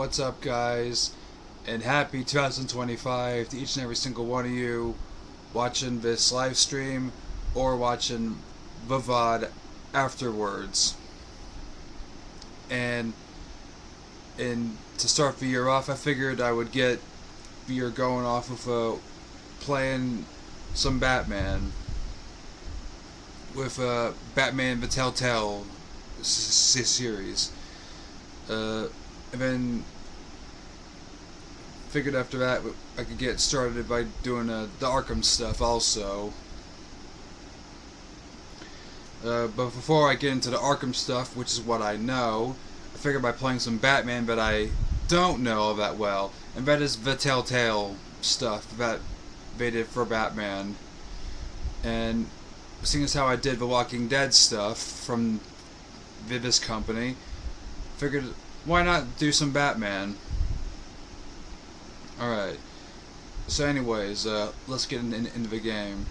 What's up, guys? And happy 2025 to each and every single one of you watching this live stream or watching the VOD afterwards. And to start the year off, I figured I would get the year going off of playing some Batman with Batman the TellTale series. And then figured after that I could get started by doing the Arkham stuff also. But before I get into the Arkham stuff, which is what I know, I figured by playing some Batman that I don't know all that well, and that is the TellTale stuff that they did for Batman. And seeing as how I did the Walking Dead stuff from this company, figured why not do some Batman. Alright, so anyways, let's get into the game.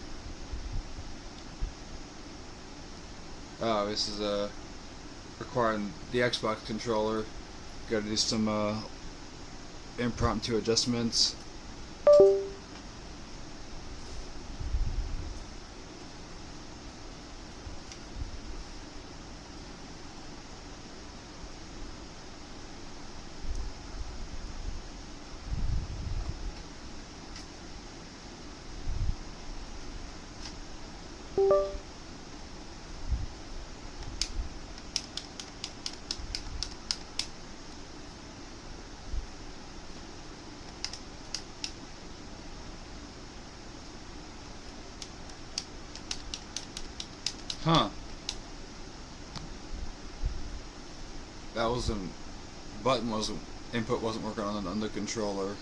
Oh, this is requiring the Xbox controller. Gotta do some impromptu adjustments. Huh. That wasn't... Button wasn't... Input wasn't working on the controller.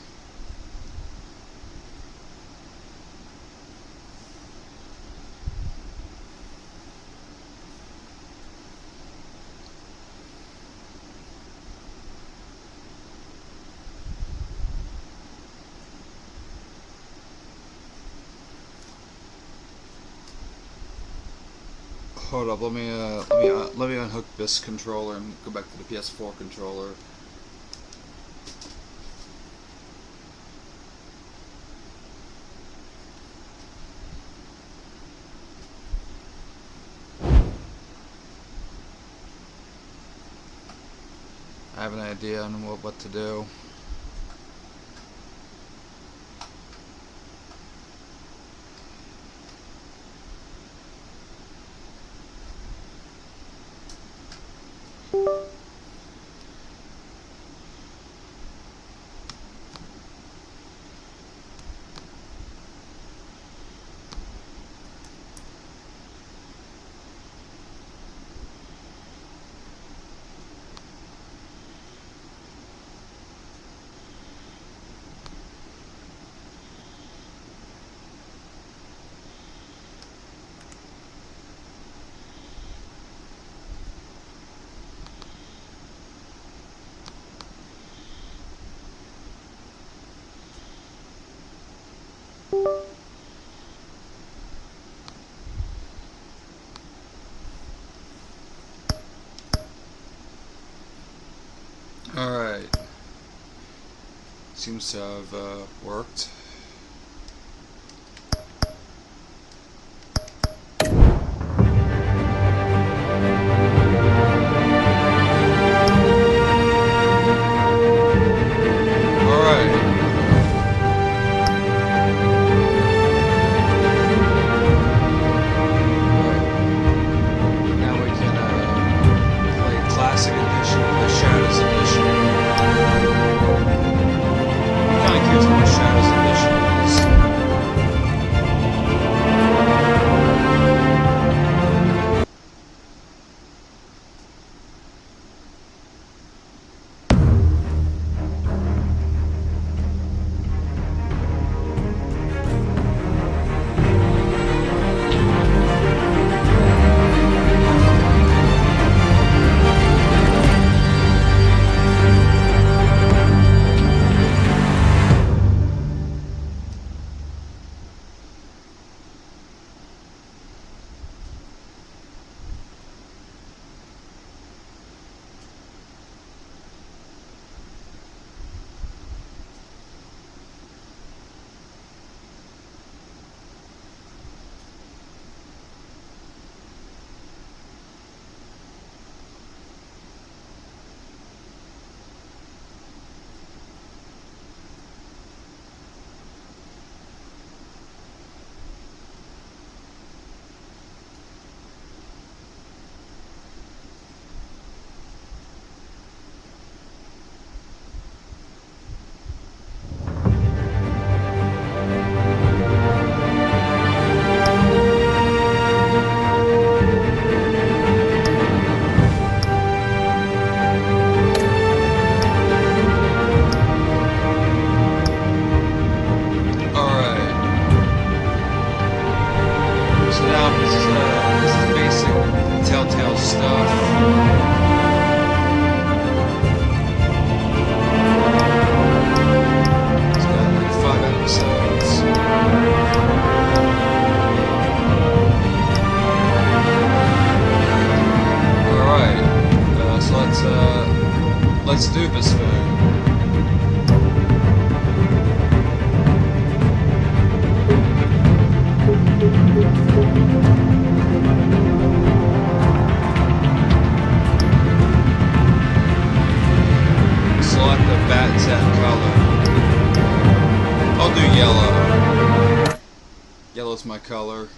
Hold up, let me unhook this controller and go back to the PS4 controller. I have an idea on what to do. Alright. Seems to have worked. Shadows Edition. I'll do yellow. Yellow's my color.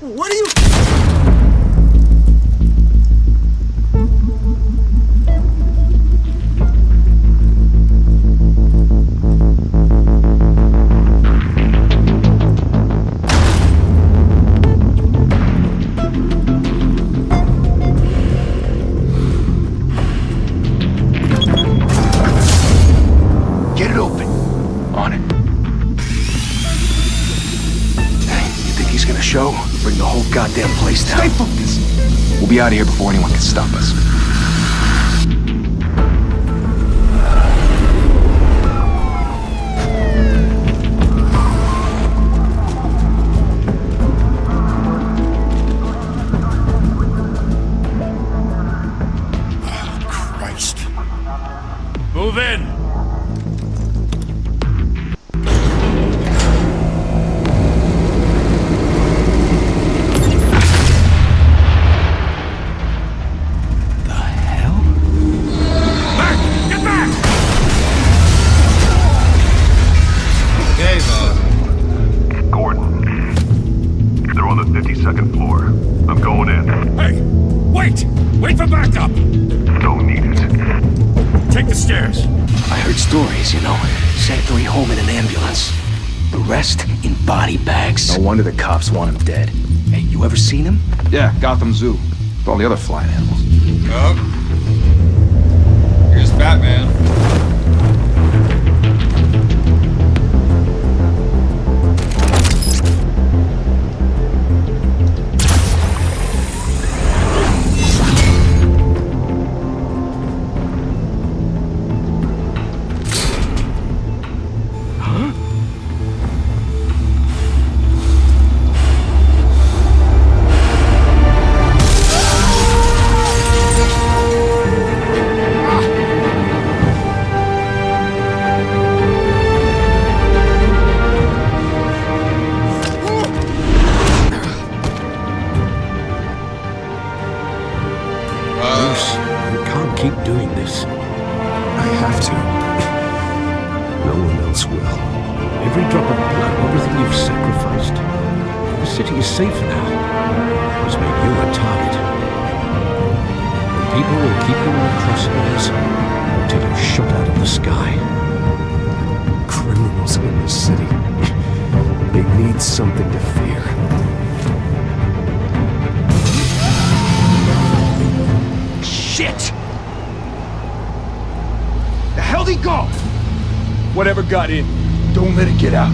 What are you... Get it open. On it. Hey, you think he's gonna show? Bring the whole goddamn place down. Stay focused. We'll be out of here before anyone can stop us. Christ. Move in! Second floor. I'm going in. Hey! Wait! Wait for backup! Don't need it. Take the stairs. I heard stories, you know. Sent 3 home in an ambulance. The rest in body bags. No wonder the cops want him dead. Hey, you ever seen him? Yeah, Gotham Zoo. With all the other flying animals. Oh. Here's Batman. Keep doing this. I have to. No one else will. Every drop of blood, everything you've sacrificed. The city is safe now. It's made you a target. And people will keep you in the crosshairs until you're shot out of the sky. Criminals in this city. They need something to fear. Shit! The hell'd he go? Whatever got in, don't let it get out.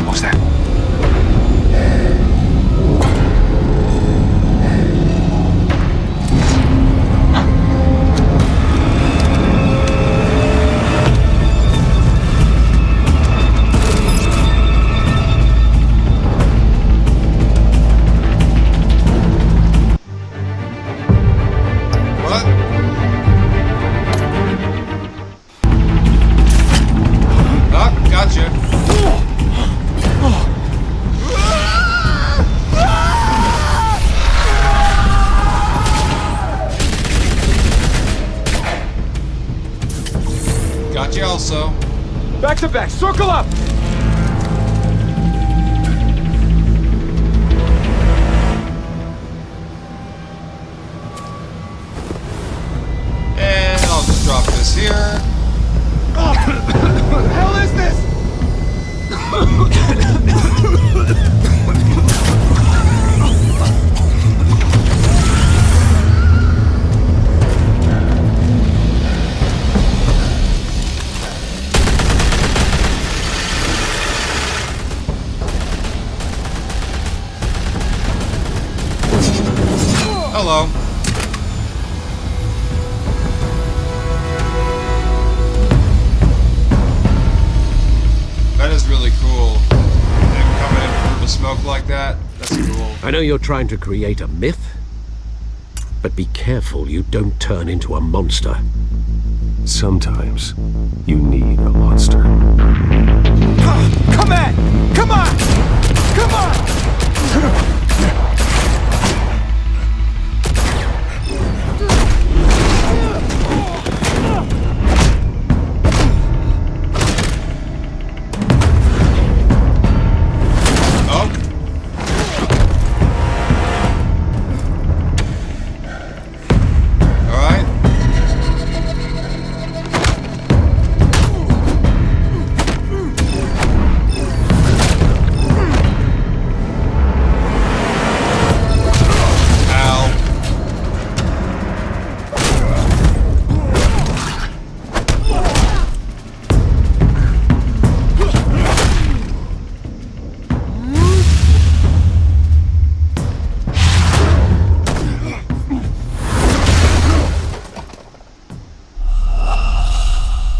What's that? Got you also. Back to back, circle up! And I'll just drop this here. What the hell is this? Hello. That is really cool. Them coming in through the smoke like that. That's cool. I know you're trying to create a myth, but be careful you don't turn into a monster. Sometimes you need a monster. Come on! Come on! Come on! Oh. All right.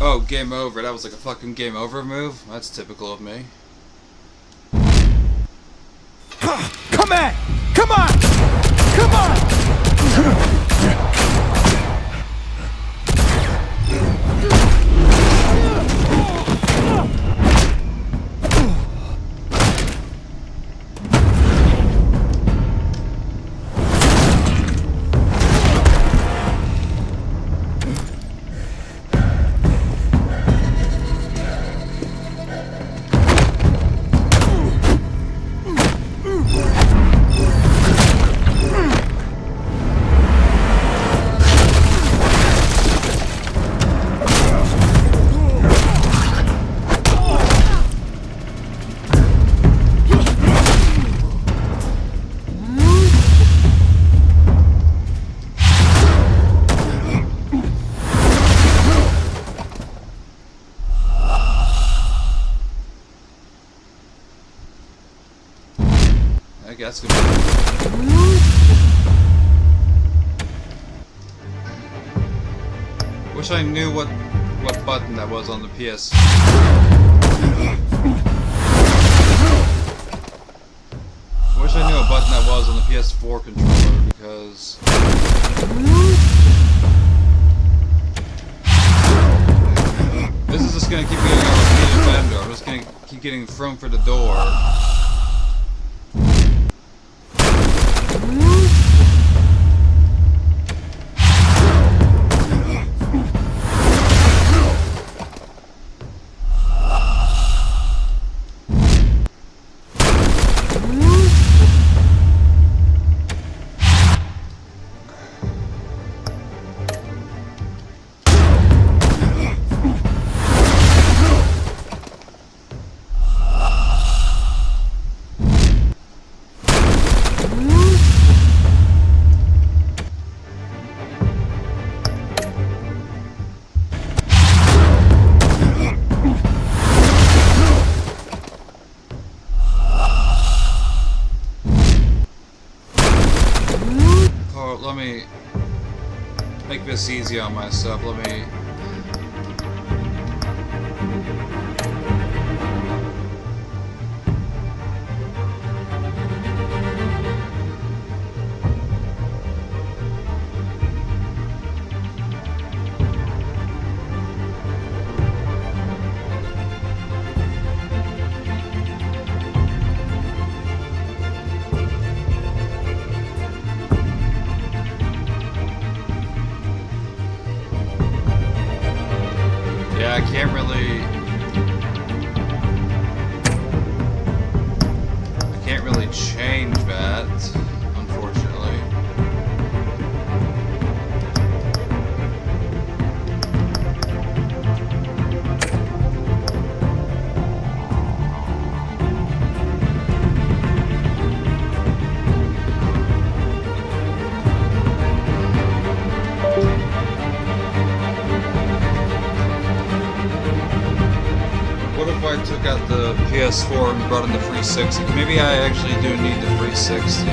Oh, game over. That was like a fucking game over move? That's typical of me. Come on! Come on! Come on! I guess that's good. Wish I knew what button that was on the PS. Wish I knew what button that was on the PS4 controller because this is just gonna keep getting a repeated vendor. I'm just gonna keep getting thrown for the door. Let me make this easy on myself. Let me... What if I took out the PS4 and brought in the 360? Maybe I actually do need the 360.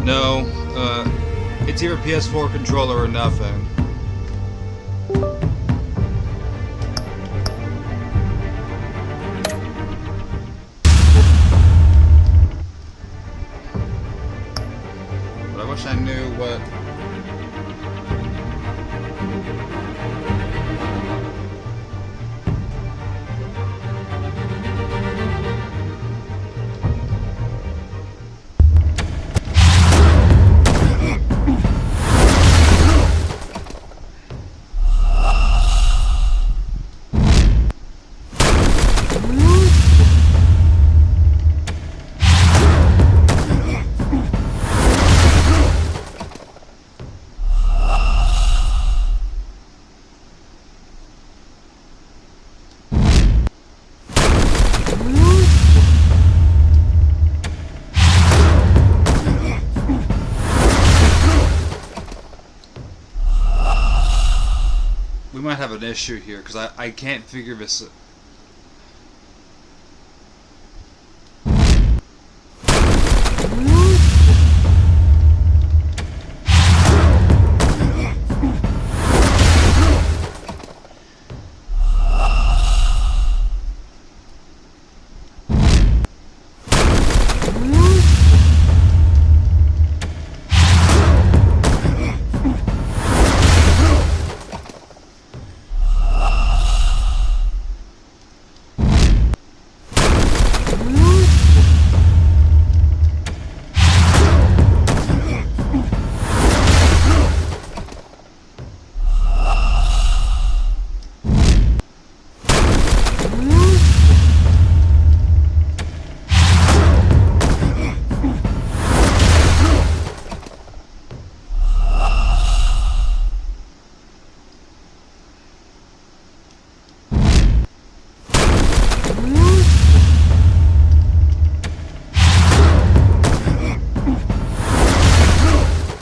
No, it's either PS4 controller or nothing. But I wish I knew what... We might have an issue here, because I can't figure this...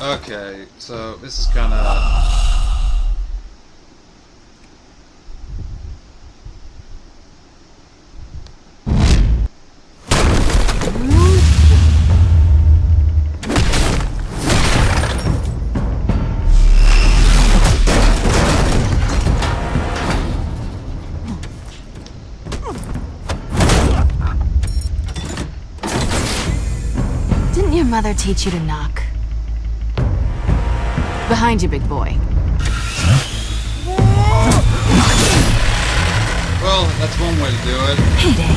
Okay, so this is kind of... Didn't your mother teach you to knock? Behind you, big boy. Well, that's one way to do it. Payday.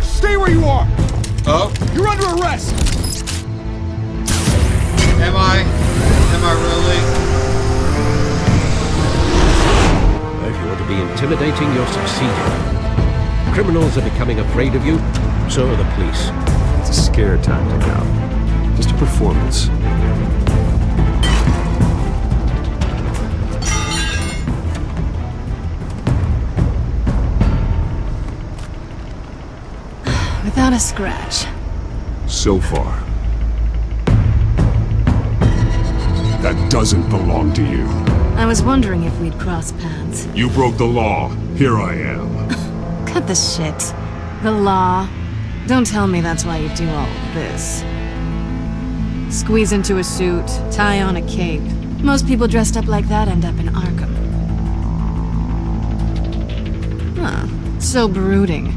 Stay where you are! Oh, You're under arrest! am I? Am I really? If you want to be intimidating, you're succeeding. Criminals are becoming afraid of you, so are the police. It's a scare tactic now. Just a performance. Without a scratch. So far. That doesn't belong to you. I was wondering if we'd cross paths. You broke the law. Here I am. Cut the shit. The law. Don't tell me that's why you do all this. Squeeze into a suit, tie on a cape. Most people dressed up like that end up in Arkham. Huh. So brooding.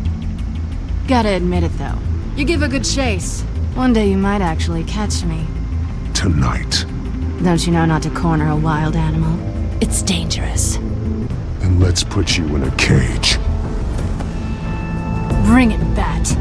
Gotta admit it, though. You give a good chase. One day you might actually catch me. Tonight. Don't you know not to corner a wild animal? It's dangerous. Then let's put you in a cage. Bring it, Bat.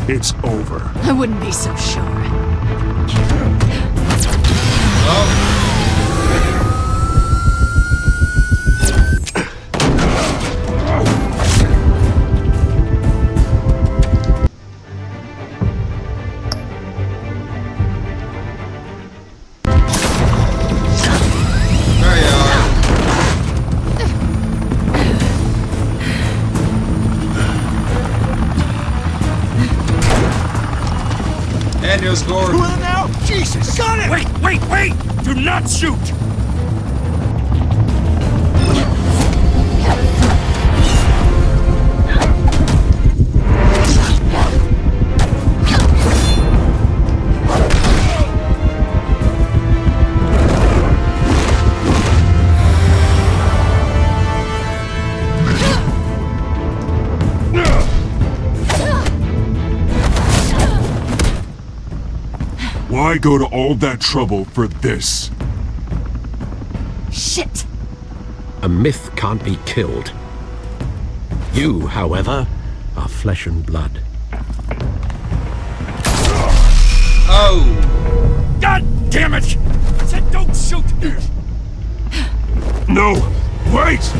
It's over. I wouldn't be so sure. There you are. And you're scored. Well now, Jesus, got it! Wait! Do not shoot! Why go to all that trouble for this? Shit! A myth can't be killed. You, however, are flesh and blood. Oh! God damn it! I said don't shoot! No! Wait!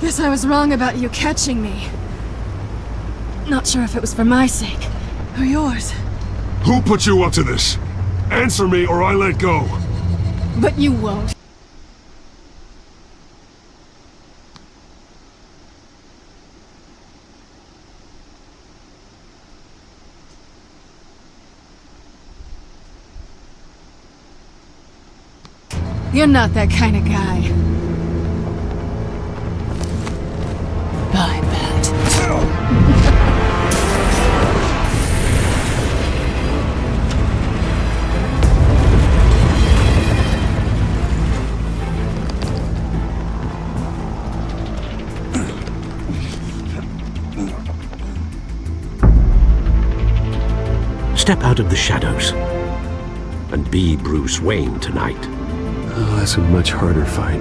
Guess I was wrong about you catching me. Not sure if it was for my sake, or yours. Who put you up to this? Answer me or I let go. But you won't. You're not that kind of guy. Bye, Bat. Step out of the shadows and be Bruce Wayne tonight. Oh, that's a much harder fight.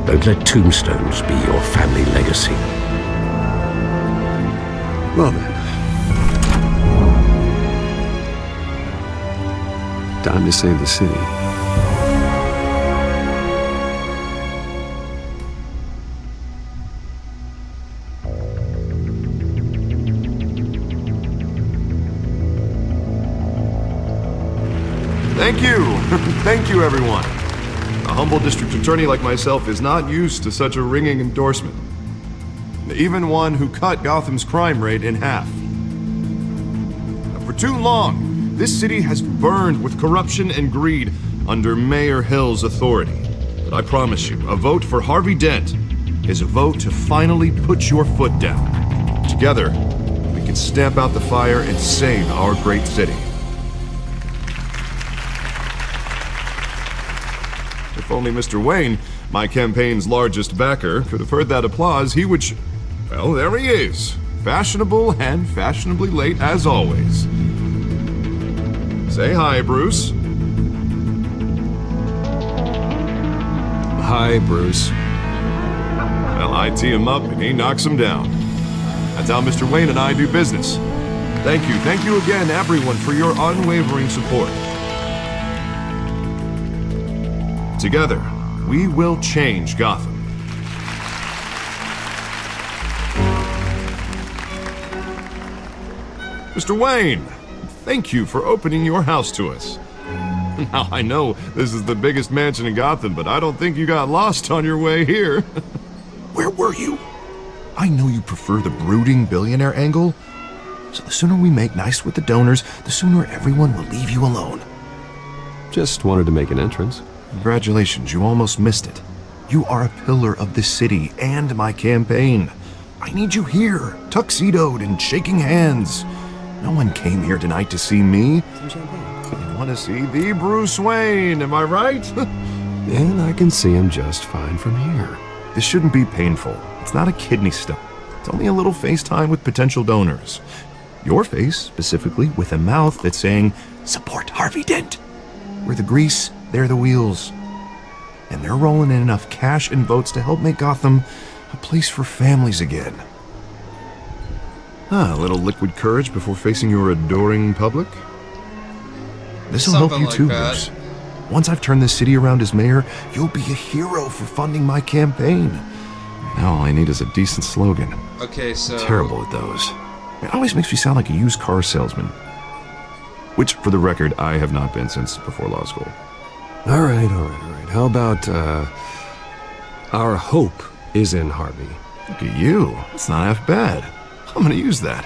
Don't let tombstones be your family legacy. Well then. Time to save the city. Thank you! Thank you, everyone. A humble district attorney like myself is not used to such a ringing endorsement. Even one who cut Gotham's crime rate in half. For too long, This city has burned with corruption and greed under Mayor Hill's authority. But I promise you, a vote for Harvey Dent is a vote to finally put your foot down. Together, we can stamp out the fire and save our great city. If only Mr. Wayne, my campaign's largest backer, could have heard that applause, he would well, there he is. Fashionable and fashionably late as always. Say hi, Bruce. Hi, Bruce. Well, I tee him up and he knocks him down. That's how Mr. Wayne and I do business. Thank you again, everyone, for your unwavering support. Together, we will change Gotham. Mr. Wayne, thank you for opening your house to us. Now, I know this is the biggest mansion in Gotham, but I don't think you got lost on your way here. Where were you? I know you prefer the brooding billionaire angle, so the sooner we make nice with the donors, the sooner everyone will leave you alone. Just wanted to make an entrance. Congratulations, you almost missed it. You are a pillar of this city and my campaign. I need you here, tuxedoed and shaking hands. No one came here tonight to see me. Some champagne. They want to see the Bruce Wayne, am I right? And I can see him just fine from here. This shouldn't be painful. It's not a kidney stone. It's only a little FaceTime with potential donors. Your face, specifically, with a mouth that's saying, support Harvey Dent. We're the grease, they're the wheels. And they're rolling in enough cash and votes to help make Gotham a place for families again. A little liquid courage before facing your adoring public. This'll help you too, Bruce. Once I've turned this city around as mayor, you'll be a hero for funding my campaign. Now all I need is a decent slogan. Okay, so... Terrible at those. It always makes me sound like a used car salesman. Which, for the record, I have not been since before law school. All right. How about, our hope is in Harvey? Look at you. That's not half bad. I'm gonna use that.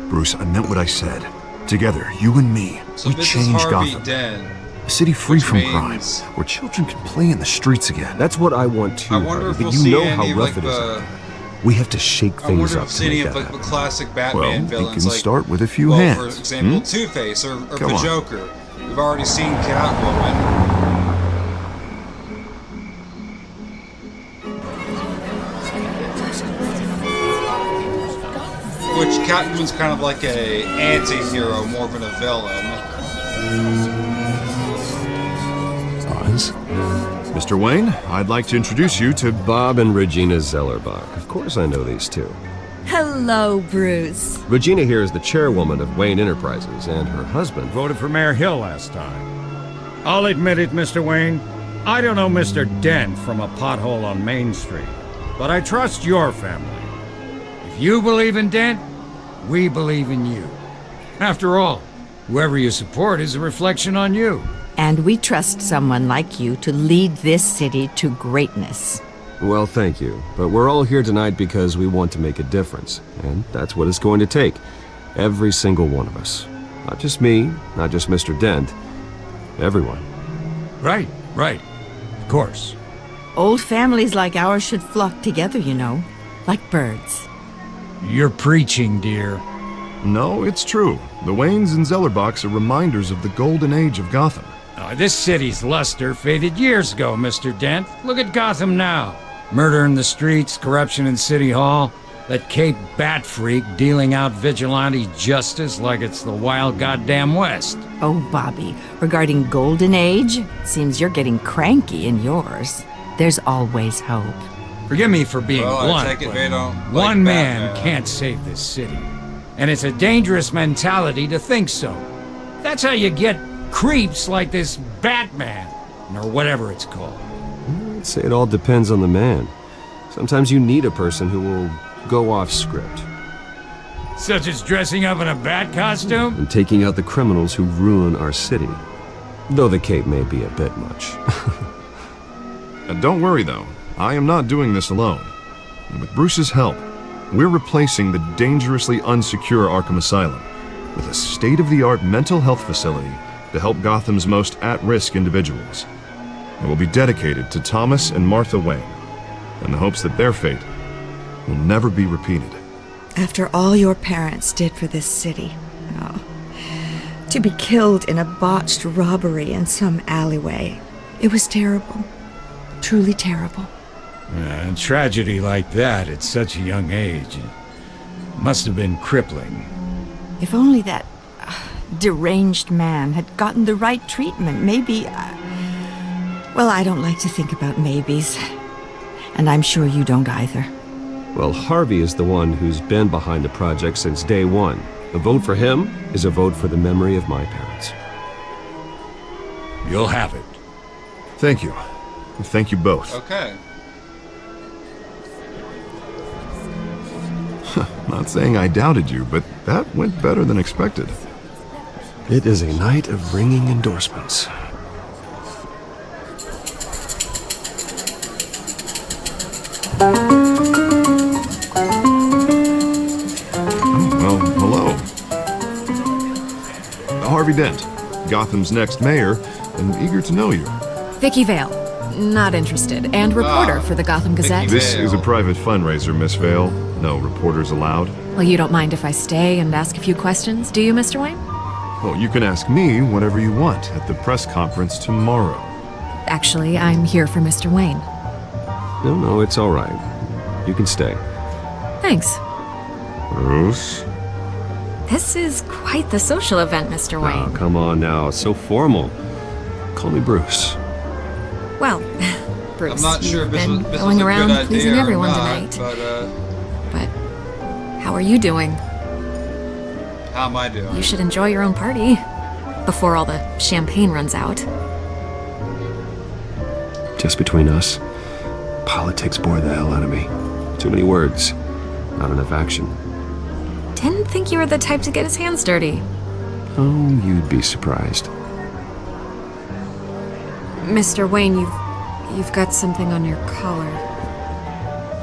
Bruce, I meant what I said. Together, you and me, so we this change is Harvey Gotham. Dent, A city free from means... crime, where children can play in the streets again. That's what I want too, I wonder Harvey, if we'll but you see know any how of, rough like, it is out there. We have to shake I things wonder up if to see any make of that like the happen. classic Batman villains, we can like, start with a few well, hands. for example, Two-Face or Come the on. Joker. We've already seen Catwoman. Which Catwoman's kind of like a anti-hero more than a villain. Oz? Mr. Wayne, I'd like to introduce you to Bob and Regina Zellerbach. Of course I know these two. Hello, Bruce. Regina here is the chairwoman of Wayne Enterprises, and her husband... Voted for Mayor Hill last time. I'll admit it, Mr. Wayne. I don't know Mr. Dent from a pothole on Main Street, but I trust your family. If you believe in Dent, we believe in you. After all, whoever you support is a reflection on you. And we trust someone like you to lead this city to greatness. Well, thank you. But we're all here tonight because we want to make a difference. And that's what it's going to take. Every single one of us. Not just me, not just Mr. Dent. Everyone. Right. Of course. Old families like ours should flock together, you know, like birds. You're preaching, dear. No, it's true. The Waynes and Zellerbachs are reminders of the golden age of Gotham. This city's luster faded years ago, Mr. Dent. Look at Gotham now. Murder in the streets, corruption in City Hall, that Cape Bat freak dealing out vigilante justice like it's the wild goddamn West. Oh, Bobby, regarding Golden Age, seems you're getting cranky in yours. There's always hope. Forgive me for being Well, I blunt, take it but they don't like one man Batman. can't save this city. And it's a dangerous mentality to think so. That's how you get creeps like this Batman, or whatever it's called. I'd say it all depends on the man. Sometimes you need a person who will go off script. Such as dressing up in a bat costume? And taking out the criminals who ruin our city. Though the cape may be a bit much. Don't worry, though. I am not doing this alone. And with Bruce's help, we're replacing the dangerously unsecure Arkham Asylum with a state-of-the-art mental health facility to help Gotham's most at-risk individuals. It will be dedicated to Thomas and Martha Wayne, in the hopes that their fate will never be repeated. After all your parents did for this city, oh, to be killed in a botched robbery in some alleyway, it was terrible. Truly terrible. A tragedy like that at such a young age must have been crippling. If only that deranged man had gotten the right treatment, maybe... well, I don't like to think about maybes. And I'm sure you don't either. Well, Harvey is the one who's been behind the project since day one. A vote for him is a vote for the memory of my parents. You'll have it. Thank you. Thank you both. Okay. Not saying I doubted you, but that went better than expected. It is a night of ringing endorsements. Well, hello. Harvey Dent, Gotham's next mayor, and eager to know you. Vicky Vale. Not interested. And reporter for the Gotham Gazette. This is a private fundraiser, Miss Vale. No reporters allowed. Well, you don't mind if I stay and ask a few questions, do you, Mr. Wayne? Well, you can ask me whatever you want at the press conference tomorrow. Actually, I'm here for Mr. Wayne. No, it's all right. You can stay. Thanks. Bruce? This is quite the social event, Mr. Oh, Wayne. come on now. It's so formal. Call me Bruce. Well, Bruce, I'm not sure you've if this been was going a around good idea pleasing or everyone not, tonight. But how are you doing? How am I doing? You should enjoy your own party before all the champagne runs out. Just between us, politics bore the hell out of me. Too many words, not enough action. Didn't think you were the type to get his hands dirty. Oh, you'd be surprised. Mr. Wayne, you've got something on your collar.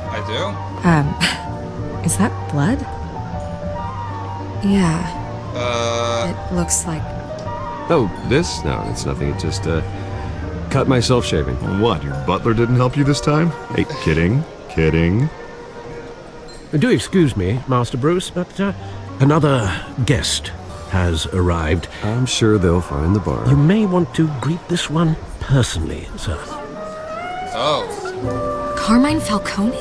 I do? Is that blood? Yeah. It looks like... Oh, this? No, it's nothing. It just, cut myself shaving. What, your butler didn't help you this time? Hey, kidding. Do excuse me, Master Bruce, but another guest has arrived. I'm sure they'll find the bar. You may want to greet this one personally, sir. Oh. Carmine Falcone?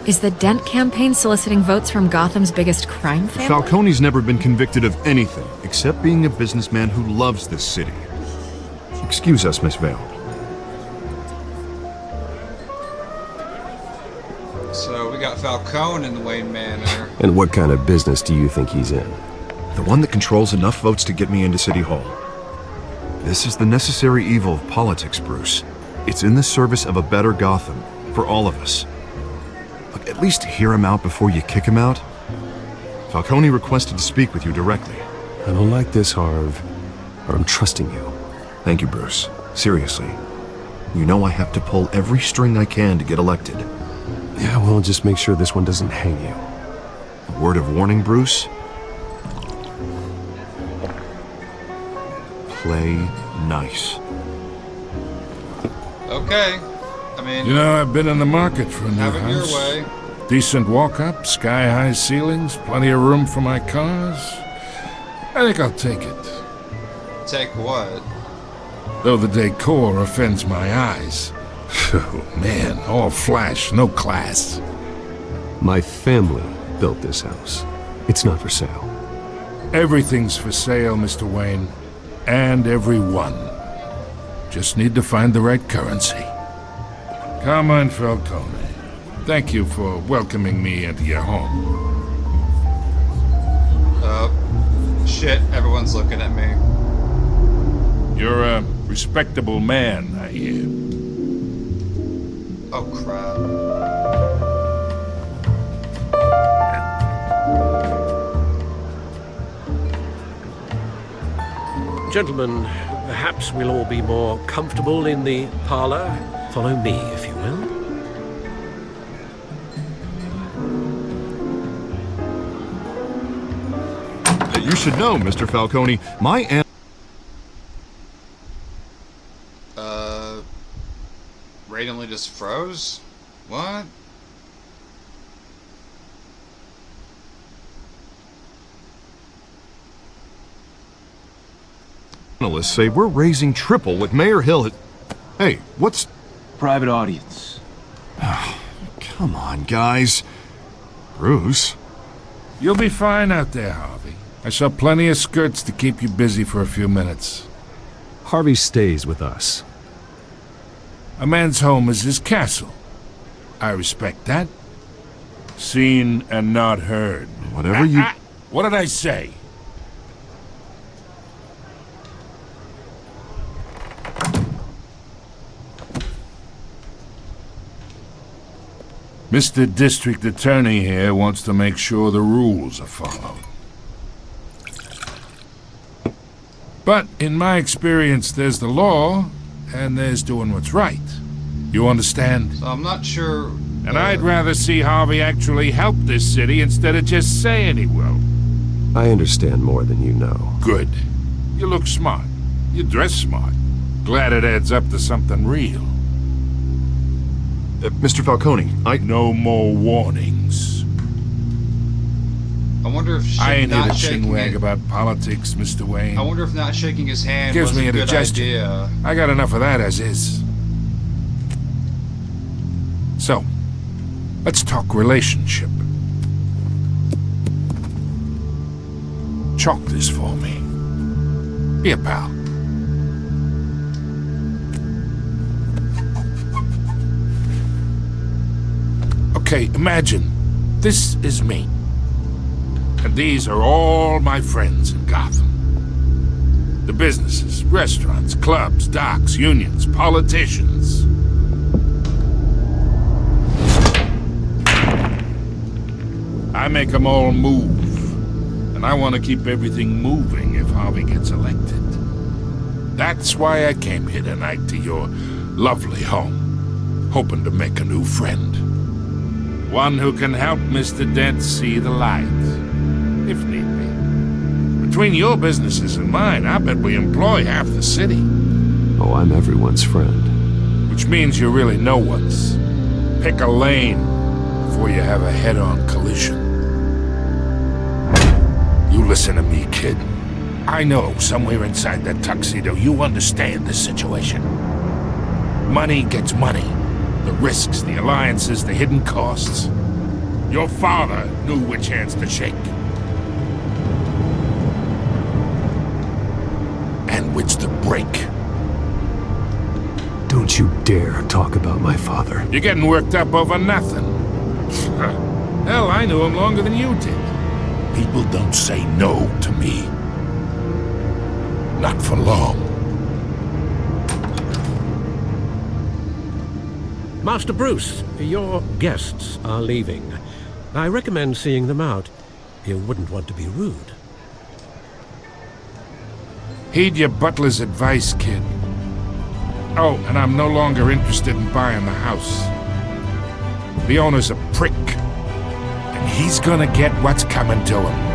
Is the Dent campaign soliciting votes from Gotham's biggest crime family? Falcone's never been convicted of anything except being a businessman who loves this city. Excuse us, Miss Vale. So we got Falcone in the Wayne Manor. And what kind of business do you think he's in? The one that controls enough votes to get me into City Hall. This is the necessary evil of politics, Bruce. It's in the service of a better Gotham, for all of us. Look, at least hear him out before you kick him out. Falcone requested to speak with you directly. I don't like this, Harv, but I'm trusting you. Thank you, Bruce. Seriously. You know I have to pull every string I can to get elected. Yeah, well, just make sure this one doesn't hang you. A word of warning, Bruce? Play nice. Okay. I mean, You know, I've been in the market for a new have it your house. way. Decent walk-up, sky-high ceilings, plenty of room for my cars. I think I'll take it. Take what? Though the decor offends my eyes. Oh, man, all flash, no class. My family built this house. It's not for sale. Everything's for sale, Mr. Wayne. And everyone. Just need to find the right currency. Carmine Falcone, thank you for welcoming me into your home. Shit, everyone's looking at me. You're a respectable man, I hear. Oh, crap. Gentlemen, perhaps we'll all be more comfortable in the parlor. Follow me, if you will. You should know, Mr. Falcone, my aunt... Randomly just froze? What? Analysts say we're raising triple what Mayor Hill had... Hey, what's... Private audience. Come on, guys. Bruce? You'll be fine out there, Harvey. I saw plenty of skirts to keep you busy for a few minutes. Harvey stays with us. A man's home is his castle. I respect that. Seen and not heard. Whatever you... What did I say? Mr. District Attorney here wants to make sure the rules are followed. But in my experience, there's the law, and there's doing what's right. You understand? So I'm not sure... And I'd rather see Harvey actually help this city instead of just saying he will. I understand more than you know. Good. You look smart. You dress smart. Glad it adds up to something real. Mr. Falcone, No more warnings. I wonder if I ain't here not to shaking chinwag it- about politics, Mr. Wayne. I wonder if not shaking his hand Gives was me a a good digestion. idea. I got enough of that as is. So, let's talk relationship. Chalk this for me. Be a pal. Okay, imagine this is me. And these are all my friends in Gotham. The businesses, restaurants, clubs, docks, unions, politicians. I make them all move. And I want to keep everything moving if Harvey gets elected. That's why I came here tonight to your lovely home, hoping to make a new friend. One who can help Mr. Dent see the light, if need be. Between your businesses and mine, I bet we employ half the city. Oh, I'm everyone's friend. Which means you're really no one's. Pick a lane before you have a head-on collision. You listen to me, kid. I know somewhere inside that tuxedo you understand the situation. Money gets money. The risks, the alliances, the hidden costs. Your father knew which hands to shake. And which to break. Don't you dare talk about my father. You're getting worked up over nothing. Hell, I knew him longer than you did. People don't say no to me. Not for long. Master Bruce, your guests are leaving. I recommend seeing them out. You wouldn't want to be rude. Heed your butler's advice, kid. Oh, and I'm no longer interested in buying the house. The owner's a prick. And he's gonna get what's coming to him.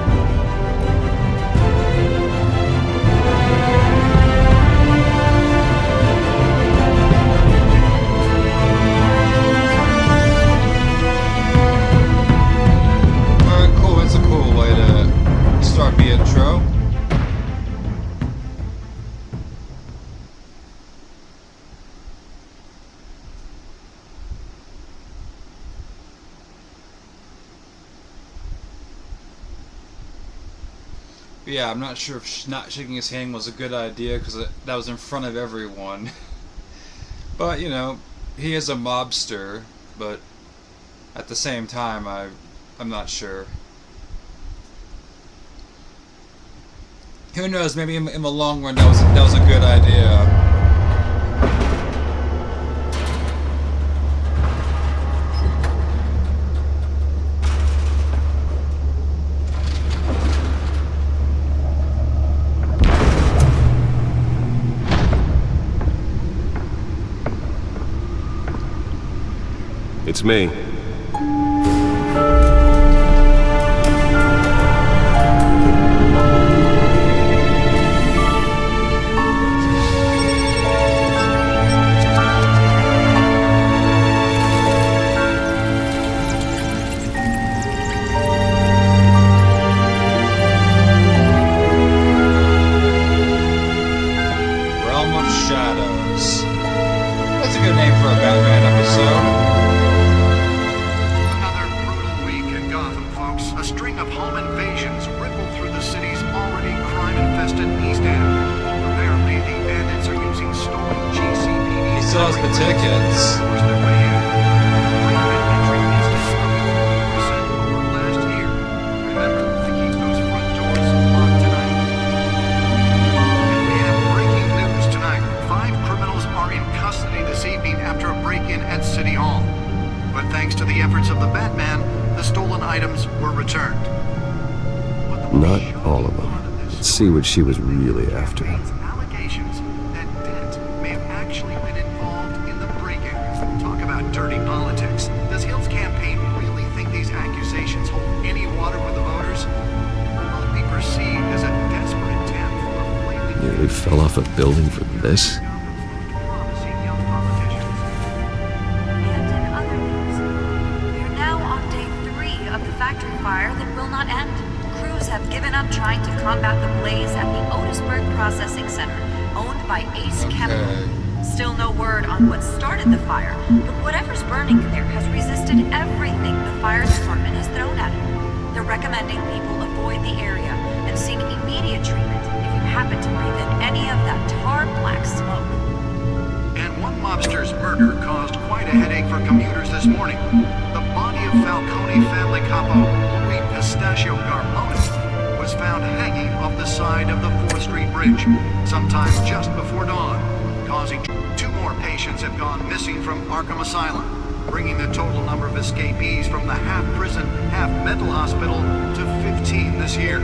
Alright, cool. That's a cool way to start the intro. But yeah, I'm not sure if not shaking his hand was a good idea because that was in front of everyone. But, you know, he is a mobster, but at the same time, I'm not sure. Who knows, maybe in the long run that was a good idea. It's me. Shadows. That's a good name for a Batman episode. Another brutal week in Gotham, folks. A string of home invasions rippled through the city's already crime-infested East End. Apparently, the bandits are using stolen GCPD. He still has the tickets. At City Hall. But thanks to the efforts of the Batman, the stolen items were returned. Not all of them. Let's see what she was really after. Allegations that Dent may have actually been involved in the break-in. Talk about dirty politics. Does Hill's campaign really think these accusations hold any water with the voters? Will it be perceived as a desperate attempt from a flaming... Nearly fell off a building for this? Fire that will not end. Crews have given up trying to combat the blaze at the Otisburg Processing Center, owned by Ace Chemical. Still no word on what started the fire, but whatever's burning in there has resisted everything the fire department has thrown at it. They're recommending people avoid the area and seek immediate treatment if you happen to breathe in any of that tar black smoke. And one mobster's murder caused quite a headache for commuters this morning. The body of Falcone family capo Louis Pistachio Garmoni was found hanging off the side of the 4th Street Bridge, sometime just before dawn, causing 2 more patients have gone missing from Arkham Asylum, bringing the total number of escapees from the half-prison, half-mental hospital to 15 this year.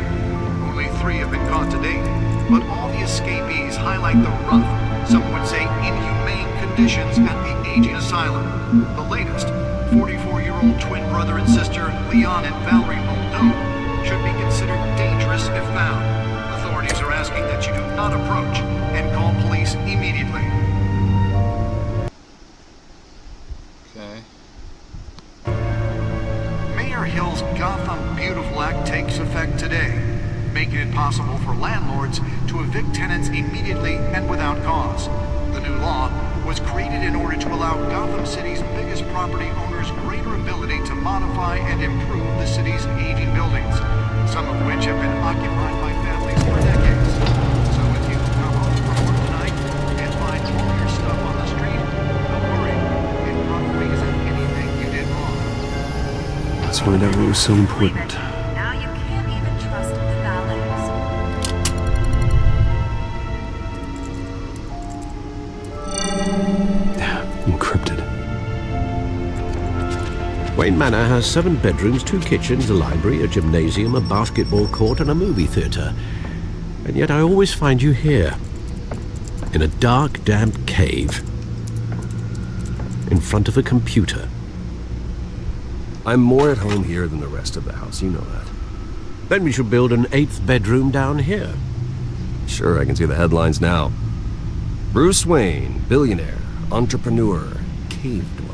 Only 3 have been caught to date, but all the escapees highlight the rough, some would say inhumane conditions at the aging asylum. The latest, 44-year-old twin brother and sister Leon and Valerie Muldoon should be considered dangerous if found. Authorities are asking that you do not approach and call police immediately. Okay. Mayor Hill's Gotham Beautiful Act takes effect today, making it possible for landlords to evict tenants immediately and without cause. The new law was created in order to allow Gotham City's biggest property owners greater ability to modify and improve the city's aging buildings, some of which have been occupied by families for decades. So if you come home from work tonight and find all your stuff on the street, don't worry. It probably isn't anything you did wrong. Let's find out what was so important. Now you can't even trust the valets. Encrypted. Wayne Manor has 7 bedrooms, 2 kitchens, a library, a gymnasium, a basketball court, and a movie theater. And yet I always find you here, in a dark, damp cave, in front of a computer. I'm more at home here than the rest of the house, you know that. Then we should build an 8th bedroom down here. Sure, I can see the headlines now. Bruce Wayne, billionaire, entrepreneur, cave dweller.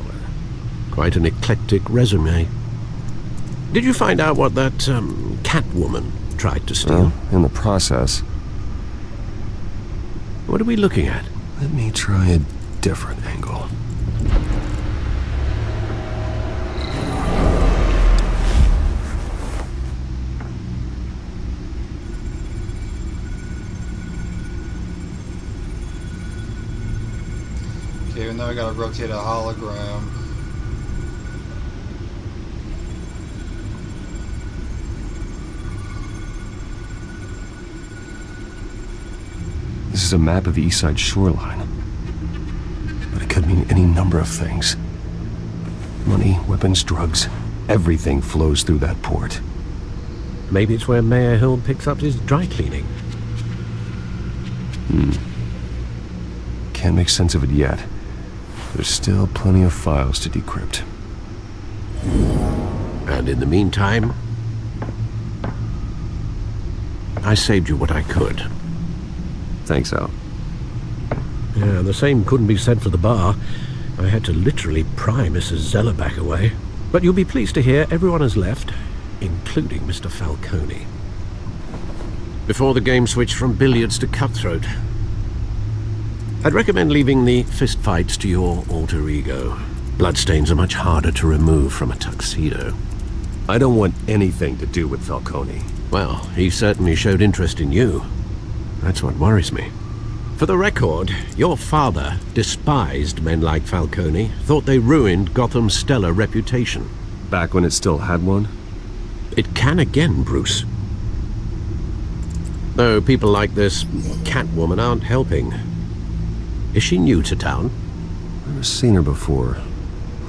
Quite an eclectic resume. Did you find out what that, Catwoman tried to steal? In the process. What are we looking at? Let me try a different angle. Okay, now we gotta rotate a hologram. This is a map of the East Side shoreline. But it could mean any number of things. Money, weapons, drugs, everything flows through that port. Maybe it's where Mayor Hill picks up his dry cleaning. Can't make sense of it yet. There's still plenty of files to decrypt. And in the meantime, I saved you what I could. Thanks, Al. Yeah, the same couldn't be said for the bar. I had to literally pry Mrs. Zeller back away. But you'll be pleased to hear everyone has left, including Mr. Falcone. Before the game switched from billiards to cutthroat. I'd recommend leaving the fistfights to your alter ego. Bloodstains are much harder to remove from a tuxedo. I don't want anything to do with Falcone. Well, he certainly showed interest in you. That's what worries me. For the record, your father despised men like Falcone, thought they ruined Gotham's stellar reputation. Back when it still had one? It can again, Bruce. Though people like this Catwoman aren't helping. Is she new to town? I've never seen her before.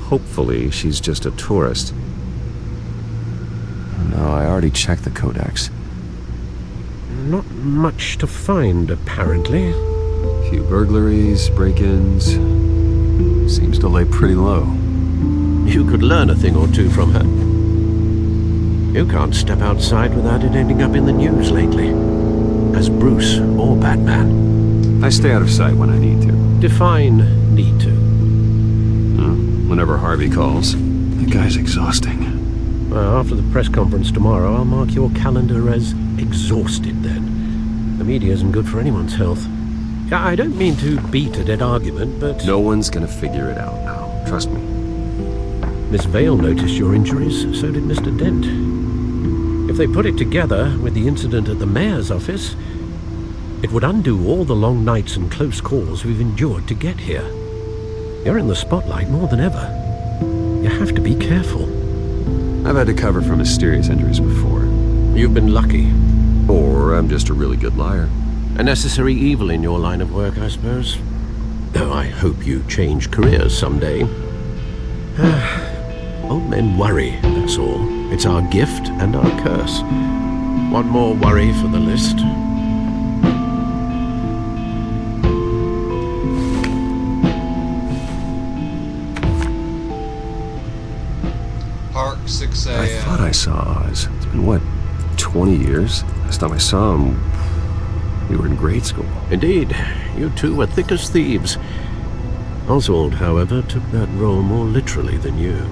Hopefully, she's just a tourist. No, I already checked the codex. Not much to find, apparently. Few burglaries, break-ins. Seems to lay pretty low. You could learn a thing or two from her. You can't step outside without it ending up in the news lately. As Bruce or Batman. I stay out of sight when I need to. Define need to. Whenever Harvey calls. That guy's exhausting. Well, after the press conference tomorrow, I'll mark your calendar as exhausted then. The media isn't good for anyone's health. I don't mean to beat a dead argument, but... No one's gonna figure it out now. Trust me. Miss Vale noticed your injuries, so did Mr. Dent. If they put it together with the incident at the mayor's office, it would undo all the long nights and close calls we've endured to get here. You're in the spotlight more than ever. You have to be careful. I've had to cover for mysterious injuries before. You've been lucky. Or I'm just a really good liar. A necessary evil in your line of work, I suppose. Though I hope you change careers someday. Old men worry, that's all. It's our gift and our curse. One more worry for the list. Park, 6 a.m. I thought I saw Oz. It's been, what, 20 years? Last time I saw him, we were in grade school. Indeed. You two were thick as thieves. Oswald, however, took that role more literally than you.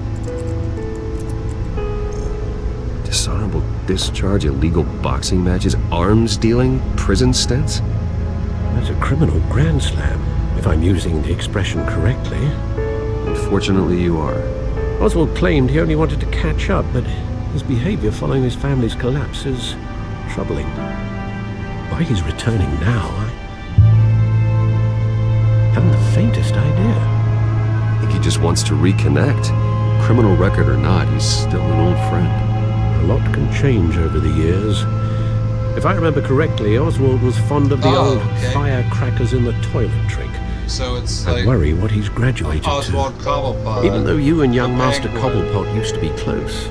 Dishonorable discharge, illegal boxing matches, arms dealing, prison stints? That's a criminal grand slam, if I'm using the expression correctly. Unfortunately, you are. Oswald claimed he only wanted to catch up, but his behavior following his family's collapse is troubling. Why he's returning now, I haven't the faintest idea. I think he just wants to reconnect. Criminal record or not, he's still an old friend. A lot can change over the years. If I remember correctly, Oswald was fond of the old firecrackers in the toilet trick. So it's I like worry what he's graduated Oswald Cobblepot. Even though you and young Master Cobblepot used to be close,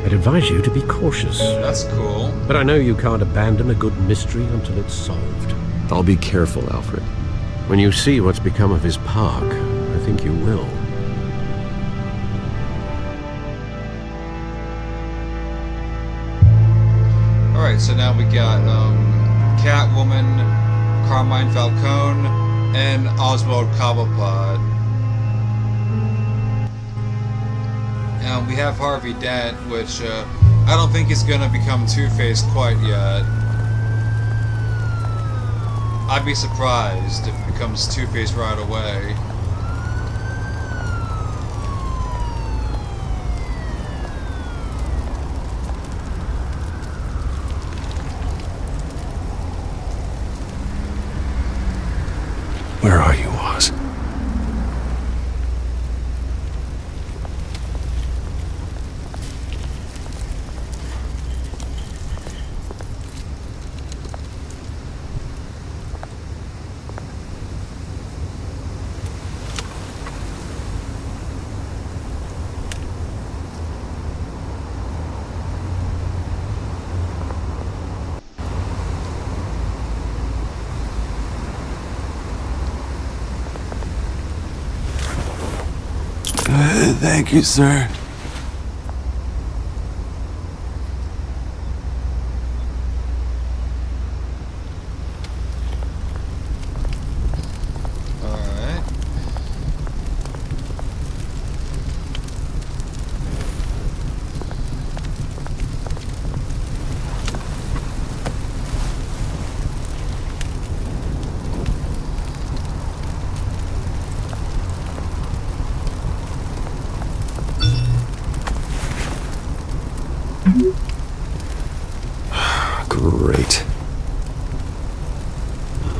I'd advise you to be cautious. That's cool. But I know you can't abandon a good mystery until it's solved. I'll be careful, Alfred. When you see what's become of his park, I think you will. Alright, so now we got Catwoman, Carmine Falcone, and Oswald Cobblepot. And we have Harvey Dent, which I don't think he's gonna become Two-Face quite yet. I'd be surprised if he becomes Two-Face right away. Where are you, Oz? Thank you, sir. Alright. Great.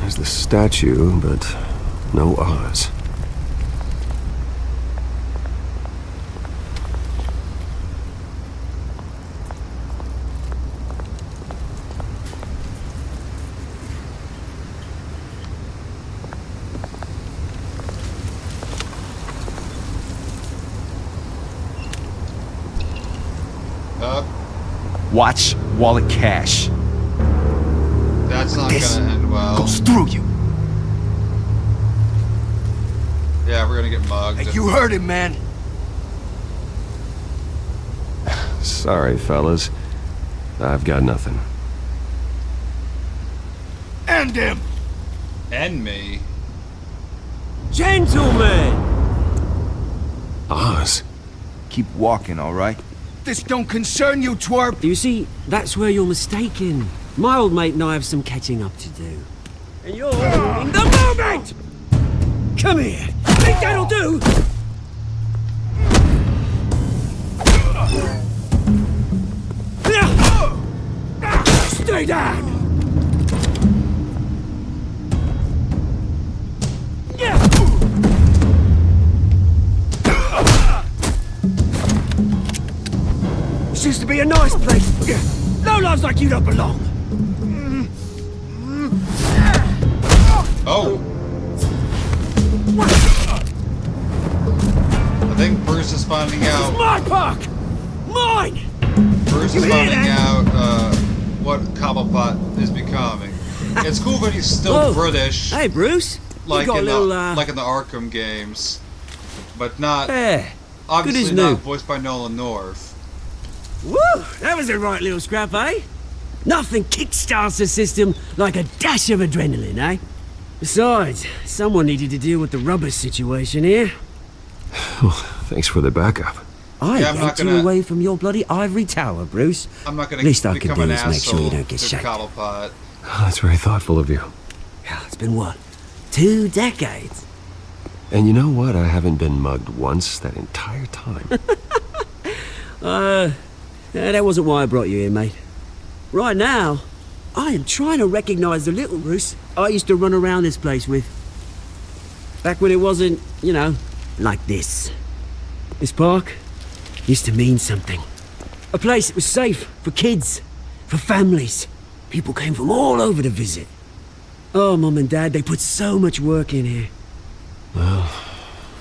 There's the statue, but no Oz. Watch wallet cash. That's not This gonna end well. goes through you. Yeah, we're gonna get mugged. Hey, you heard him, man. Sorry, fellas. I've got nothing. End him. And me. Gentlemen! Oz? Keep walking, all right? This don't concern you, twerp. You see, that's where you're mistaken. My old mate and I have some catching up to do. And you're in the moment! Come here. Think that'll do? Stay down! This used to be a nice place. No lives like you don't belong. Oh! I think Bruce is finding out. My park! Mine! Bruce is finding out what Cobblepot is becoming. It's cool that he's still Whoa. British. Hey, Bruce. Like got in a little, like in the Arkham games, but not Yeah. obviously Good as not new. voiced by Nolan North. Woo! That was a right little scrap, eh? Nothing kickstarts the system like a dash of adrenaline, eh? Besides, someone needed to deal with the rubber situation here. Thanks for the backup. I Yeah, I'm not yanked you gonna- away from your bloody ivory tower, Bruce. I'm not gonna Least I can become do an is make sure you asshole don't get to shanked. Cobblepot. That's very thoughtful of you. Yeah, it's been what? 2 decades? And you know what? I haven't been mugged once that entire time. That wasn't why I brought you here, mate. Right now, I am trying to recognize the little Bruce I used to run around this place with. Back when it wasn't, you know, like this. This park used to mean something. A place that was safe for kids, for families. People came from all over to visit. Oh, Mum and Dad, they put so much work in here. Well,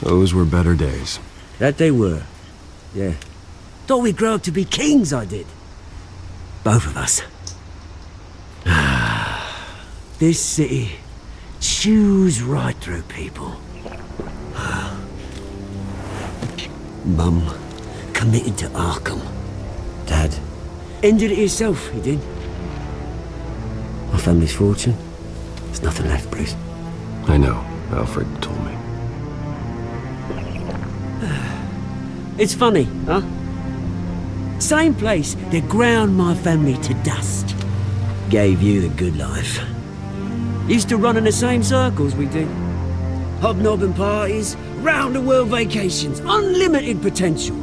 those were better days. That they were. Yeah. Thought we'd grow up to be kings, I did. Both of us. This city chews right through people. Mum committed to Arkham. Dad ended it himself, he did. Our family's fortune. There's nothing left, Bruce. I know. Alfred told me. It's funny, huh? Same place that ground my family to dust. Gave you the good life. Used to run in the same circles we did. Hobnobbing parties, round-the-world vacations, unlimited potential.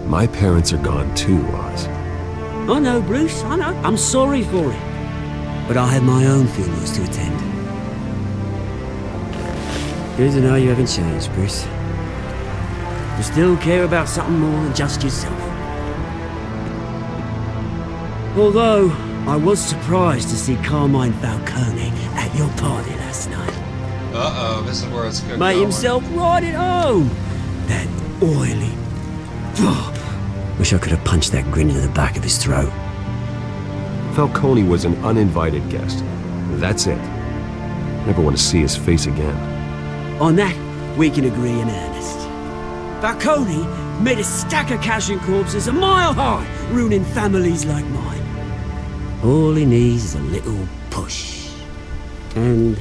My parents are gone too, Oz. I know, Bruce, I know. I'm sorry for it. But I have my own funerals to attend. Good to know you haven't changed, Bruce. You still care about something more than just yourself. Although, I was surprised to see Carmine Falcone at your party last night. Uh-oh, this is where it's going. Made himself right at home. That oily... Wish I could have punched that grin into the back of his throat. Falcone was an uninvited guest. That's it. Never want to see his face again. On that, we can agree in earnest. Falcone made a stack of cash and corpses a mile high, ruining families like mine. All he needs is a little push. And...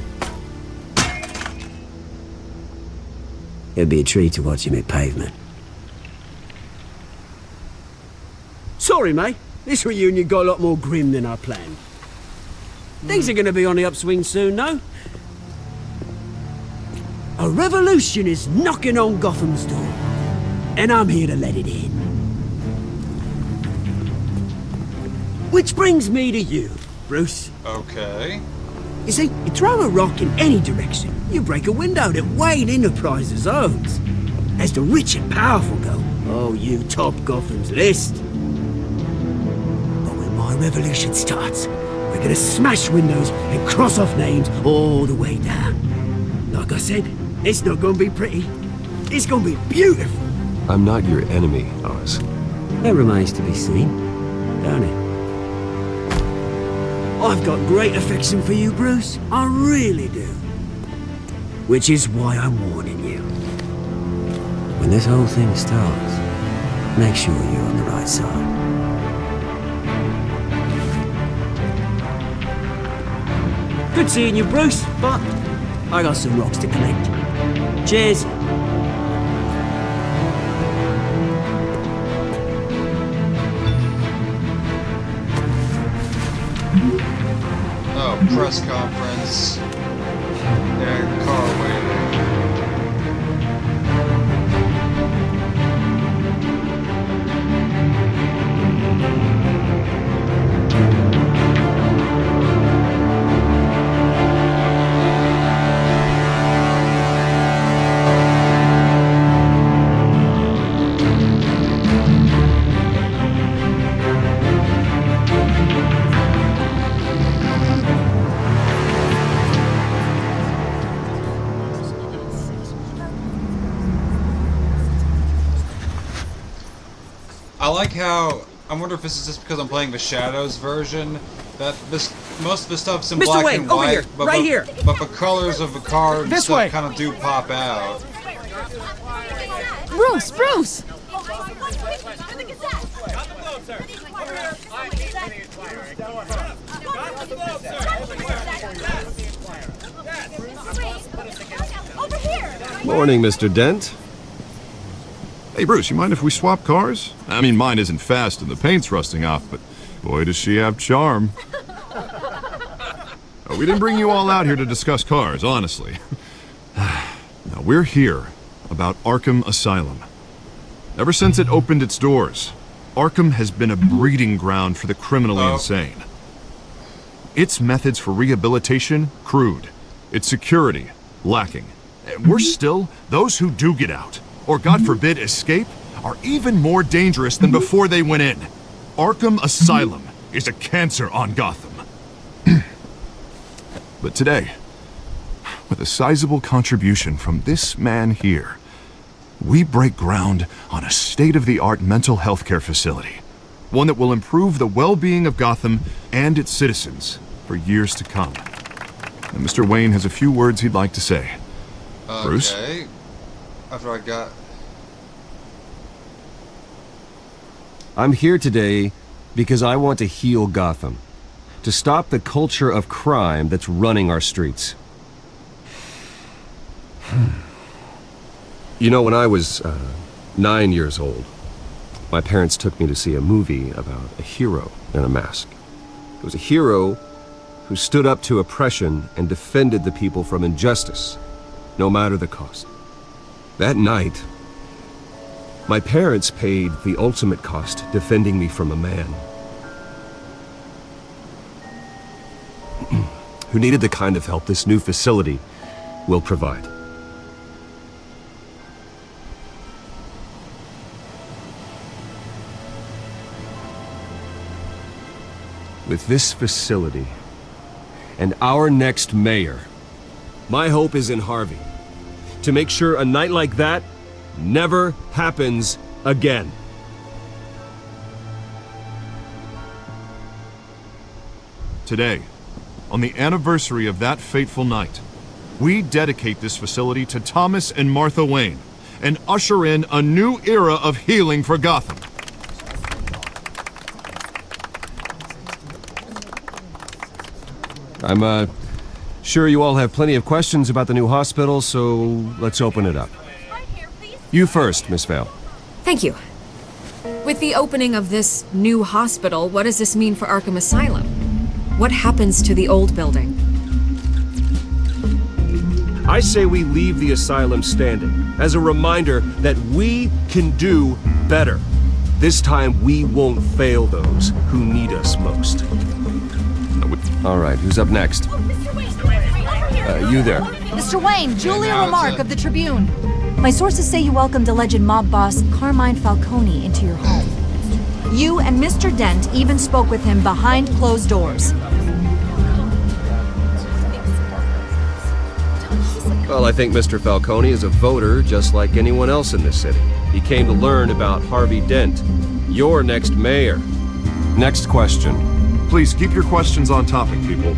it'd be a treat to watch him hit pavement. Sorry, mate. This reunion got a lot more grim than I planned. Things are gonna be on the upswing soon, no? A revolution is knocking on Gotham's door. And I'm here to let it in. Which brings me to you, Bruce. Okay. You see, you throw a rock in any direction, you break a window that Wayne Enterprises owns. As the rich and powerful go, oh, you top Gotham's list. But when my revolution starts, we're gonna smash windows and cross off names all the way down. Like I said, it's not gonna be pretty. It's gonna be beautiful. I'm not your enemy, Oz. That remains to be seen, don't it? I've got great affection for you, Bruce. I really do. Which is why I'm warning you. When this whole thing starts, make sure you're on the right side. Good seeing you, Bruce, but I got some rocks to collect. Cheers. Oh, press conference. Yeah, car waiting. I like how, I wonder if this is just because I'm playing the Shadows version, that this most of the stuff's in Mr. black Wayne, and over white, here, right here. But the colors of the car and This stuff way. kind of do pop out. Bruce, Bruce! Morning, Mr. Dent. Hey, Bruce, you mind if we swap cars? I mean, mine isn't fast and the paint's rusting off, but boy, does she have charm. We didn't bring you all out here to discuss cars, honestly. Now, we're here about Arkham Asylum. Ever since it opened its doors, Arkham has been a breeding ground for the criminally insane. Its methods for rehabilitation, crude. Its security, lacking. And worse still, those who do get out, or God forbid escape, are even more dangerous than before they went in. Arkham Asylum is a cancer on Gotham. But today, with a sizable contribution from this man here, we break ground on a state-of-the-art mental health care facility. One that will improve the well-being of Gotham and its citizens for years to come. And Mr. Wayne has a few words he'd like to say. Bruce? Okay. After I got... I'm here today because I want to heal Gotham. To stop the culture of crime that's running our streets. You know, when I was 9 years old, my parents took me to see a movie about a hero in a mask. It was a hero who stood up to oppression and defended the people from injustice, no matter the cost. That night, my parents paid the ultimate cost defending me from a man who needed the kind of help this new facility will provide. With this facility and our next mayor, my hope is in Harvey, to make sure a night like that never happens again. Today, on the anniversary of that fateful night, we dedicate this facility to Thomas and Martha Wayne and usher in a new era of healing for Gotham. I'm sure you all have plenty of questions about the new hospital, so let's open it up. You first, Miss Vale. Thank you. With the opening of this new hospital, what does this mean for Arkham Asylum? What happens to the old building? I say we leave the asylum standing as a reminder that we can do better. This time we won't fail those who need us most. All right, who's up next? You there. Mr. Wayne, Julia now it's Remark a- of the Tribune. My sources say you welcomed alleged mob boss Carmine Falcone into your home. You and Mr. Dent even spoke with him behind closed doors. Well, I think Mr. Falcone is a voter just like anyone else in this city. He came to learn about Harvey Dent, your next mayor. Next question. Please keep your questions on topic, people.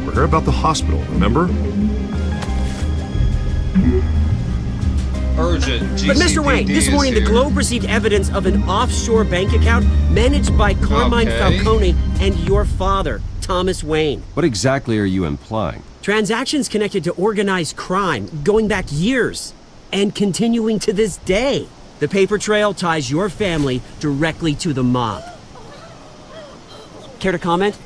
We're here about the hospital, remember? Urgent. But Mr. Wayne, this morning the Globe received evidence of an offshore bank account managed by Carmine Falcone and your father, Thomas Wayne. What exactly are you implying? Transactions connected to organized crime going back years and continuing to this day. The paper trail ties your family directly to the mob. Care to comment?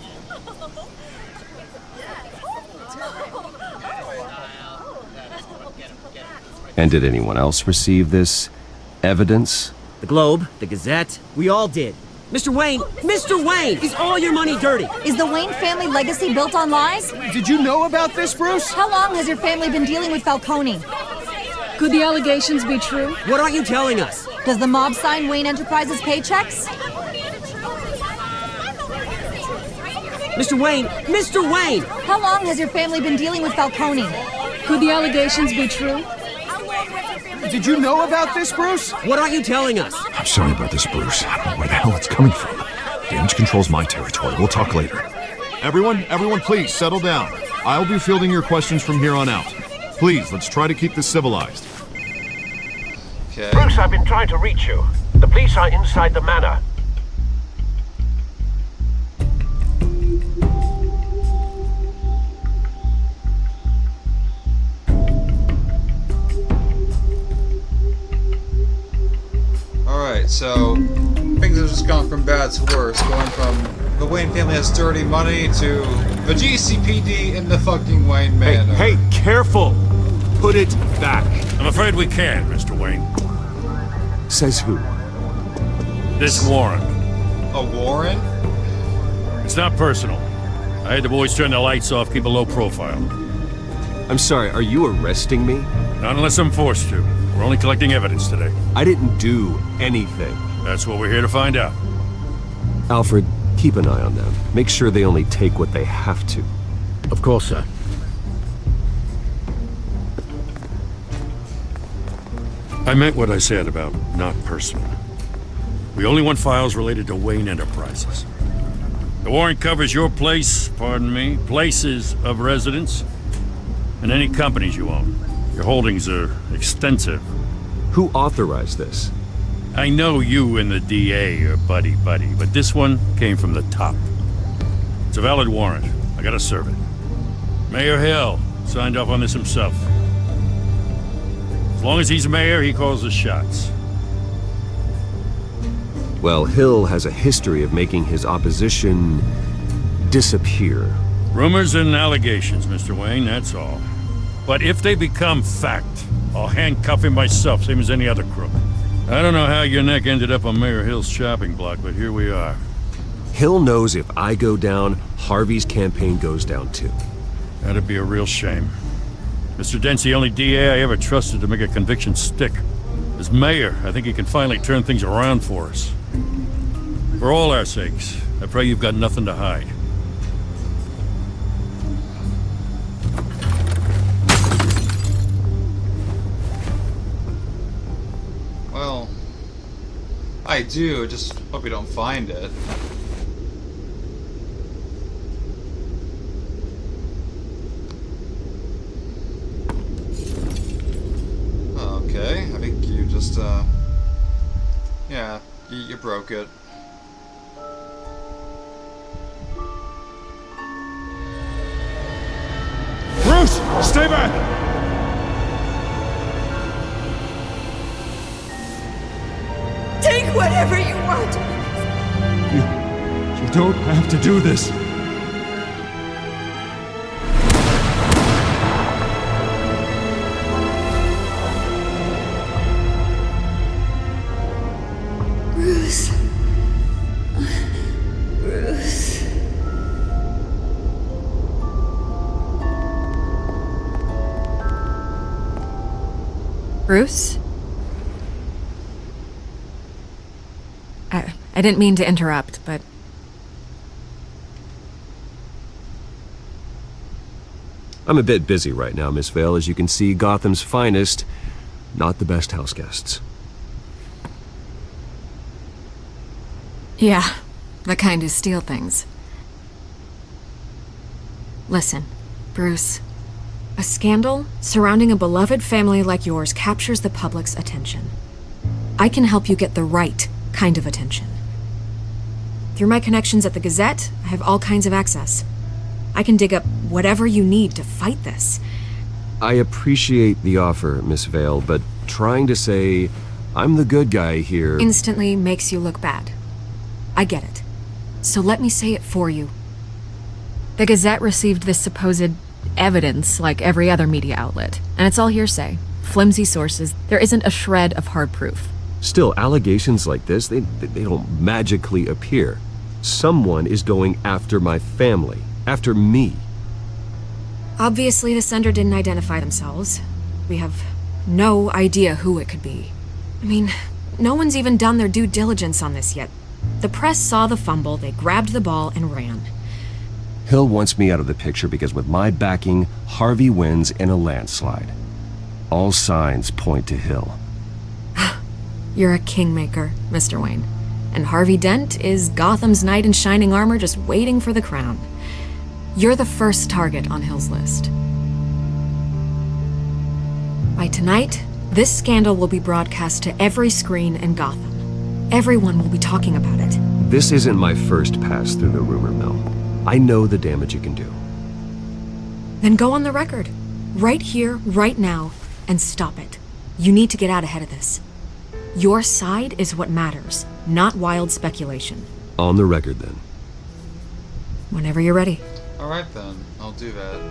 And did anyone else receive this evidence? The Globe, the Gazette, we all did. Mr. Wayne, is all your money dirty? Is the Wayne family legacy built on lies? Did you know about this, Bruce? How long has your family been dealing with Falcone? Could the allegations be true? What aren't you telling us? Does the mob sign Wayne Enterprises paychecks? Mr. Wayne! How long has your family been dealing with Falcone? Could the allegations be true? Did you know about this, Bruce? What aren't you telling us? I'm sorry about this, Bruce. I don't know where the hell it's coming from. Damage control's my territory. We'll talk later. Everyone, please, settle down. I'll be fielding your questions from here on out. Please, let's try to keep this civilized. Okay. Bruce, I've been trying to reach you. The police are inside the manor. Alright, so things have just gone from bad to worse, going from the Wayne family has dirty money to the GCPD in the fucking Wayne Manor. Hey, careful! Put it back. I'm afraid we can't, Mr. Wayne. Says who? This warrant. A warrant? It's not personal. I had the boys turn the lights off, keep a low profile. I'm sorry, are you arresting me? Not unless I'm forced to. We're only collecting evidence today. I didn't do anything. That's what we're here to find out. Alfred, keep an eye on them. Make sure they only take what they have to. Of course, sir. I meant what I said about not personal. We only want files related to Wayne Enterprises. The warrant covers your place, pardon me, places of residence, and any companies you own. Your holdings are extensive. Who authorized this? I know you and the DA are buddy-buddy, but this one came from the top. It's a valid warrant. I gotta serve it. Mayor Hill signed off on this himself. As long as he's mayor, he calls the shots. Well, Hill has a history of making his opposition disappear. Rumors and allegations, Mr. Wayne, that's all. But if they become fact, I'll handcuff him myself, same as any other crook. I don't know how your neck ended up on Mayor Hill's shopping block, but here we are. Hill knows if I go down, Harvey's campaign goes down too. That'd be a real shame. Mr. Dent's the only DA I ever trusted to make a conviction stick. As mayor, I think he can finally turn things around for us. For all our sakes, I pray you've got nothing to hide. Well, I do, just hope you don't find it. Okay, I think you just, yeah, you broke it. Bruce, stay back! Take whatever you want. You don't have to do this. Bruce. Bruce? I didn't mean to interrupt, but... I'm a bit busy right now, Miss Vale. As you can see, Gotham's finest, not the best house guests. Yeah, the kind who steal things. Listen, Bruce. A scandal surrounding a beloved family like yours captures the public's attention. I can help you get the right kind of attention. Through my connections at the Gazette, I have all kinds of access. I can dig up whatever you need to fight this. I appreciate the offer, Miss Vale, but trying to say I'm the good guy here... instantly makes you look bad. I get it. So let me say it for you. The Gazette received this supposed evidence like every other media outlet, and it's all hearsay. Flimsy sources. There isn't a shred of hard proof. Still, allegations like this, they don't magically appear. Someone is going after my family, after me. Obviously, the sender didn't identify themselves. We have no idea who it could be. I mean, no one's even done their due diligence on this yet. The press saw the fumble, they grabbed the ball and ran. Hill wants me out of the picture because with my backing, Harvey wins in a landslide. All signs point to Hill. You're a kingmaker, Mr. Wayne. And Harvey Dent is Gotham's knight in shining armor just waiting for the crown. You're the first target on Hill's list. By tonight, this scandal will be broadcast to every screen in Gotham. Everyone will be talking about it. This isn't my first pass through the rumor mill. I know the damage it can do. Then go on the record. Right here, right now, and stop it. You need to get out ahead of this. Your side is what matters, not wild speculation. On the record, then. Whenever you're ready. Alright then, I'll do that.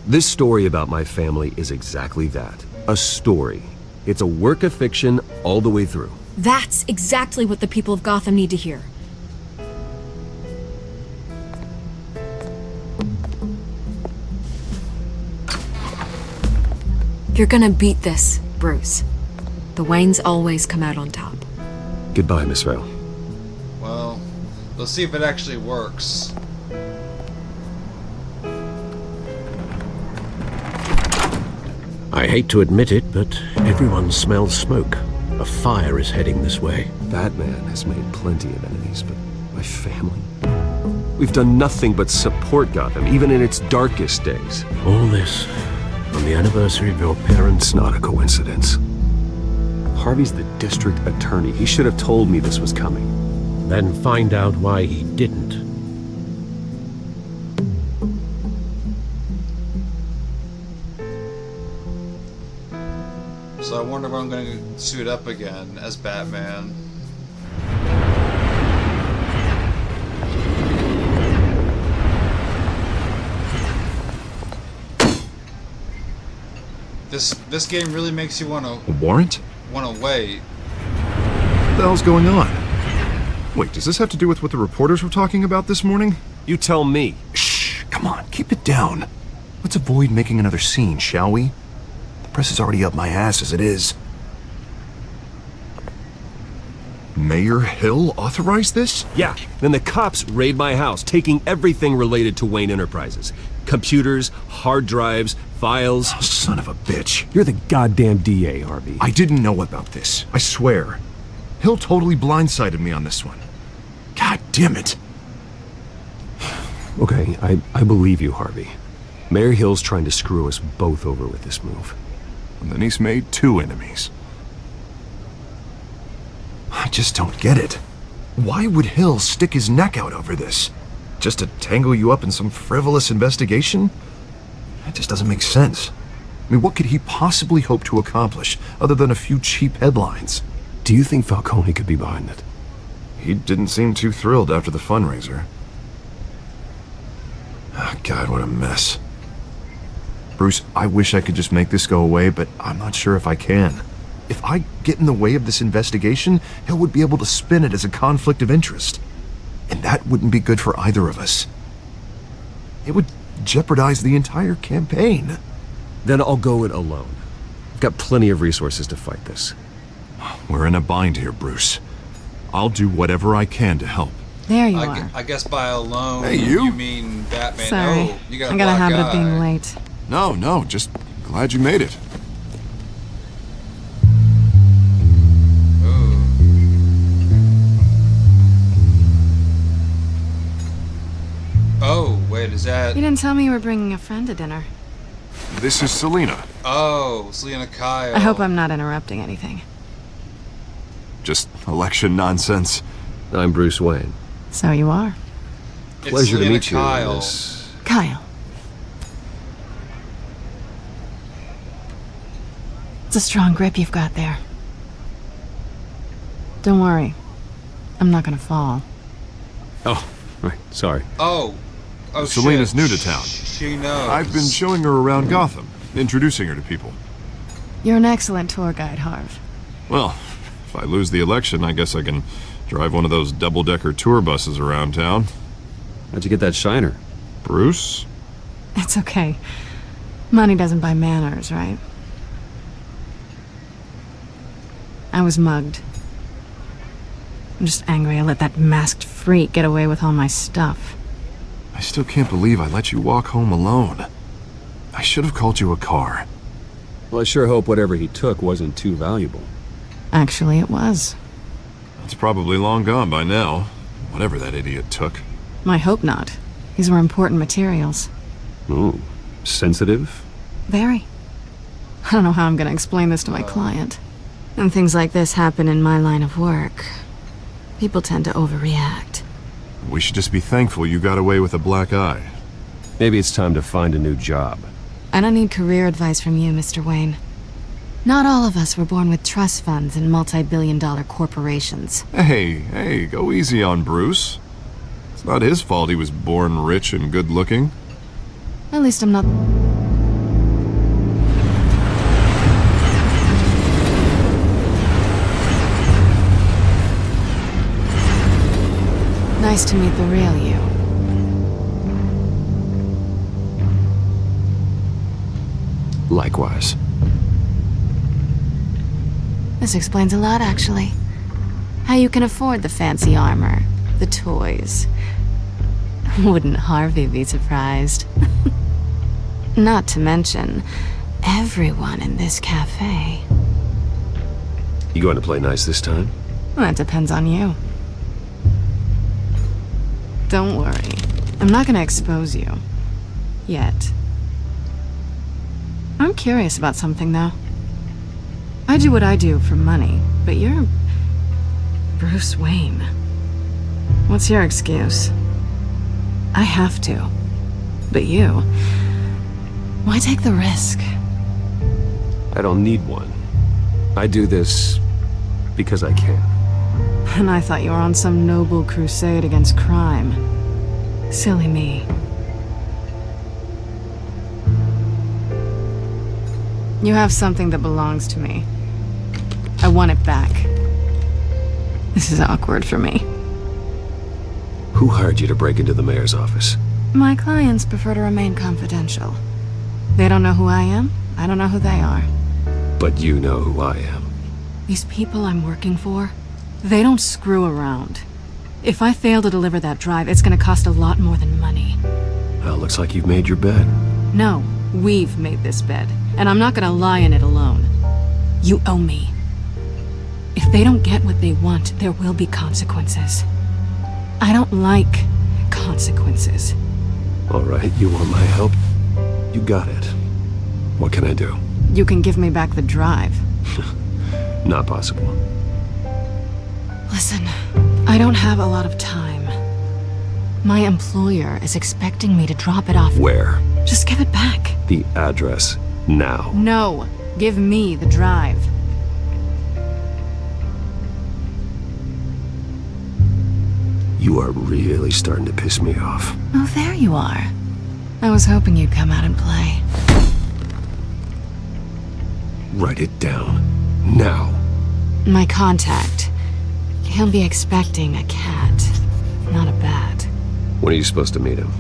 This story about my family is exactly that. A story. It's a work of fiction all the way through. That's exactly what the people of Gotham need to hear. You're gonna beat this, Bruce. The Waynes always come out on top. Goodbye, Miss Vale. Well, let's see if it actually works. I hate to admit it, but everyone smells smoke. A fire is heading this way. Batman has made plenty of enemies, but my family? We've done nothing but support Gotham, even in its darkest days. All this on the anniversary of your parents'... It's not a coincidence. Harvey's the district attorney. He should have told me this was coming. Then find out why he didn't. So I wonder when I'm going to suit up again as Batman. This game really makes you want to... A warrant? Want to wait. What the hell's going on? Wait, does this have to do with what the reporters were talking about this morning? You tell me. Shh, come on, keep it down. Let's avoid making another scene, shall we? The press is already up my ass as it is. Mayor Hill authorized this? Yeah, then the cops raid my house, taking everything related to Wayne Enterprises. Computers, hard drives, files. Oh, son of a bitch. You're the goddamn DA, Harvey. I didn't know about this, I swear. Hill totally blindsided me on this one. God damn it. Okay, I believe you, Harvey. Mayor Hill's trying to screw us both over with this move. And then he's made 2 enemies. I just don't get it. Why would Hill stick his neck out over this? Just to tangle you up in some frivolous investigation? That just doesn't make sense. I mean, what could he possibly hope to accomplish other than a few cheap headlines? Do you think Falcone could be behind it? He didn't seem too thrilled after the fundraiser. Oh, God, what a mess. Bruce, I wish I could just make this go away, but I'm not sure if I can. If I get in the way of this investigation, Hill would be able to spin it as a conflict of interest. And that wouldn't be good for either of us. It would jeopardize the entire campaign. Then I'll go it alone. got plenty of resources to fight this. We're in a bind here, Bruce. I'll do whatever I can to help. There you are. I guess by alone, Hey, you. mean Batman. Sorry. Oh, you got a I got a black habit of eye. being late. No, just glad you made it. Ooh. Oh, wait, is that... You didn't tell me you were bringing a friend to dinner. This is Selina. Oh, Selena Kyle. I hope I'm not interrupting anything. Just election nonsense. I'm Bruce Wayne. So you are. It's Pleasure to Selena meet you. Kyle. Miss... Kyle. It's a strong grip you've got there. Don't worry. I'm not gonna fall. Oh, right. Sorry. Oh. Oh, Selena's shit. new to town. She knows. I've been showing her around Gotham, introducing her to people. You're an excellent tour guide, Harv. Well, if I lose the election, I guess I can drive one of those double-decker tour buses around town. How'd you get that shiner? Bruce? It's okay. Money doesn't buy manners, right? I was mugged. I'm just angry I let that masked freak get away with all my stuff. I still can't believe I let you walk home alone. I should have called you a car. Well, I sure hope whatever he took wasn't too valuable. Actually, it was. It's probably long gone by now, whatever that idiot took. I hope not. These were important materials. Ooh, sensitive? Very. I don't know how I'm gonna explain this to my client. When things like this happen in my line of work, people tend to overreact. We should just be thankful you got away with a black eye. Maybe it's time to find a new job. I don't need career advice from you, Mr. Wayne. Not all of us were born with trust funds and multi-billion-dollar corporations. Hey, go easy on Bruce. It's not his fault he was born rich and good-looking. At least I'm not... Nice to meet the real you. Likewise. This explains a lot, actually. How you can afford the fancy armor, the toys. Wouldn't Harvey be surprised? Not to mention, everyone in this cafe. You going to play nice this time? Well, that depends on you. Don't worry. I'm not gonna expose you. Yet. I'm curious about something, though. I do what I do for money, but you're... Bruce Wayne. What's your excuse? I have to. But you... Why take the risk? I don't need one. I do this because I can. And I thought you were on some noble crusade against crime. Silly me. You have something that belongs to me. I want it back. This is awkward for me. Who hired you to break into the mayor's office? My clients prefer to remain confidential. They don't know who I am. I don't know who they are. But you know who I am. These people I'm working for, they don't screw around. If I fail to deliver that drive, it's gonna cost a lot more than money. Well, looks like you've made your bed. No, we've made this bed, and I'm not gonna lie in it alone. You owe me. If they don't get what they want, there will be consequences. I don't like consequences. All right, you want my help? You got it. What can I do? You can give me back the drive. Not possible. Listen, I don't have a lot of time. My employer is expecting me to drop it off. Where? Just give it back. The address, now. No, give me the drive. You are really starting to piss me off. Oh, there you are. I was hoping you'd come out and play. Write it down. Now. My contact. He'll be expecting a cat, not a bat. When are you supposed to meet him?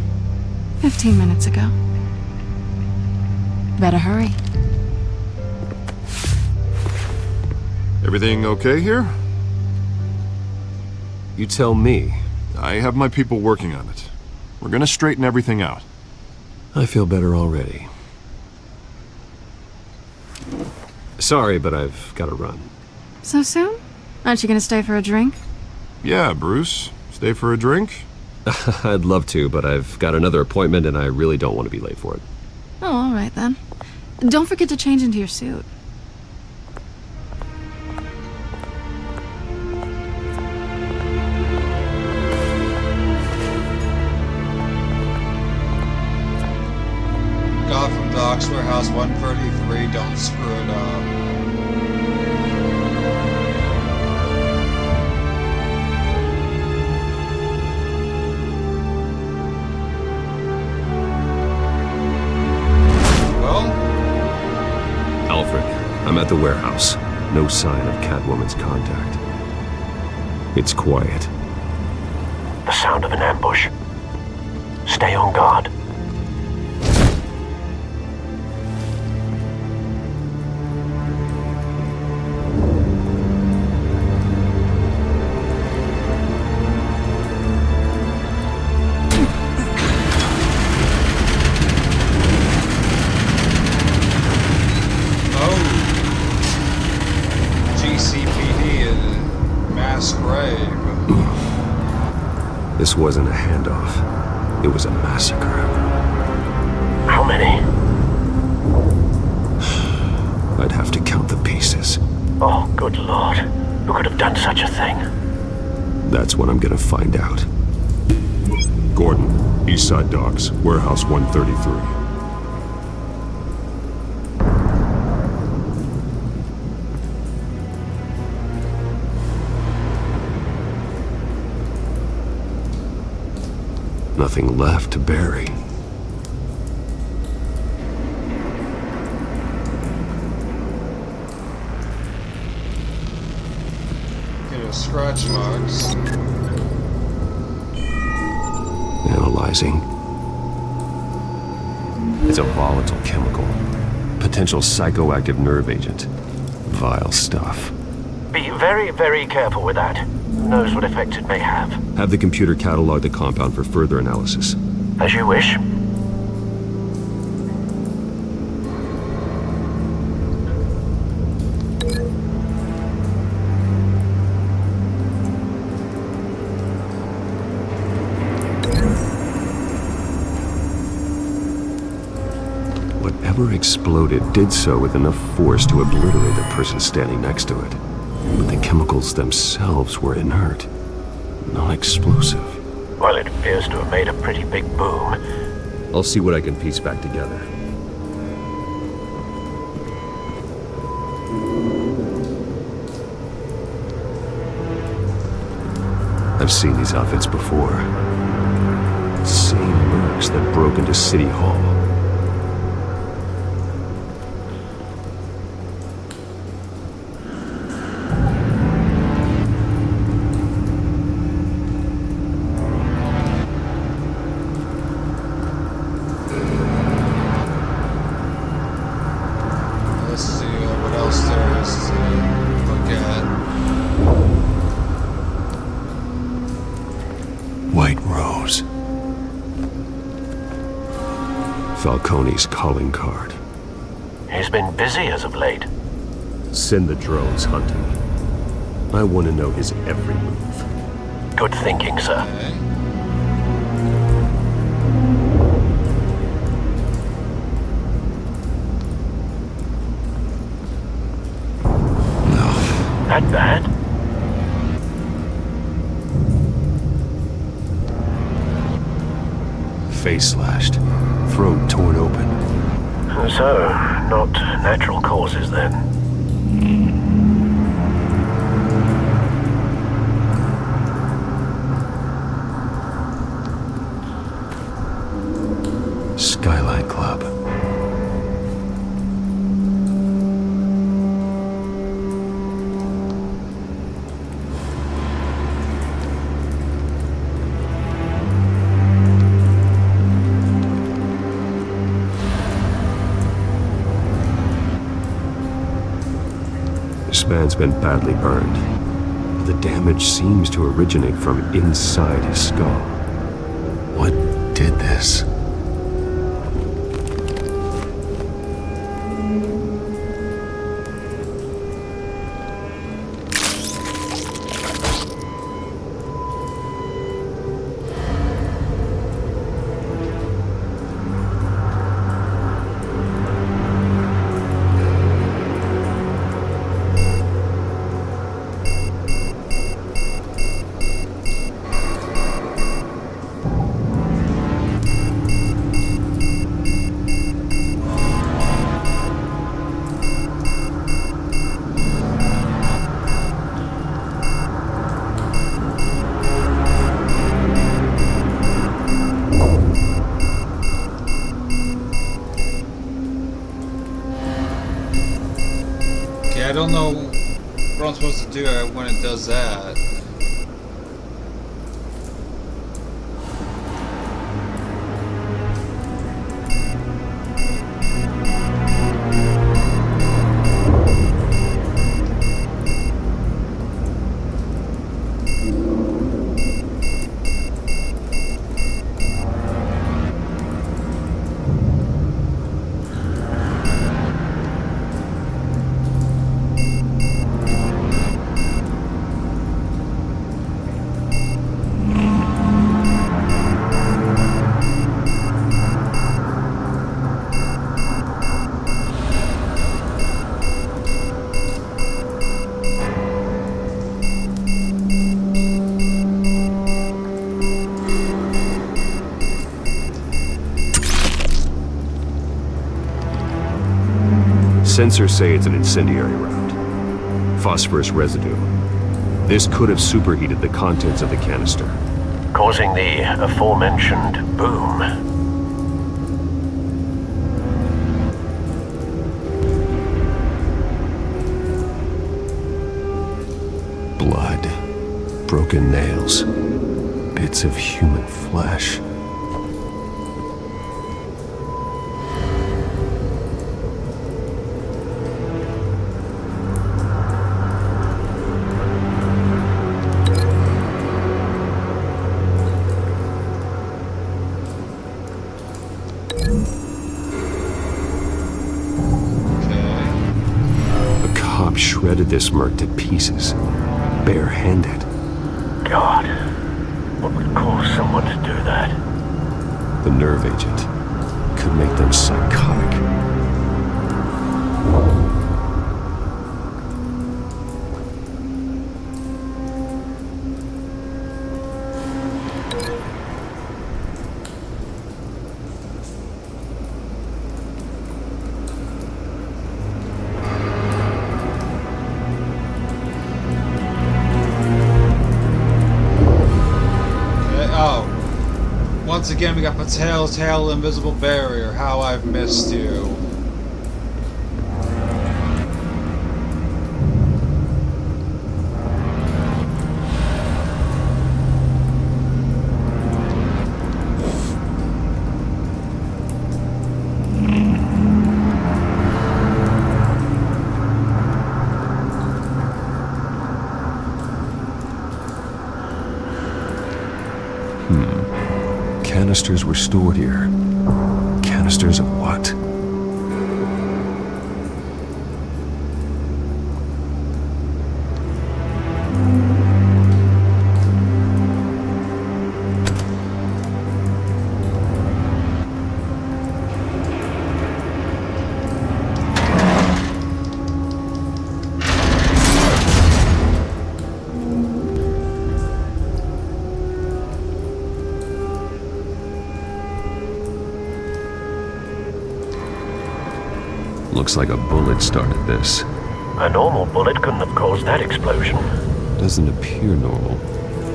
15 minutes ago. Better hurry. Everything okay here? You tell me. I have my people working on it. We're gonna straighten everything out. I feel better already. Sorry, but I've got to run. So soon? Aren't you gonna stay for a drink? Yeah, Bruce. Stay for a drink? I'd love to, but I've got another appointment and I really don't want to be late for it. Oh, all right then. Don't forget to change into your suit. Gotham Docks, Warehouse 133, don't screw it up. Well? Alfred, I'm at the warehouse. No sign of Catwoman's contact. It's quiet. The sound of an ambush. Stay on guard. GCPD and mass grave. This wasn't a handoff. It was a massacre. How many? I'd have to count the pieces. Oh, good lord. Who could have done such a thing? That's what I'm gonna find out. Gordon, Eastside Docks, Warehouse 133. Nothing left to bury. Get a scratch marks. Analyzing. It's a volatile chemical. Potential psychoactive nerve agent. Vile stuff. Be very, very careful with that. Who knows what effect it may have. Have the computer catalog the compound for further analysis. As you wish. Whatever exploded did so with enough force to obliterate the person standing next to it. But the chemicals themselves were inert, non-explosive. Well, it appears to have made a pretty big boom. I'll see what I can piece back together. I've seen these outfits before. Same mercs that broke into City Hall. Let's see what else there is to look at. White Rose. Falcone's calling card. He's been busy as of late. Send the drones hunting. I want to know his every move. Good thinking, sir. Okay. That bad? Face slashed. Throat torn open. So, not natural causes then. Skyline Club. This man's been badly burned. But the damage seems to originate from inside his skull. What did this? I don't know what I'm supposed to do when it does that. Sensors say it's an incendiary round. Phosphorus residue. This could have superheated the contents of the canister, causing the aforementioned boom. Blood, broken nails, bits of human flesh. Shredded this merc to pieces, bare-handed. God, what would cause someone to do that? The nerve agent could make them psychotic. Once again, we got the TellTale invisible barrier. How I've missed you. Canisters were stored here. Canisters of what? Looks like a bullet started this. A normal bullet couldn't have caused that explosion. Doesn't appear normal.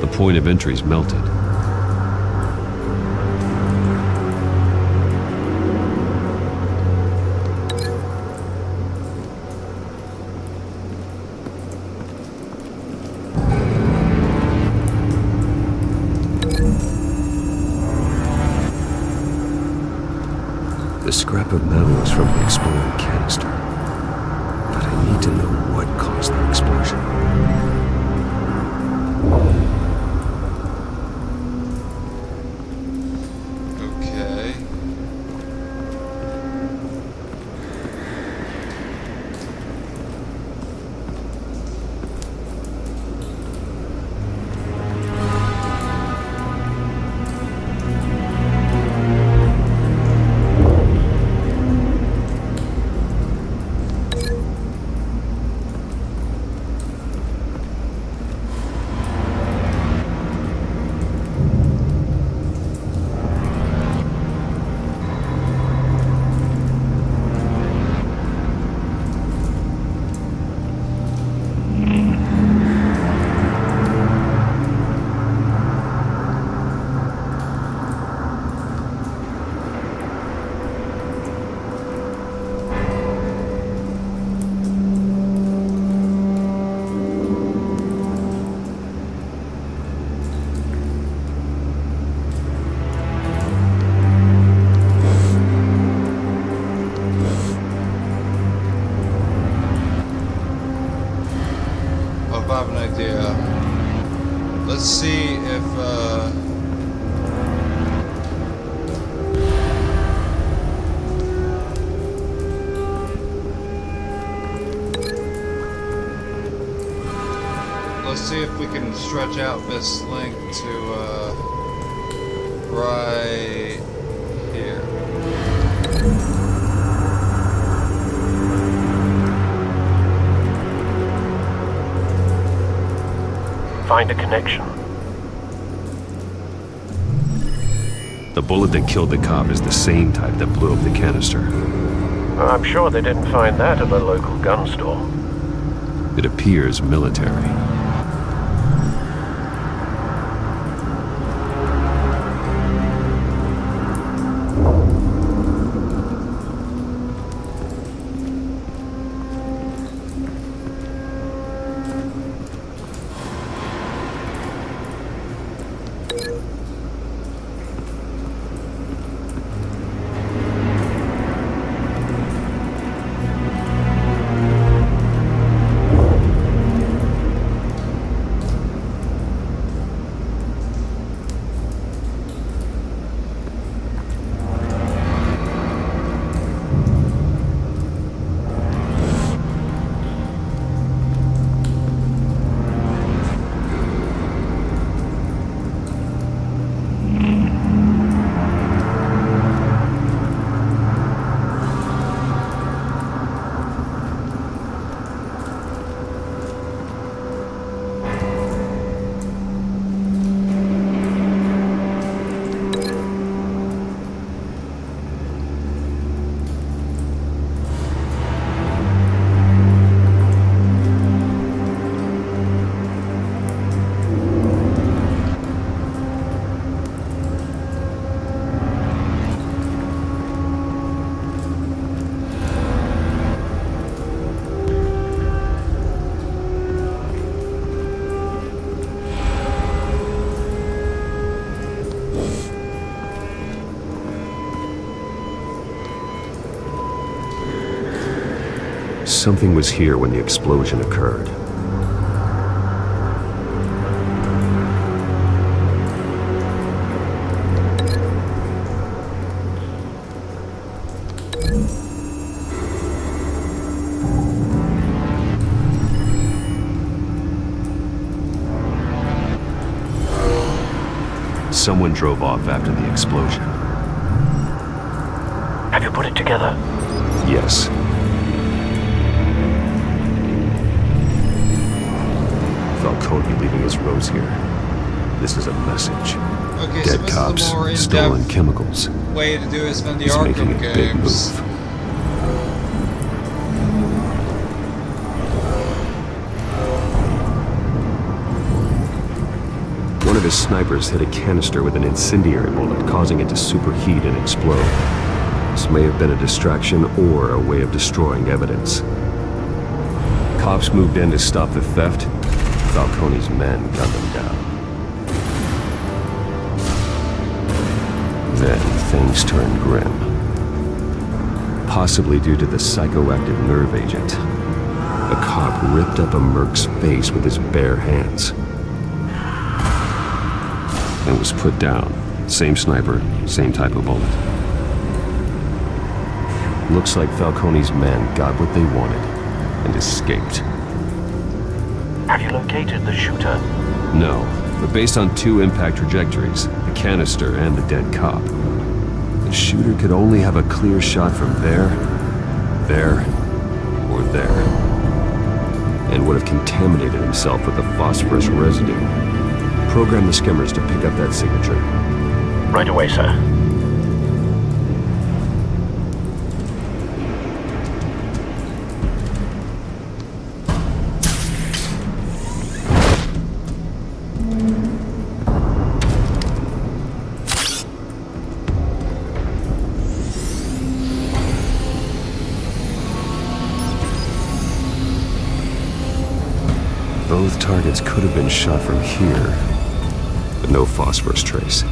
The point of entry's melted. The scrap of metal is from the exploding canister. But I need to know what caused the have an idea. Let's see if, let's see if we can stretch out this link to, right here. Find a connection. The bullet that killed the cop is the same type that blew up the canister. I'm sure they didn't find that at the local gun store. It appears military. Something was here when the explosion occurred. Someone drove off after the explosion. Have you put it together? Yes. Falcone leaving his rose here. This is a message. Okay, so Dead this cops, is a more stolen in-depth chemicals. way to do this than the He's making Arkham a big games. move. One of his snipers hit a canister with an incendiary bullet, causing it to superheat and explode. This may have been a distraction or a way of destroying evidence. Cops moved in to stop the theft. Falcone's men gunned them down. Then things turned grim. Possibly due to the psychoactive nerve agent. A cop ripped up a merc's face with his bare hands. And was put down. Same sniper, same type of bullet. Looks like Falcone's men got what they wanted and escaped. Have you located the shooter? No, but based on two impact trajectories, the canister and the dead cop, the shooter could only have a clear shot from there, or there, and would have contaminated himself with the phosphorus residue. Program the skimmers to pick up that signature. Right away, sir. Both targets could have been shot from here, but no phosphorus trace.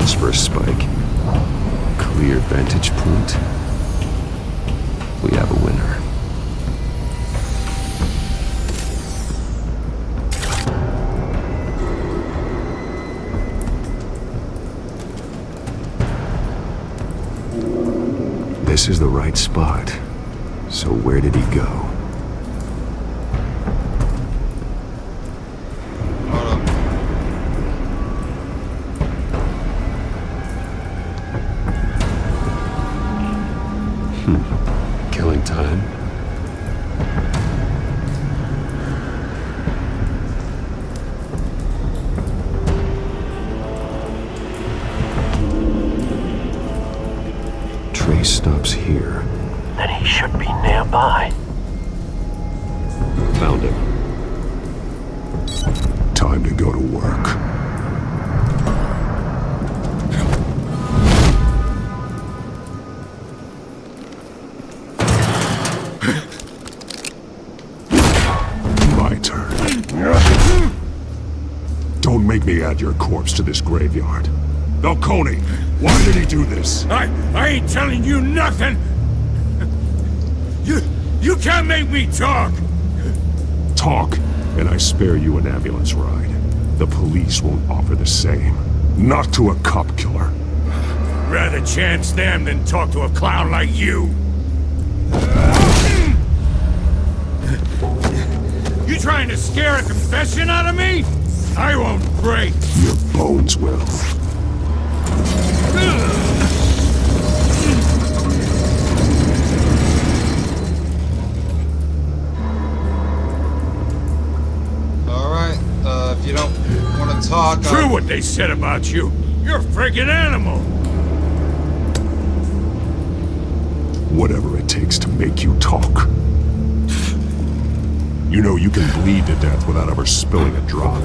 phosphorus spike. Clear vantage point. We have a winner. This is the right spot. So where did he go? Hold up. Killing time. Trace stops here. Then he should be nearby. Found him. Time to go to work. My turn. Don't make me add your corpse to this graveyard. Falcone, why did he do this? I ain't telling you nothing! You can't make me talk! Talk, and I spare you an ambulance ride. The police won't offer the same. Not to a cop killer. Rather chance them than talk to a clown like you. You trying to scare a confession out of me? I won't break. Your bones will. Alright, if you don't want to talk... True what they said about you. You're a friggin' animal. Whatever it takes to make you talk. You know you can bleed to death without ever spilling a drop.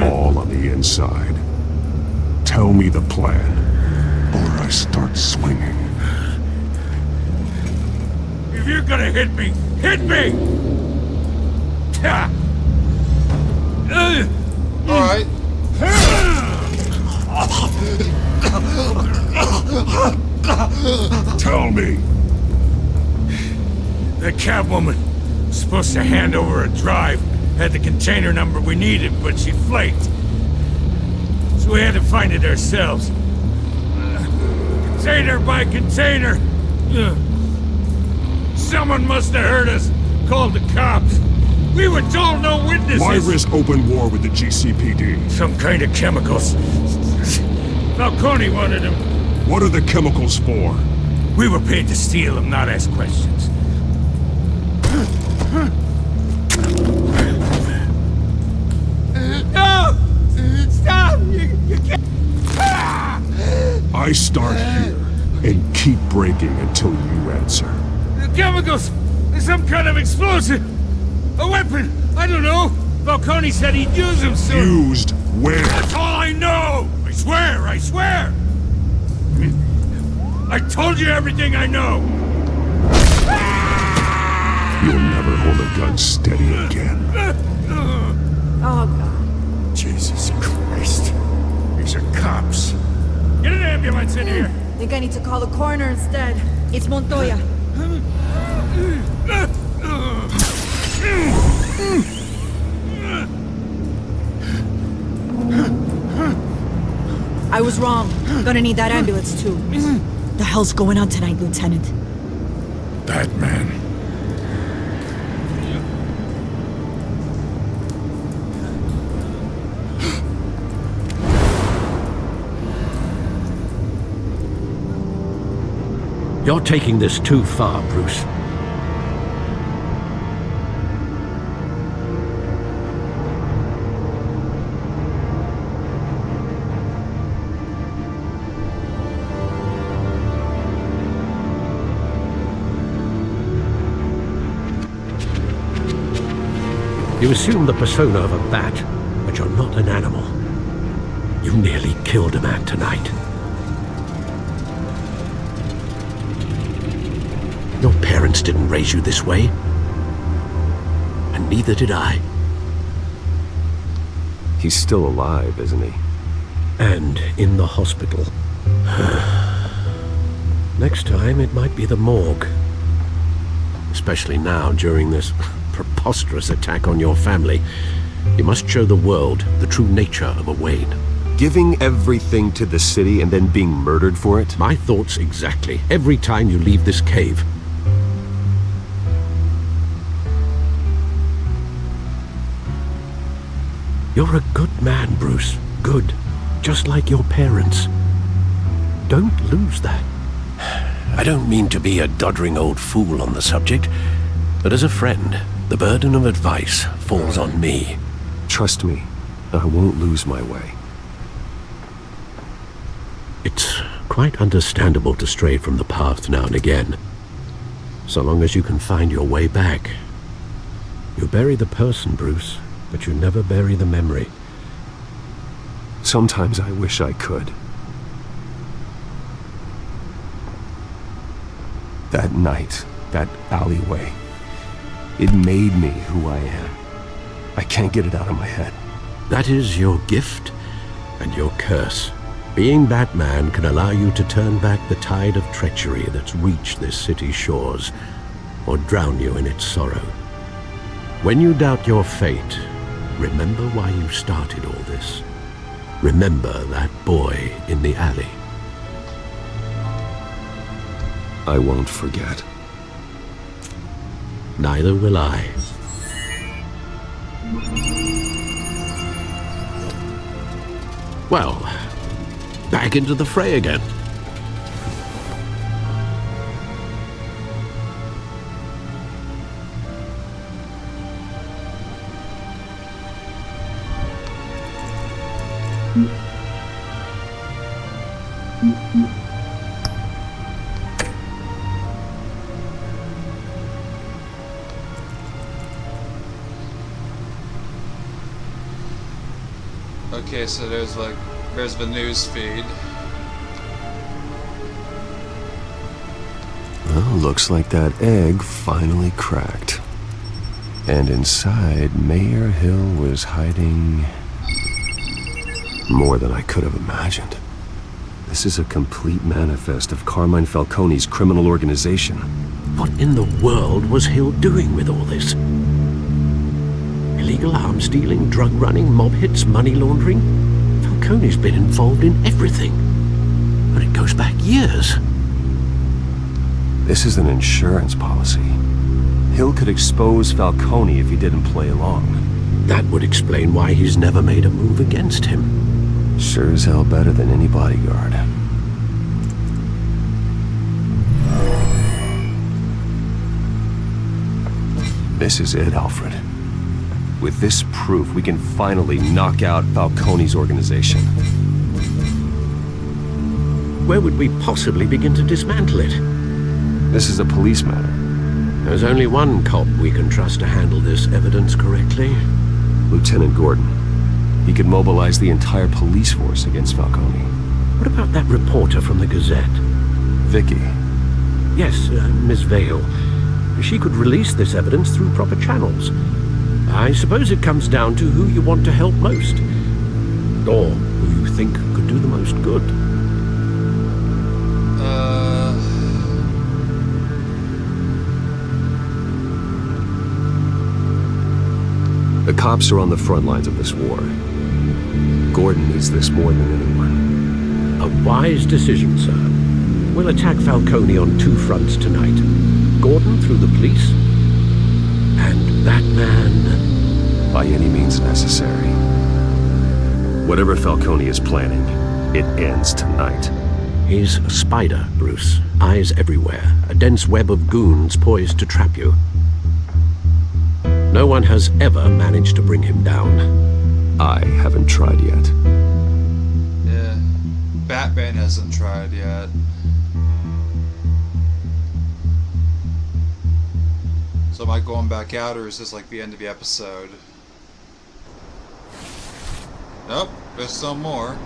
All on the inside. Tell me the plan, or I start swinging. If you're gonna hit me, hit me! Alright. Tell me. The Catwoman was supposed to hand over a drive. Had the container number we needed, but she flaked. So we had to find it ourselves. Container by container. Someone must have heard us. Called the cops. We were told no witnesses. Why risk open war with the GCPD? Some kind of chemicals. Falcone wanted them. What are the chemicals for? We were paid to steal them, not ask questions. No! Stop! You can't... I start here and keep breaking until you answer. The chemicals! There's some kind of explosive! A weapon! I don't know! Falcone said he'd use them soon! Used where? That's all I know! I swear! I swear! I told you everything I know! You'll never hold a gun steady again. Oh, God. Jesus Christ. These are cops. Get an ambulance in here! Think I need to call the coroner instead. It's Montoya. I was wrong. Gonna need that ambulance too. The hell's going on tonight, Lieutenant? Batman. You're taking this too far, Bruce. You assume the persona of a bat, but you're not an animal. You nearly killed a man tonight. Your parents didn't raise you this way. And neither did I. He's still alive, isn't he? And in the hospital. Next time, it might be the morgue. Especially now, during this preposterous attack on your family. You must show the world the true nature of a Wayne. Giving everything to the city and then being murdered for it? My thoughts exactly. Every time you leave this cave. You're a good man, Bruce. Good. Just like your parents. Don't lose that. I don't mean to be a doddering old fool on the subject, but as a friend, the burden of advice falls on me. Trust me, I won't lose my way. It's quite understandable to stray from the path now and again, so long as you can find your way back. You bury the person, Bruce, but you never bury the memory. Sometimes I wish I could. That night, that alleyway, it made me who I am. I can't get it out of my head. That is your gift and your curse. Being Batman can allow you to turn back the tide of treachery that's reached this city's shores, or drown you in its sorrow. When you doubt your fate, remember why you started all this. Remember that boy in the alley. I won't forget. Neither will I. Well, back into the fray again. Okay, so there's the news feed. Well, looks like that egg finally cracked. And inside, Mayor Hill was hiding more than I could have imagined. This is a complete manifest of Carmine Falcone's criminal organization. What in the world was Hill doing with all this? Illegal arms dealing, drug running, mob hits, money laundering? Falcone's been involved in everything. And it goes back years. This is an insurance policy. Hill could expose Falcone if he didn't play along. That would explain why he's never made a move against him. Sure as hell better than any bodyguard. This is it, Alfred. With this proof, we can finally knock out Falcone's organization. Where would we possibly begin to dismantle it? This is a police matter. There's only one cop we can trust to handle this evidence correctly. Lieutenant Gordon. He could mobilize the entire police force against Falcone. What about that reporter from the Gazette? Vicky. Yes, Miss Vale. She could release this evidence through proper channels. I suppose it comes down to who you want to help most. Or who you think could do the most good. The cops are on the front lines of this war. Gordon needs this more than anyone. A wise decision, sir. We'll attack Falcone on two fronts tonight. Gordon through the police, and Batman by any means necessary. Whatever Falcone is planning, it ends tonight. He's a spider, Bruce. Eyes everywhere. A dense web of goons poised to trap you. No one has ever managed to bring him down. I haven't tried yet. Yeah. Batman hasn't tried yet. So am I going back out, or is this like the end of the episode? Nope, there's some more.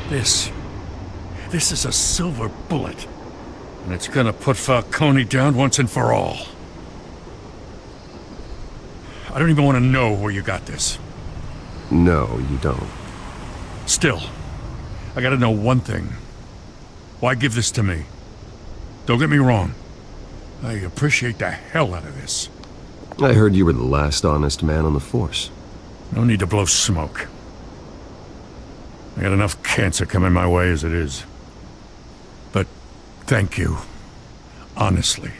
This is a silver bullet. And it's gonna put Falcone down once and for all. I don't even want to know where you got this. No, you don't. Still, I gotta know one thing. Why give this to me? Don't get me wrong. I appreciate the hell out of this. I heard you were the last honest man on the force. No need to blow smoke. I got enough cancer coming my way as it is. But thank you. Honestly.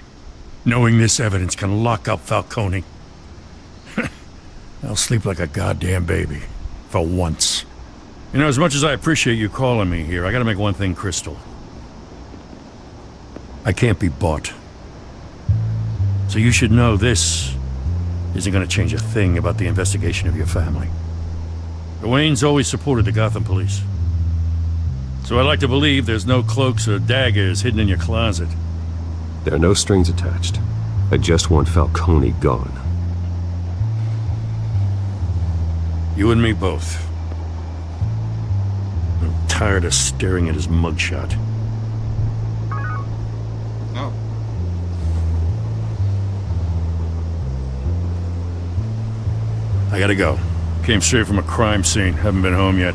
Knowing this evidence can lock up Falcone. I'll sleep like a goddamn baby. For once. You know, as much as I appreciate you calling me here, I gotta make one thing crystal. I can't be bought. So you should know this isn't gonna change a thing about the investigation of your family. The Waynes always supported the Gotham police. So I'd like to believe there's no cloaks or daggers hidden in your closet. There are no strings attached. I just want Falcone gone. You and me both. I'm tired of staring at his mugshot. No. I gotta go. Came straight from a crime scene. Haven't been home yet.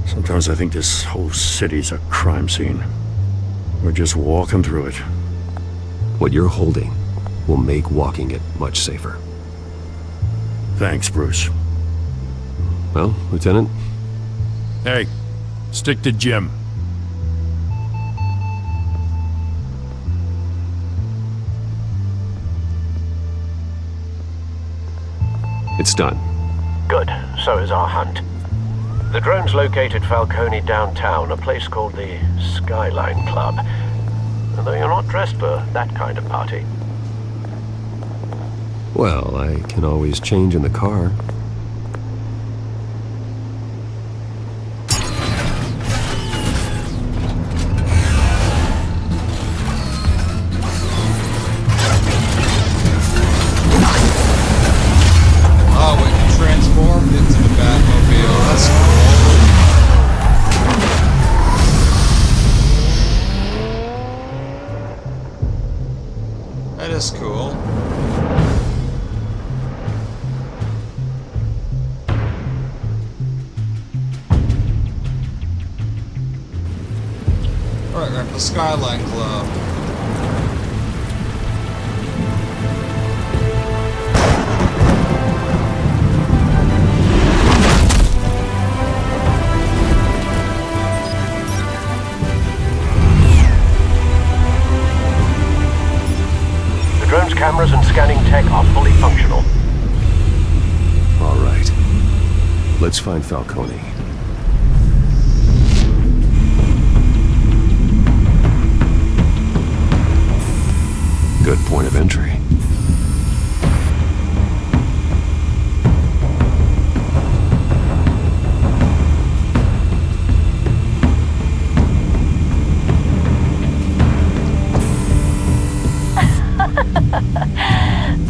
Sometimes I think this whole city's a crime scene. We're just walking through it. What you're holding will make walking it much safer. Thanks, Bruce. Well, Lieutenant? Hey, stick to Jim. It's done. Good. So is our hunt. The drones located Falcone downtown, a place called the Skyline Club. Although you're not dressed for that kind of party. Well, I can always change in the car. Oh, when you transformed into the Batmobile, that's cool. That is cool. Alright, we're at the Skyline Club. The drone's cameras and scanning tech are fully functional. All right. Let's find Falcone. Good point of entry.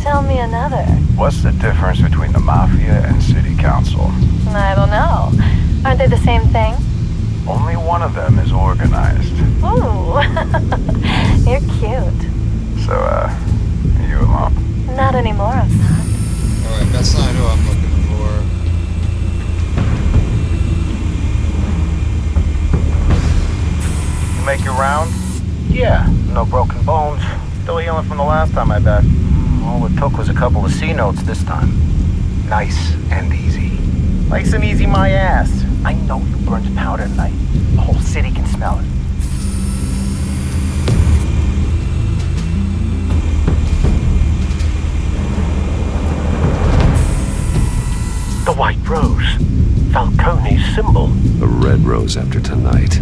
Tell me another. What's the difference between the Mafia and City Council? I don't know. Aren't they the same thing? Only one of them is organized. Ooh, you're cute. So, are you alone? Not anymore, I'm not. Alright, that's not who I'm looking for. You make your round? Yeah, no broken bones. Still healing from the last time, I bet. All it took was a couple of C notes this time. Nice and easy. Nice and easy, my ass. I know you burned powder tonight. The whole city can smell it. The white rose. Falcone's symbol. A red rose after tonight.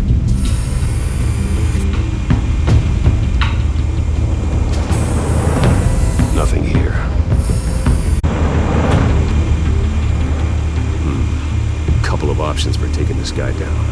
Nothing here. Couple of options for taking this guy down.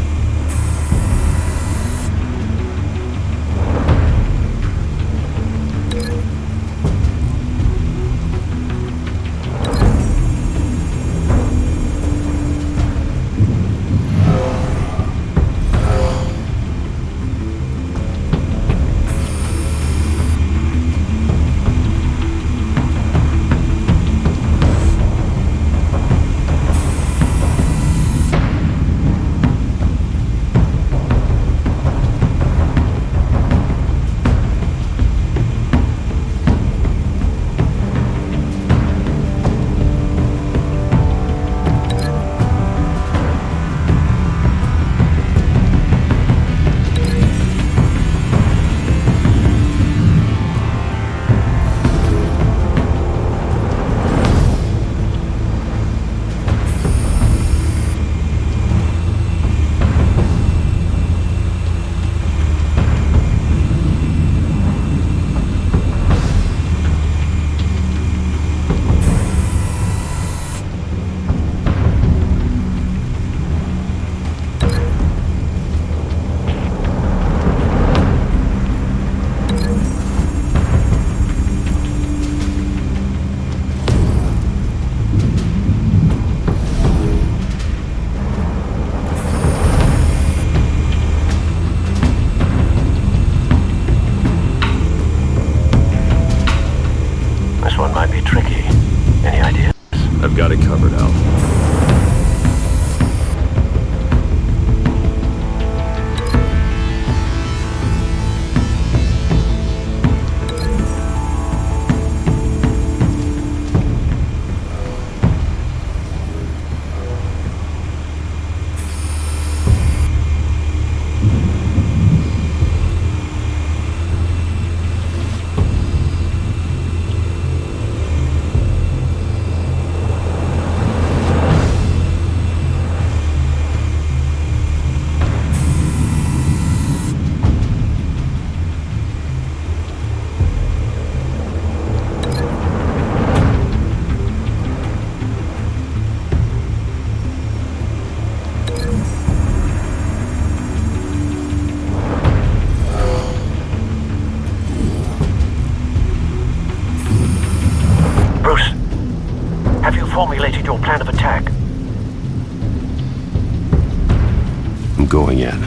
going in.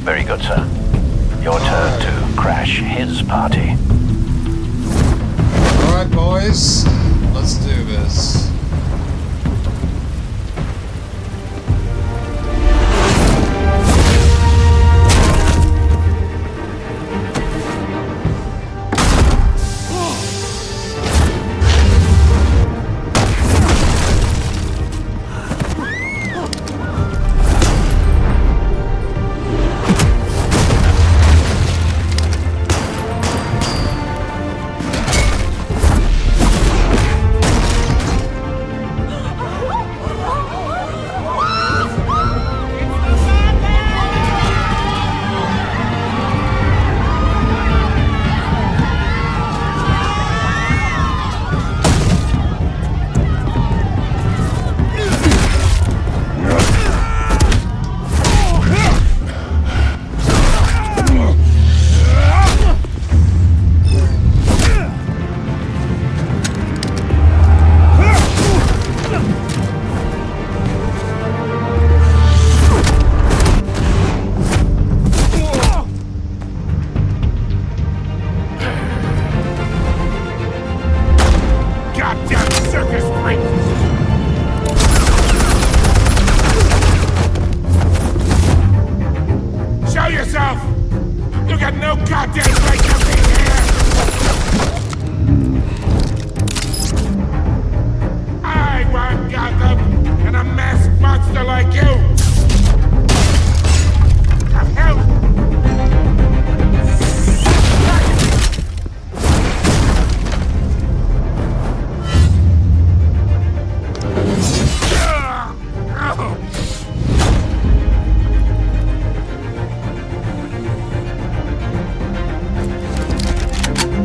Very good, sir. Your turn to crash his party. Alright, boys. Let's do this.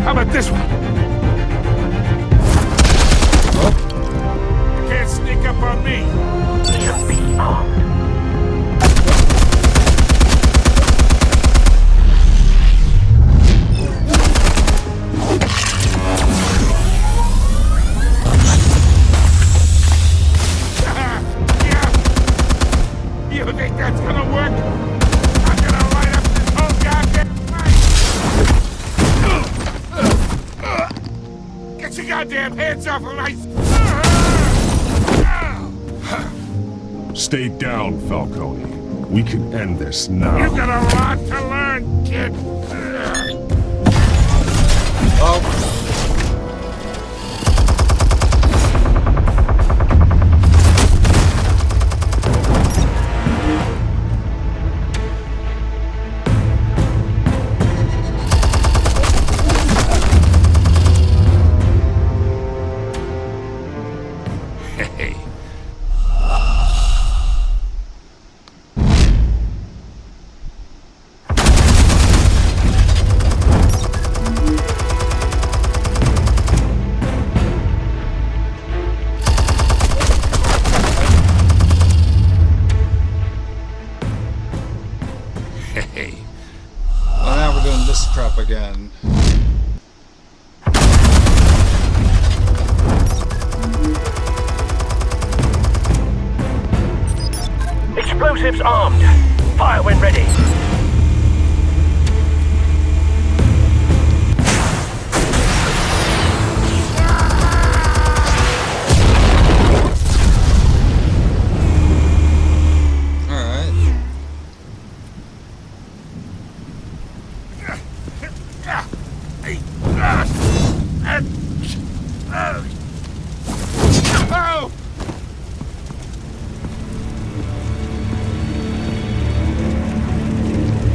How about this one? You can't sneak up on me. You'll be on. You think that's gonna work? I'm gonna light up this whole goddamn place! Get your goddamn hands off of my... Stay down, Falcone. We can end this now. You got a lot to learn, kid. Oh. Well, now we're doing this crap again. Explosives armed. Fire when ready.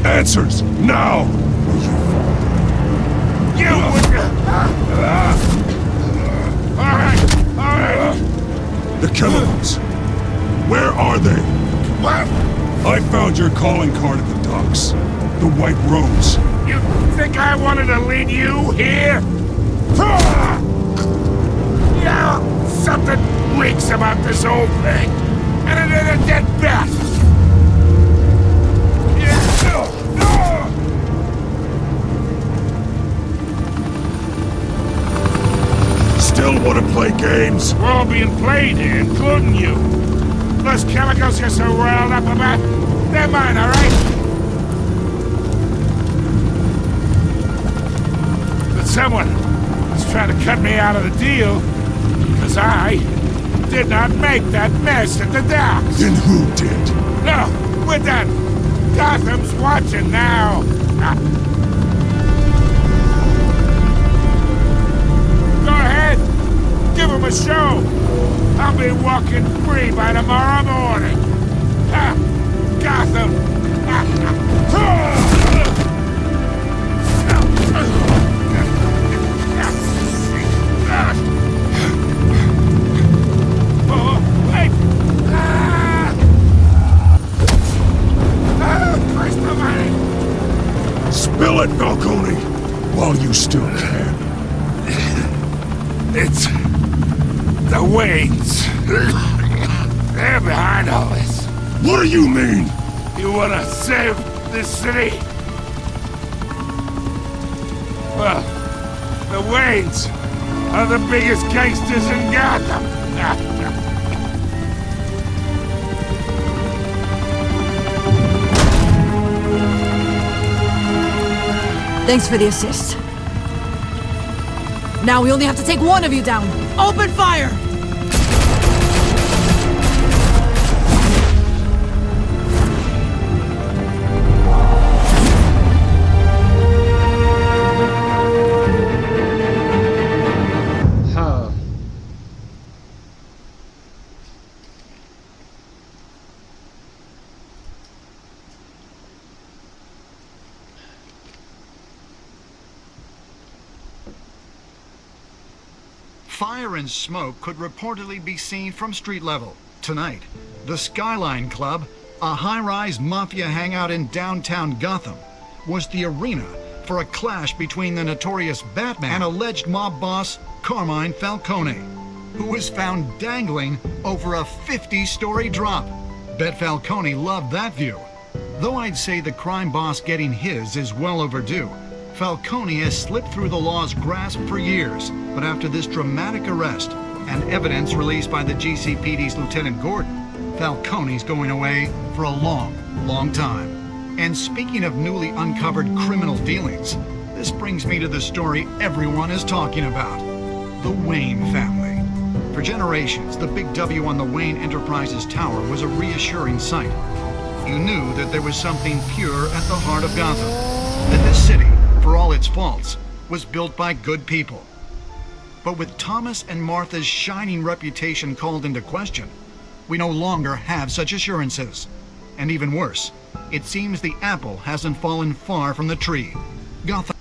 Answers, now! You Alright! The chemicals. Where are they? What? I found your calling card at the docks. The White Rose. You think I wanted to lead you here? Yeah, something leaks about this whole thing. And it is a dead bat. Still want to play games? We're all being played here, including you. Those chemicals you're so riled up up about. They're mine, alright? But someone is trying to cut me out of the deal because I did not make that mess at the docks. Then who did? No, we're done. Gotham's watching now. Go ahead. Give him a show. I'll be walking free by tomorrow morning. Gotham. Wait. Christ almighty. Spill it, Falcone, while you still can. It's the Waynes. They're behind all this. What do you mean? You wanna save this city? Well, the Waynes are the biggest gangsters in Gotham. Thanks for the assist. Now we only have to take one of you down. Open fire! Huh. Fire and smoke could reportedly be seen from street level. Tonight, the Skyline Club, a high-rise mafia hangout in downtown Gotham, was the arena for a clash between the notorious Batman and alleged mob boss Carmine Falcone, who was found dangling over a 50-story drop. Bet Falcone loved that view. Though I'd say the crime boss getting his is well overdue, Falcone has slipped through the law's grasp for years, but after this dramatic arrest and evidence released by the GCPD's Lieutenant Gordon, Falcone's going away for a long, long time. And speaking of newly uncovered criminal dealings, this brings me to the story everyone is talking about: the Wayne family. For generations, the big W on the Wayne Enterprises Tower was a reassuring sight. You knew that there was something pure at the heart of Gotham, that this city, for all its faults, was built by good people. But with Thomas and Martha's shining reputation called into question, we no longer have such assurances. And even worse, it seems the apple hasn't fallen far from the tree. Gotham's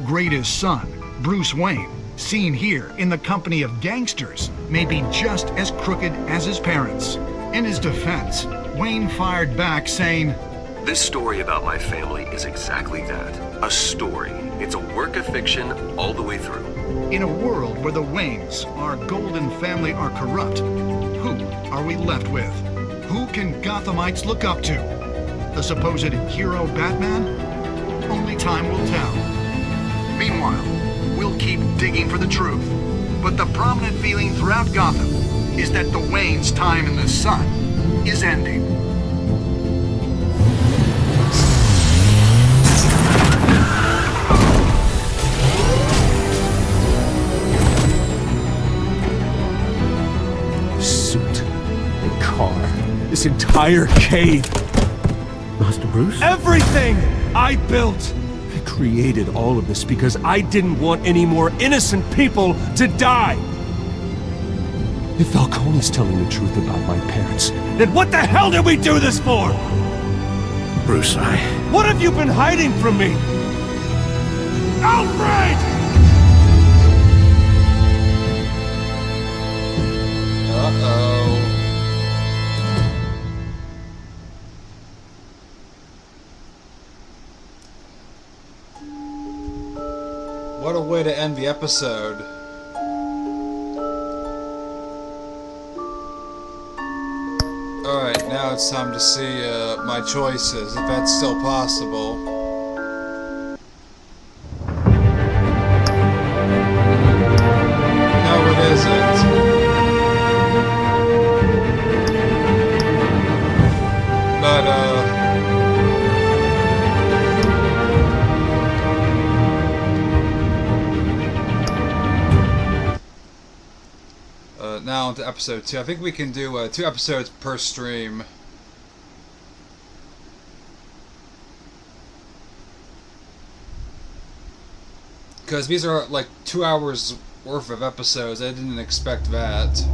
greatest son, Bruce Wayne, seen here in the company of gangsters, may be just as crooked as his parents. In his defense, Wayne fired back saying, "This story about my family is exactly that. A story. It's a work of fiction all the way through." In a world where the Waynes, our golden family, are corrupt, who are we left with? Who can Gothamites look up to? The supposed hero Batman? Only time will tell. Meanwhile, we'll keep digging for the truth. But the prominent feeling throughout Gotham is that the Waynes' time in the sun is ending. The suit, the car, this entire cave. Master Bruce? Everything I built! I created all of this because I didn't want any more innocent people to die! If Falcone's telling the truth about my parents, then what the hell did we do this for? Bruce, What have you been hiding from me? Alfred! Uh-oh. What a way to end the episode. Alright, now it's time to see my choices, if that's still possible. No, it isn't. Now on to episode 2. I think we can do 2 episodes per stream. Because these are like 2 hours worth of episodes. I didn't expect that.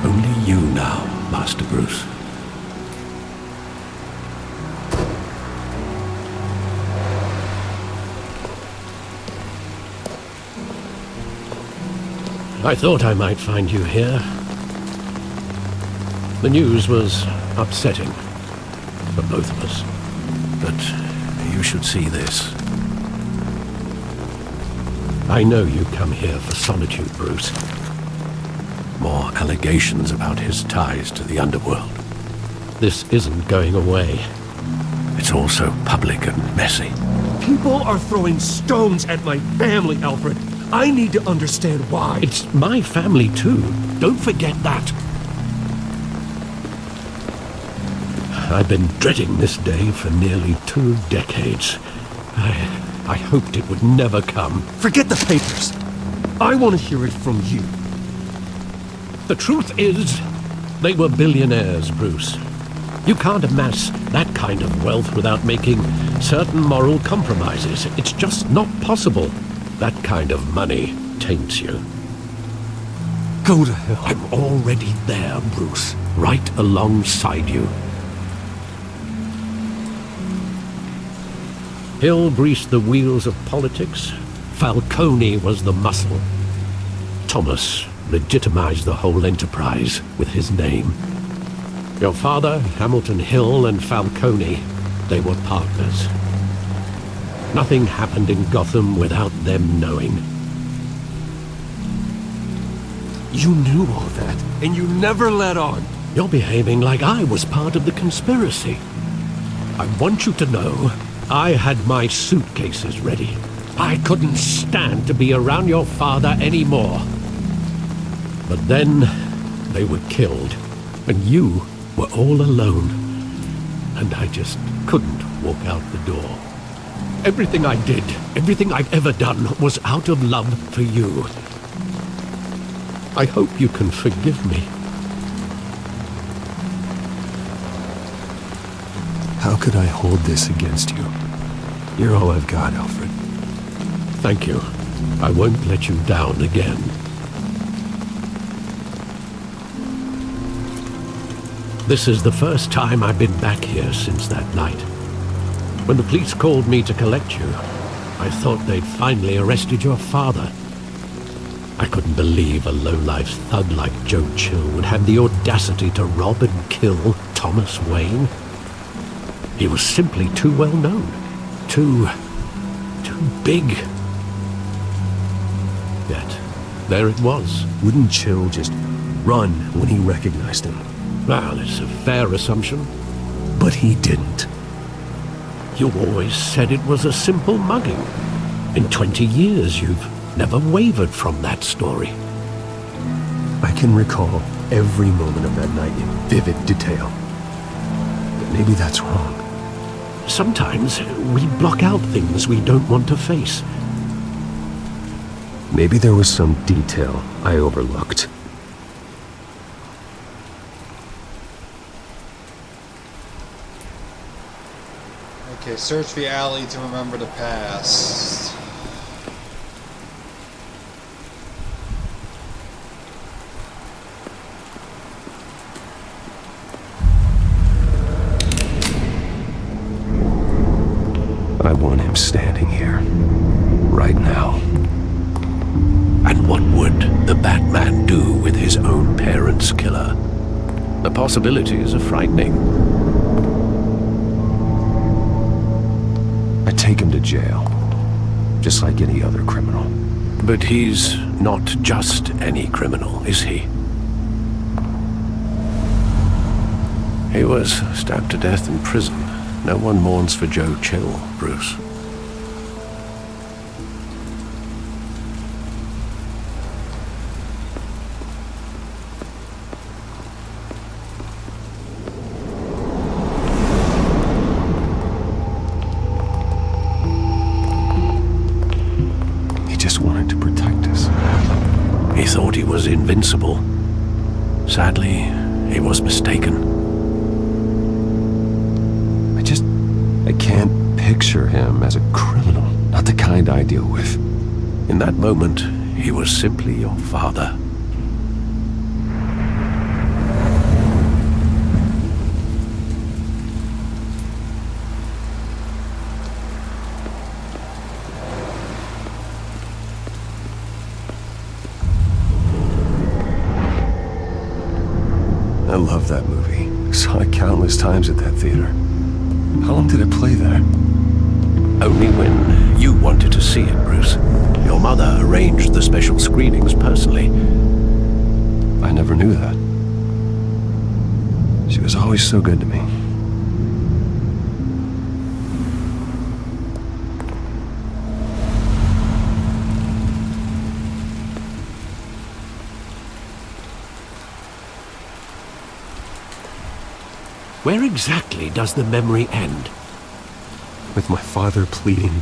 Only you now, Master Bruce. I thought I might find you here. The news was upsetting for both of us. But you should see this. I know you come here for solitude, Bruce. More allegations about his ties to the underworld. This isn't going away. It's all so public and messy. People are throwing stones at my family, Alfred. I need to understand why. It's my family too. Don't forget that. I've been dreading this day for nearly 2 decades. I hoped it would never come. Forget the papers. I want to hear it from you. The truth is, they were billionaires, Bruce. You can't amass that kind of wealth without making certain moral compromises. It's just not possible. That kind of money taints you. Go to hell. I'm already there, Bruce. Right alongside you. Hill greased the wheels of politics. Falcone was the muscle. Thomas legitimized the whole enterprise with his name. Your father, Hamilton Hill, and Falcone, they were partners. Nothing happened in Gotham without them knowing. You knew all that, and you never let on. You're behaving like I was part of the conspiracy. I want you to know I had my suitcases ready. I couldn't stand to be around your father anymore. But then they were killed, and you were all alone. And I just couldn't walk out the door. Everything I did, everything I've ever done, was out of love for you. I hope you can forgive me. How could I hold this against you? You're all I've got, Alfred. Thank you. I won't let you down again. This is the first time I've been back here since that night. When the police called me to collect you, I thought they'd finally arrested your father. I couldn't believe a low-life thug like Joe Chill would have the audacity to rob and kill Thomas Wayne. He was simply too well known. Too big. Yet, there it was. Wouldn't Chill just run when he recognized him? Well, it's a fair assumption. But he didn't. You always said it was a simple mugging. In 20 years, you've never wavered from that story. I can recall every moment of that night in vivid detail. But maybe that's wrong. Sometimes we block out things we don't want to face. Maybe there was some detail I overlooked. Okay, search the alley to remember the past. I want him standing here, right now. And what would the Batman do with his own parents' killer? The possibilities are frightening. I take him to jail, just like any other criminal. But he's not just any criminal, is he? He was stabbed to death in prison. No one mourns for Joe Chill, Bruce. He just wanted to protect us. He thought he was invincible. Sadly, he was mistaken. I can't picture him as a criminal, not the kind I deal with. In that moment, he was simply your father. I love that movie. Saw it countless times at that theater. How long did it play there? Only when you wanted to see it, Bruce. Your mother arranged the special screenings personally. I never knew that. She was always so good to me. Where exactly does the memory end? With my father pleading,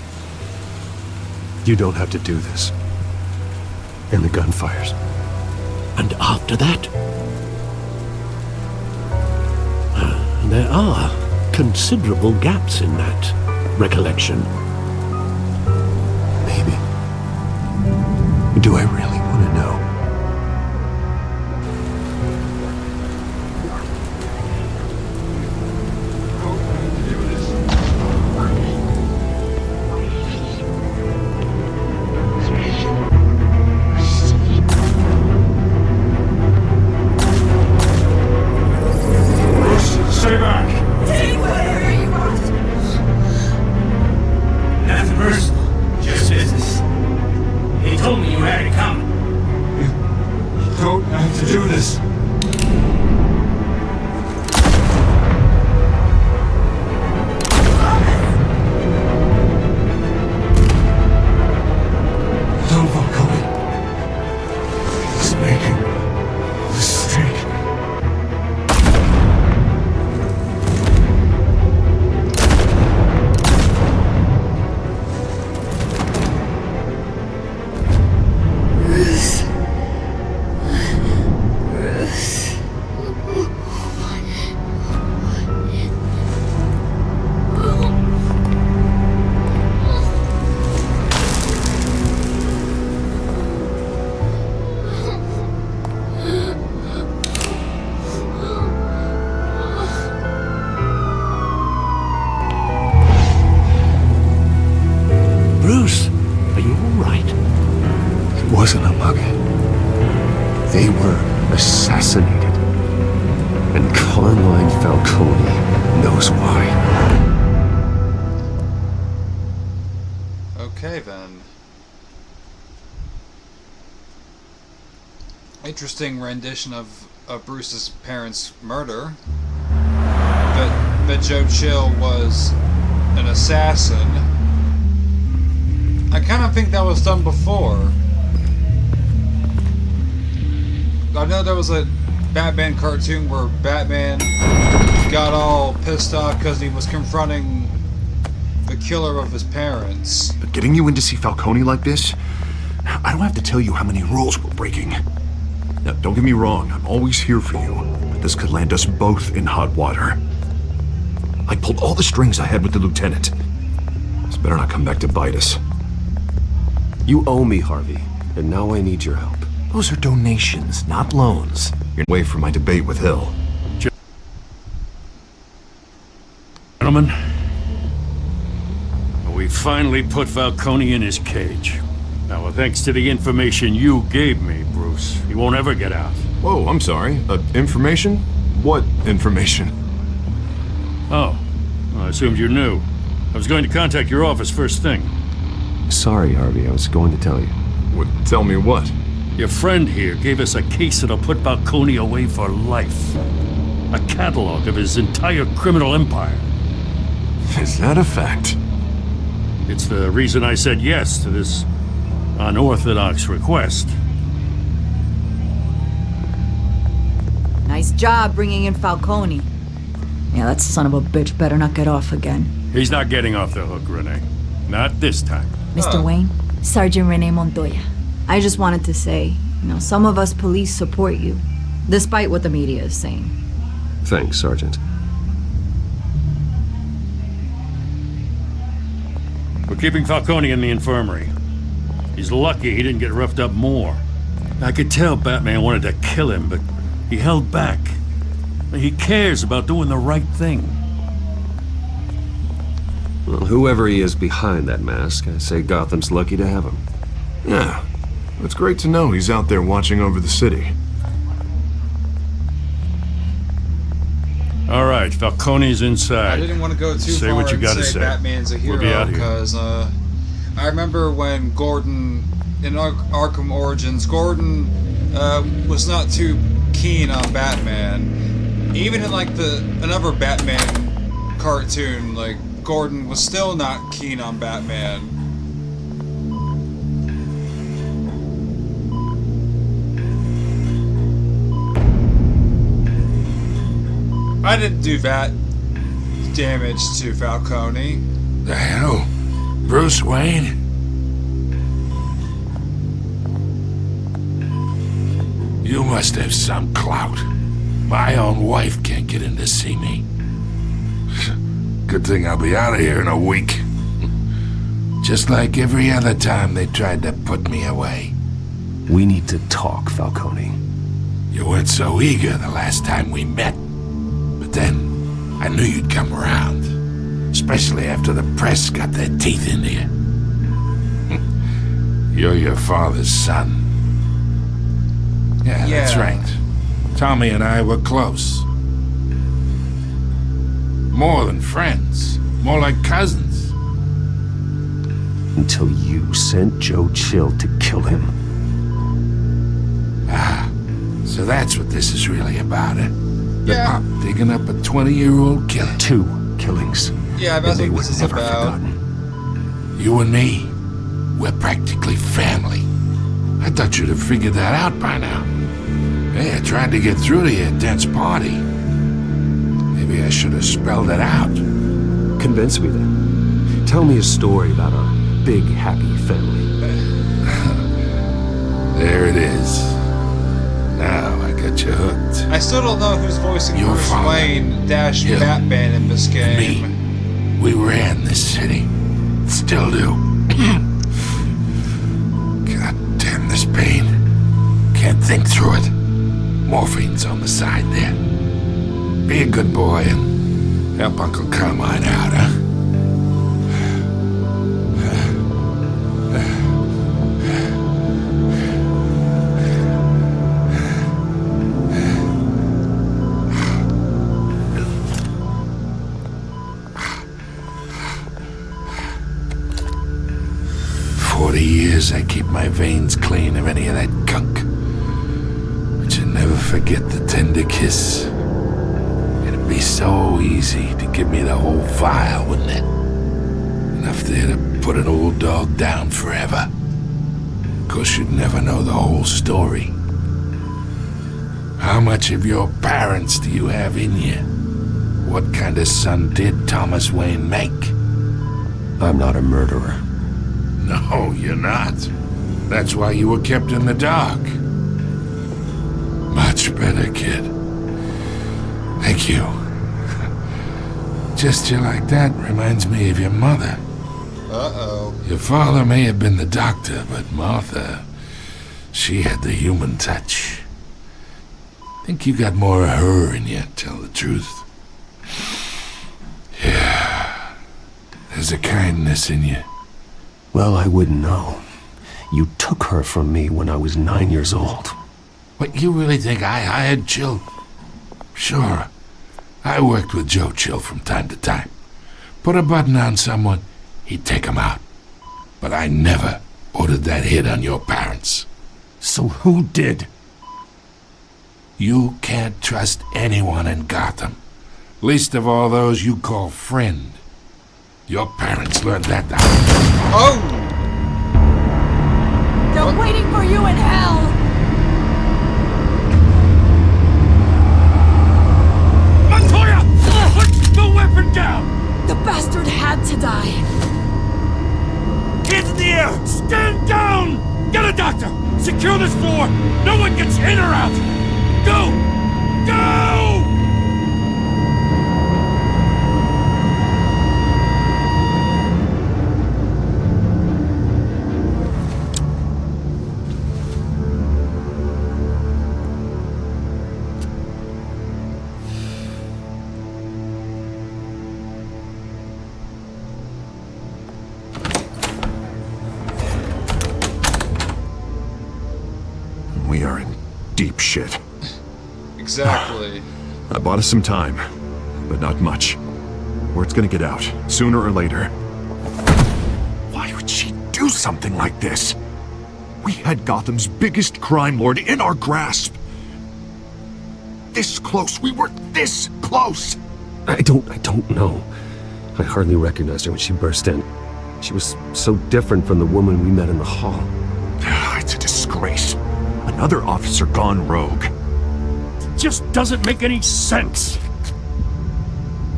"You don't have to do this." And the gunfires. And after that? There are considerable gaps in that recollection. Maybe. Do I really want to know? Stay back! Take whatever you want. Nothing personal, just business. He told me you had it coming. You don't have to do this. Don't walk away. He's making a mistake. Bruce. Bruce. Bruce, are you all right? It wasn't a mug. They were assassinated. And Carmine Falcone knows why. Okay then. Interesting rendition of Bruce's parents' murder. That Joe Chill was an assassin. I kind of think that was done before. I know there was a Batman cartoon where Batman got all pissed off because he was confronting the killer of his parents. But getting you in to see Falcone like this, I don't have to tell you how many rules we're breaking. Now, don't get me wrong, I'm always here for you, but this could land us both in hot water. I pulled all the strings I had with the lieutenant. This better not come back to bite us. You owe me, Harvey, and now I need your help. Those are donations, not loans. You're away from my debate with Hill. Gentlemen, we finally put Falcone in his cage. Now, thanks to the information you gave me, Bruce, he won't ever get out. Whoa, I'm sorry. Information? What information? Oh, I assumed you knew. I was going to contact your office first thing. Sorry, Harvey, I was going to tell you. Tell me what? Your friend here gave us a case that'll put Falcone away for life. A catalog of his entire criminal empire. Is that a fact? It's the reason I said yes to this unorthodox request. Nice job bringing in Falcone. Yeah, that son of a bitch better not get off again. He's not getting off the hook, Renee. Not this time. Mr. Wayne, Sergeant Renee Montoya. I just wanted to say, some of us police support you, despite what the media is saying. Thanks, Sergeant. We're keeping Falcone in the infirmary. He's lucky he didn't get roughed up more. I could tell Batman wanted to kill him, but he held back. He cares about doing the right thing. Well, whoever he is behind that mask, I say Gotham's lucky to have him. Yeah, it's great to know he's out there watching over the city. All right, Falcone's inside. I didn't want to go too say far what you and gotta say Batman's a We'll be hero out here. because I remember when Gordon in Arkham Origins, Gordon was not too keen on Batman. Even in like another Batman cartoon, like Gordon was still not keen on Batman. I didn't do that damage to Falcone. The hell? Bruce Wayne? You must have some clout. My own wife can't get in to see me. Good thing I'll be out of here in a week. Just like every other time they tried to put me away. We need to talk, Falcone. You weren't so eager the last time we met. But then, I knew you'd come around. Especially after the press got their teeth into you. You're your father's son. Yeah, that's right. Tommy and I were close. More than friends. More like cousins. Until you sent Joe Chill to kill him. Ah, so that's what this is really about, eh? The pop digging up a 20-year-old killer. 2 killings. Yeah, that's what this is about. You and me, we're practically family. I thought you'd have figured that out by now. Hey, I tried to get through to you at Dent's party. Maybe I should have spelled it out. Convince me then. Tell me a story about our big, happy family. There it is. Now I got you hooked. I still don't know who's voicing Your Bruce father, Wayne dash you, Batman in this game. Me. We ran this city. Still do. God damn this pain. Can't think through it. Morphine's on the side there. Be a good boy and help Uncle Carmine out, huh? 40 years I keep my veins clean of any of that gunk. But you never forget the tender kiss. It'd be so easy to give me the whole vial, wouldn't it? Enough there to put an old dog down forever. Of course, you'd never know the whole story. How much of your parents do you have in you? What kind of son did Thomas Wayne make? I'm not a murderer. No, you're not. That's why you were kept in the dark. Much better, kid. Thank you. Gesture like that reminds me of your mother. Uh-oh. Your father may have been the doctor, but Martha, she had the human touch. Think you got more of her in you, tell the truth. Yeah. There's a kindness in you. Well, I wouldn't know. You took her from me when I was 9 years old. What, you really think I hired Jill? Sure. I worked with Joe Chill from time to time. Put a button on someone, he'd take him out. But I never ordered that hit on your parents. So who did? You can't trust anyone in Gotham. Least of all those you call friend. Your parents learned that the Oh! They're waiting for you in hell! Montoya! Put the weapon down! The bastard had to die. Hands in the air! Stand down! Get a doctor! Secure this floor! No one gets in or out! Go! Go! We are in deep shit. Exactly. I bought us some time, but not much. Word's gonna get out, sooner or later. Why would she do something like this? We had Gotham's biggest crime lord in our grasp. This close, we were this close! I don't know. I hardly recognized her when she burst in. She was so different from the woman we met in the hall. It's a disgrace. Another officer gone rogue. Just doesn't make any sense.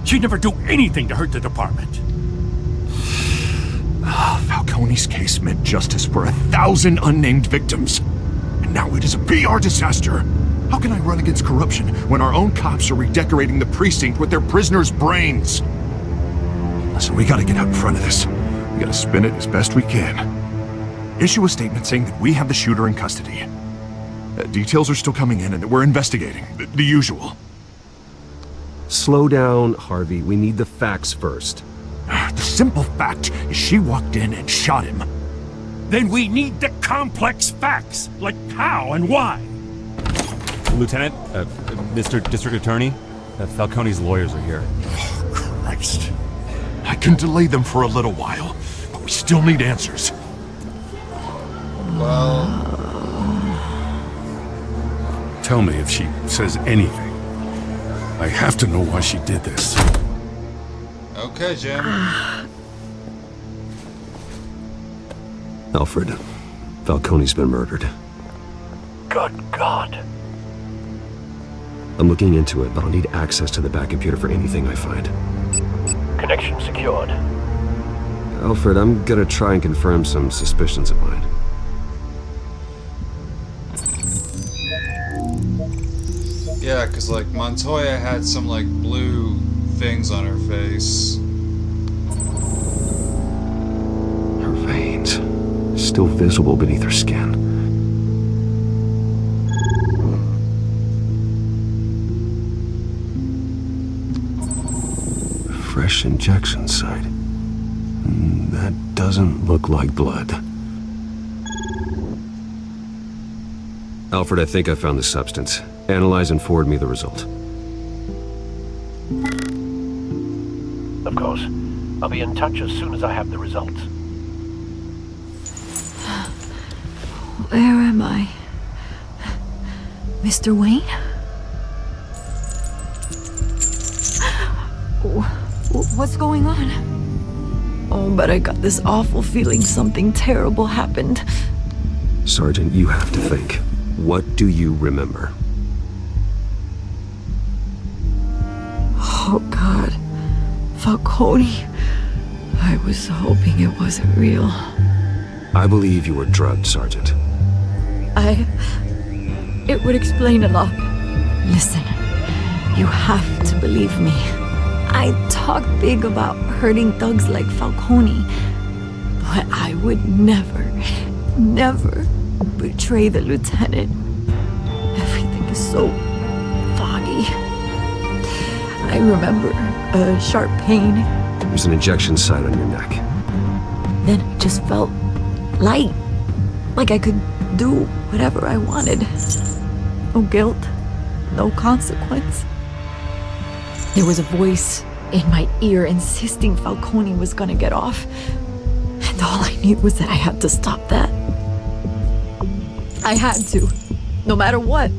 She'd never do anything to hurt the department. Falcone's case meant justice for 1,000 unnamed victims. And now it is a PR disaster. How can I run against corruption when our own cops are redecorating the precinct with their prisoners' brains? Listen, we gotta get out in front of this. We gotta spin it as best we can. Issue a statement saying that we have the shooter in custody. Details are still coming in and that we're investigating. The usual. Slow down, Harvey. We need the facts first. The simple fact is she walked in and shot him. Then we need the complex facts, like how and why. Lieutenant, Mr. District Attorney, Falcone's lawyers are here. Oh, Christ. I can delay them for a little while, but we still need answers. Well... Tell me if she says anything. I have to know why she did this. Okay, Jim. Alfred, Falcone's been murdered. Good God. I'm looking into it, but I'll need access to the back computer for anything I find. Connection secured. Alfred, I'm gonna try and confirm some suspicions of mine. Yeah, because, like, Montoya had some, like, blue things on her face. Her veins, still visible beneath her skin. Fresh injection site. That doesn't look like blood. Alfred, I think I found the substance. Analyze and forward me the result. Of course. I'll be in touch as soon as I have the results. Where am I? Mr. Wayne? What's going on? Oh, but I got this awful feeling something terrible happened. Sergeant, you have to think. What do you remember? Oh, God. Falcone. I was hoping it wasn't real. I believe you were drugged, Sergeant. It would explain a lot. Listen, you have to believe me. I talk big about hurting thugs like Falcone, but I would never betray the lieutenant. Everything is so foggy. I remember a sharp pain. There's an injection site on your neck. Then it just felt light, like I could do whatever I wanted. No guilt, no consequence. There was a voice in my ear insisting Falcone was gonna get off. And all I knew was that I had to stop that. I had to, no matter what.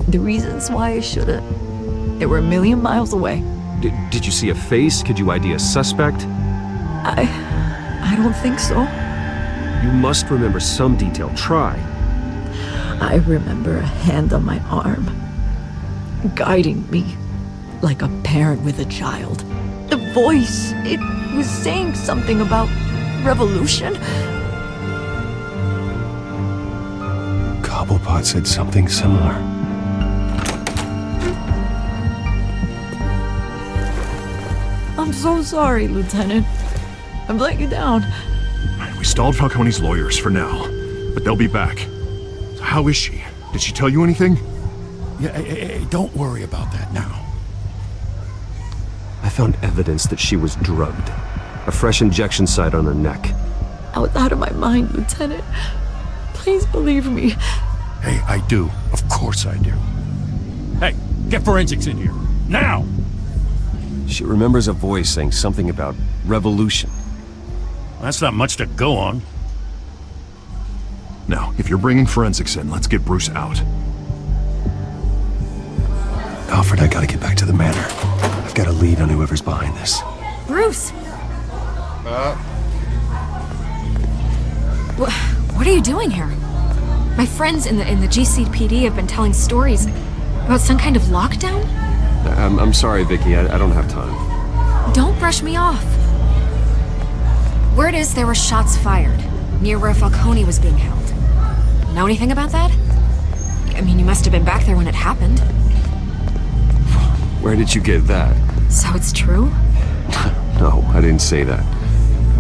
The reasons why I shouldn't, they were a million miles away. Did you see a face? Could you ID a suspect? I don't think so. You must remember some detail. Try. I remember a hand on my arm, guiding me like a parent with a child. The voice, it was saying something about revolution. Cobblepot said something similar. I'm so sorry, Lieutenant. I've let you down. We stalled Falcone's lawyers for now, but they'll be back. So how is she? Did she tell you anything? Yeah, hey, don't worry about that now. I found evidence that she was drugged. A fresh injection site on her neck. I was out of my mind, Lieutenant. Please believe me. Hey, I do. Of course I do. Hey, get forensics in here. Now! She remembers a voice saying something about revolution. That's not much to go on. Now, if you're bringing forensics in, let's get Bruce out. Alfred, I gotta get back to the manor. I've got a lead on whoever's behind this. Bruce! What are you doing here? My friends in the GCPD have been telling stories about some kind of lockdown? I'm sorry, Vicky. I don't have time. Don't brush me off. Word is there were shots fired near where Falcone was being held. Know anything about that? I mean, you must have been back there when it happened. Where did you get that? So it's true? No, I didn't say that.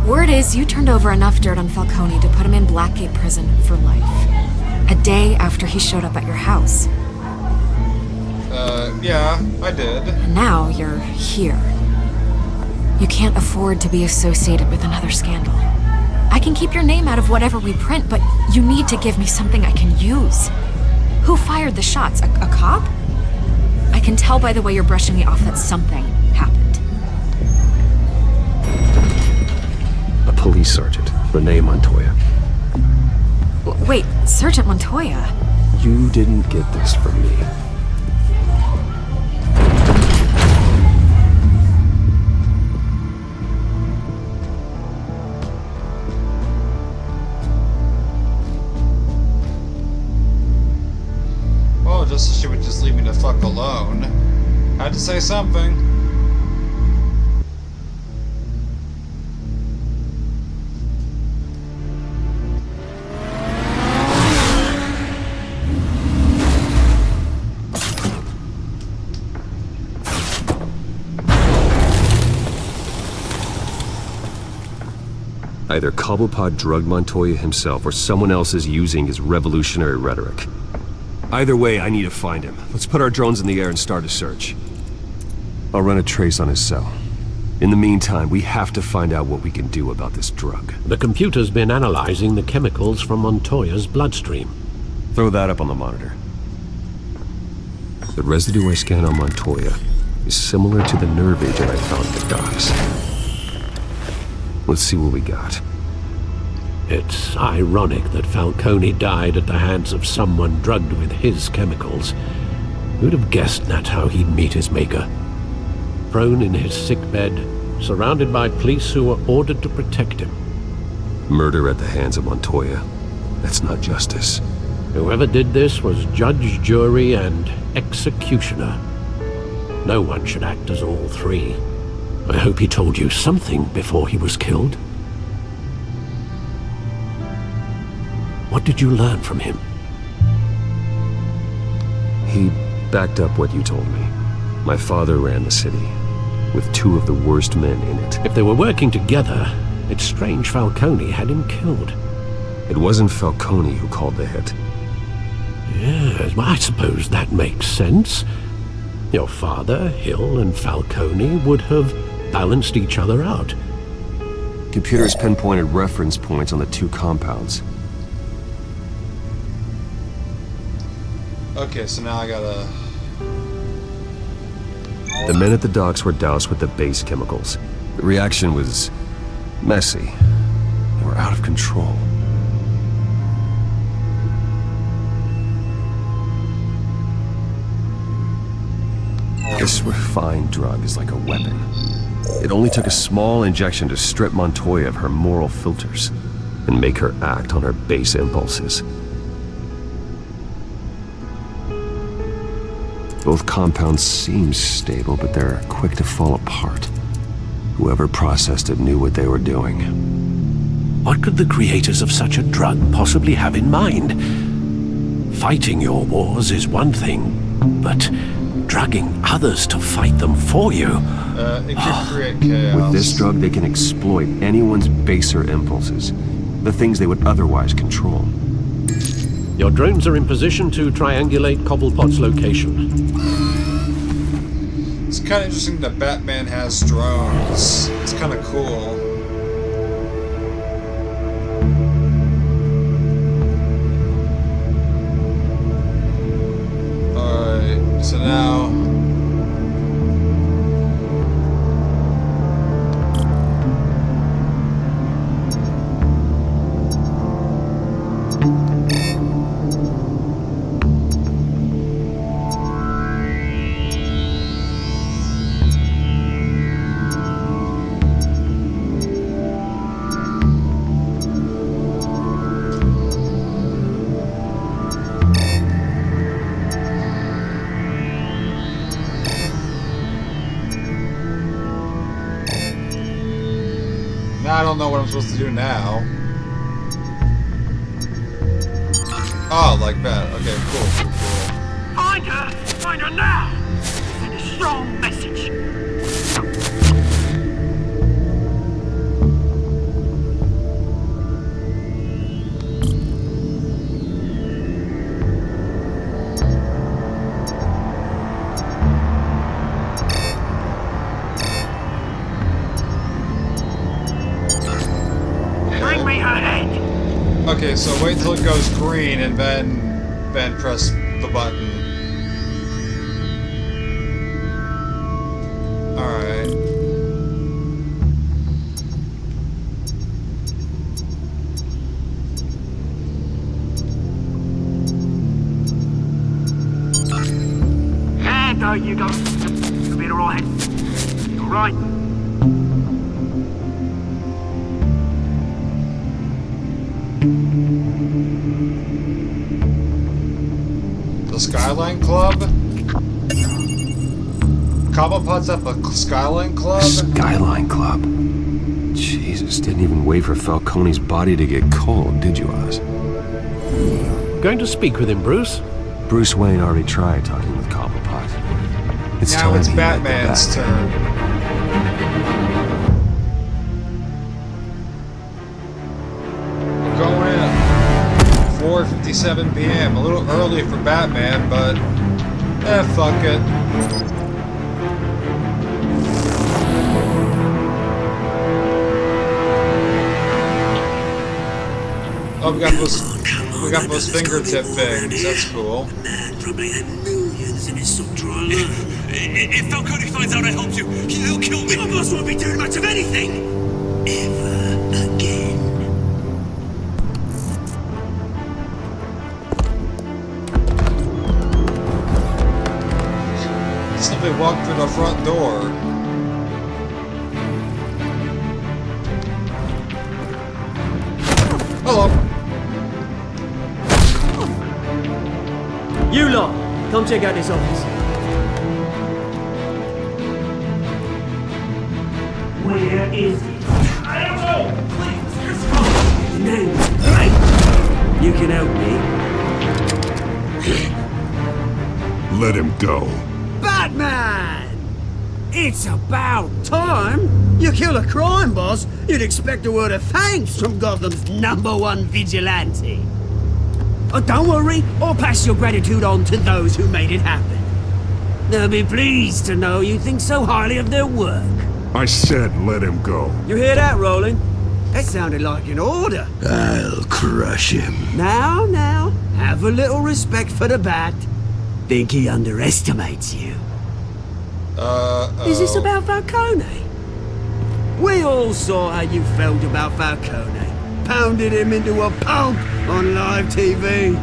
Word is you turned over enough dirt on Falcone to put him in Blackgate Prison for life. A day after he showed up at your house. Yeah, I did. And now you're here. You can't afford to be associated with another scandal. I can keep your name out of whatever we print, but you need to give me something I can use. Who fired the shots? A cop? I can tell by the way you're brushing me off that something happened. A police sergeant, Renee Montoya. Wait, Sergeant Montoya? You didn't get this from me. Well, just so she would just leave me the fuck alone. Had to say something. Either Cobblepot drugged Montoya himself or someone else is using his revolutionary rhetoric. Either way, I need to find him. Let's put our drones in the air and start a search. I'll run a trace on his cell. In the meantime, we have to find out what we can do about this drug. The computer's been analyzing the chemicals from Montoya's bloodstream. Throw that up on the monitor. The residue I scanned on Montoya is similar to the nerve agent I found in the docks. Let's see what we got. It's ironic that Falcone died at the hands of someone drugged with his chemicals. Who'd have guessed that's how he'd meet his maker? Prone in his sickbed, surrounded by police who were ordered to protect him. Murder at the hands of Montoya. That's not justice. Whoever did this was judge, jury, and executioner. No one should act as all three. I hope he told you something before he was killed. What did you learn from him? He backed up what you told me. My father ran the city, with two of the worst men in it. If they were working together, it's strange Falcone had him killed. It wasn't Falcone who called the hit. Yes, well, I suppose that makes sense. Your father, Hill, and Falcone would have balanced each other out. Computers pinpointed reference points on the two compounds. Okay, so now I gotta... The men at the docks were doused with the base chemicals. The reaction was messy. They were out of control. This refined drug is like a weapon. It only took a small injection to strip Montoya of her moral filters and make her act on her base impulses. Both compounds seem stable, but they're quick to fall apart. Whoever processed it knew what they were doing. What could the creators of such a drug possibly have in mind? Fighting your wars is one thing, but drugging others to fight them for you. It could create chaos. With this drug, they can exploit anyone's baser impulses, the things they would otherwise control. Your drones are in position to triangulate Cobblepot's location. It's kind of interesting that Batman has drones. It's kind of cool. Alright, so now... I don't know what I'm supposed to do now. Oh, like that. Okay, cool. Find her! Find her now! Send a strong message! Bring me her head! Okay, so wait till it goes green and then press the button. Alright. And there you go. You'll be alright. You alright? The Skyline Club? Cobblepot's at the Skyline Club? Skyline Club? Jesus, didn't even wait for Falcone's body to get cold, did you, Oz? Going to speak with him, Bruce? Bruce Wayne already tried talking with Cobblepot. It's Now time it's he let the Batman's Bat- turn. Going in at 4:57 p.m. A little early for Batman, but fuck it. Oh, we got those fingertip things. That's cool. Probably had millions in his subdrawer. If Falcone finds out I helped you, he'll kill me. Your boss won't be doing much of anything. Ever again. Simply walk through the front door. Hello. You lot, come check out this office. Where is he? I don't know. Please, Name, right? You can help me. Let him go. Batman! It's about time. You kill a crime boss, you'd expect a word of thanks from Gotham's #1 vigilante. Oh, don't worry, I'll pass your gratitude on to those who made it happen. They'll be pleased to know you think so highly of their work. I said let him go. You hear that, Roland? That sounded like an order. I'll crush him. Now, have a little respect for the Bat. Think he underestimates you. Is this about Falcone? We all saw how you felt about Falcone. Pounded him into a pulp on live TV.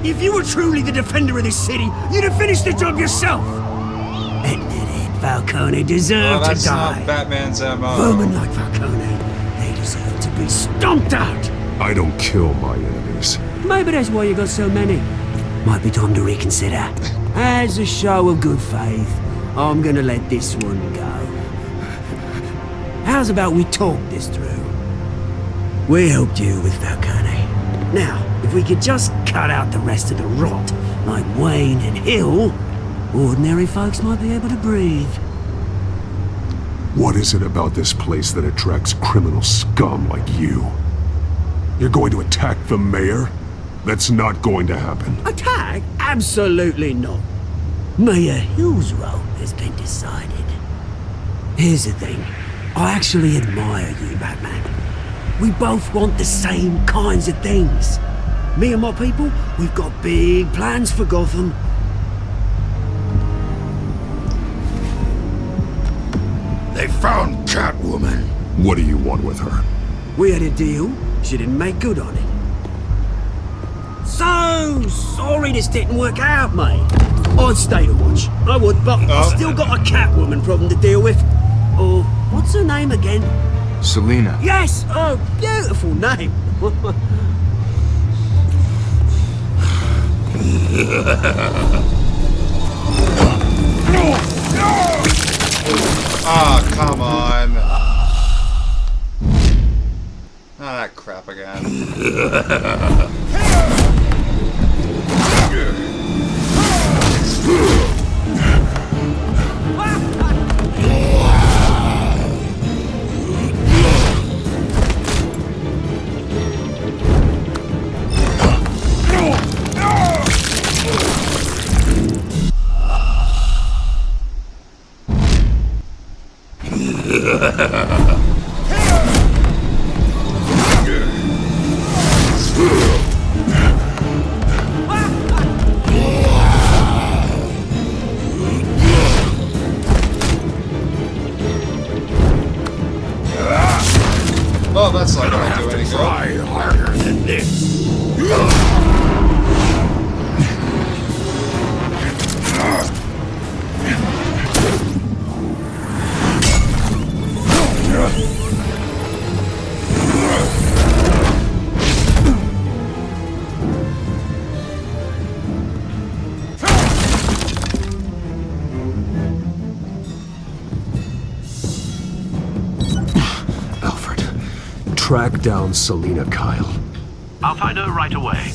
If you were truly the defender of this city, you'd have finished the job yourself. Ended it. Falcone deserved to That's die. not Batman's MO. Vermin like Falcone, they deserve to be stomped out. I don't kill my enemies. Maybe that's why you got so many. Might be time to reconsider. As a show of good faith, I'm gonna let this one go. How's about we talk this through? We helped you with Falcone. Now, if we could just cut out the rest of the rot, like Wayne and Hill, ordinary folks might be able to breathe. What is it about this place that attracts criminal scum like you? You're going to attack the mayor? That's not going to happen. Attack? Absolutely not. Mayor Hill's role has been decided. Here's the thing. I actually admire you, Batman. We both want the same kinds of things. Me and my people, we've got big plans for Gotham. They found Catwoman. What do you want with her? We had a deal. She didn't make good on it. So sorry this didn't work out, mate. I'd stay to watch. I would, but I've still got a Catwoman problem to deal with. Or, what's her name again? Selina. Yes! Oh, beautiful name. Ah, come on. Ah, that crap again. Oh, that's not gonna do any good. Try harder than this. Track down Selina Kyle. I'll find her right away.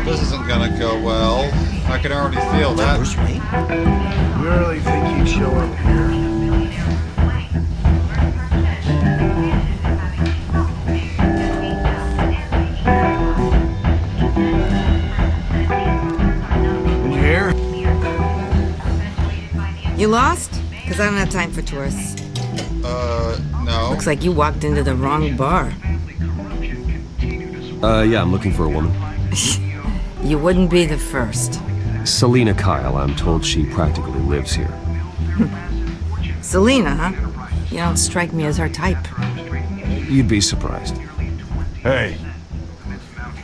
This isn't gonna go well. I can already feel that. Bruce Wayne? You really think he'd show up here? Did you hear? You lost? Because I don't have time for tourists. No. Looks like you walked into the wrong bar. Yeah, I'm looking for a woman. You wouldn't be the first. Selina Kyle, I'm told she practically lives here. Selina, huh? You don't strike me as her type. You'd be surprised. Hey,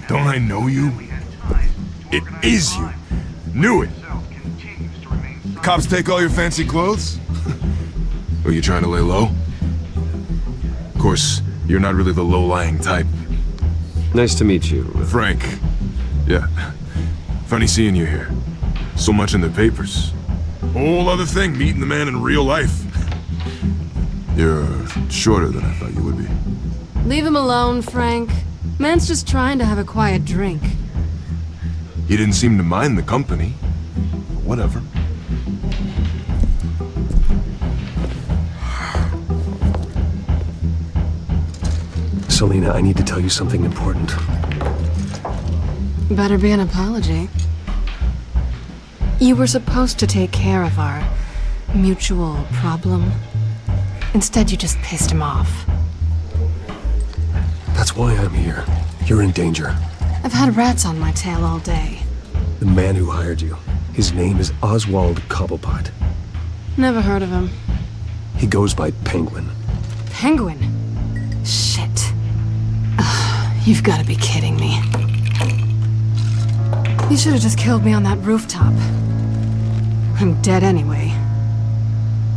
don't I know you? It is you. Knew it. Cops take all your fancy clothes? Are you trying to lay low? Of course, you're not really the low-lying type. Nice to meet you. Frank. Yeah. Funny seeing you here. So much in the papers. Whole other thing, meeting the man in real life. You're shorter than I thought you would be. Leave him alone, Frank. Man's just trying to have a quiet drink. He didn't seem to mind the company. Whatever. Selena, I need to tell you something important. Better be an apology. You were supposed to take care of our mutual problem. Instead, you just pissed him off. That's why I'm here. You're in danger. I've had rats on my tail all day. The man who hired you, his name is Oswald Cobblepot. Never heard of him. He goes by Penguin. Penguin? Shit. Ugh, you've got to be kidding me. You should have just killed me on that rooftop. I'm dead anyway.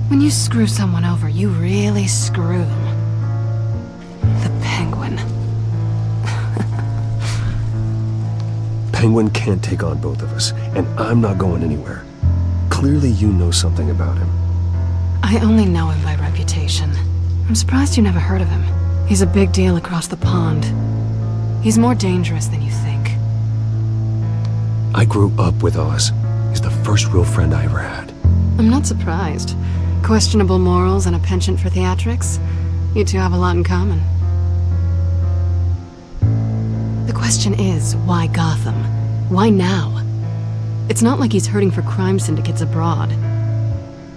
When you screw someone over, you really screw them. The Penguin. Penguin can't take on both of us, and I'm not going anywhere. Clearly you know something about him. I only know him by reputation. I'm surprised you never heard of him. He's a big deal across the pond. He's more dangerous than you think. I grew up with Oz. He's the first real friend I ever had. I'm not surprised. Questionable morals and a penchant for theatrics. You two have a lot in common. The question is, why Gotham? Why now? It's not like he's hurting for crime syndicates abroad.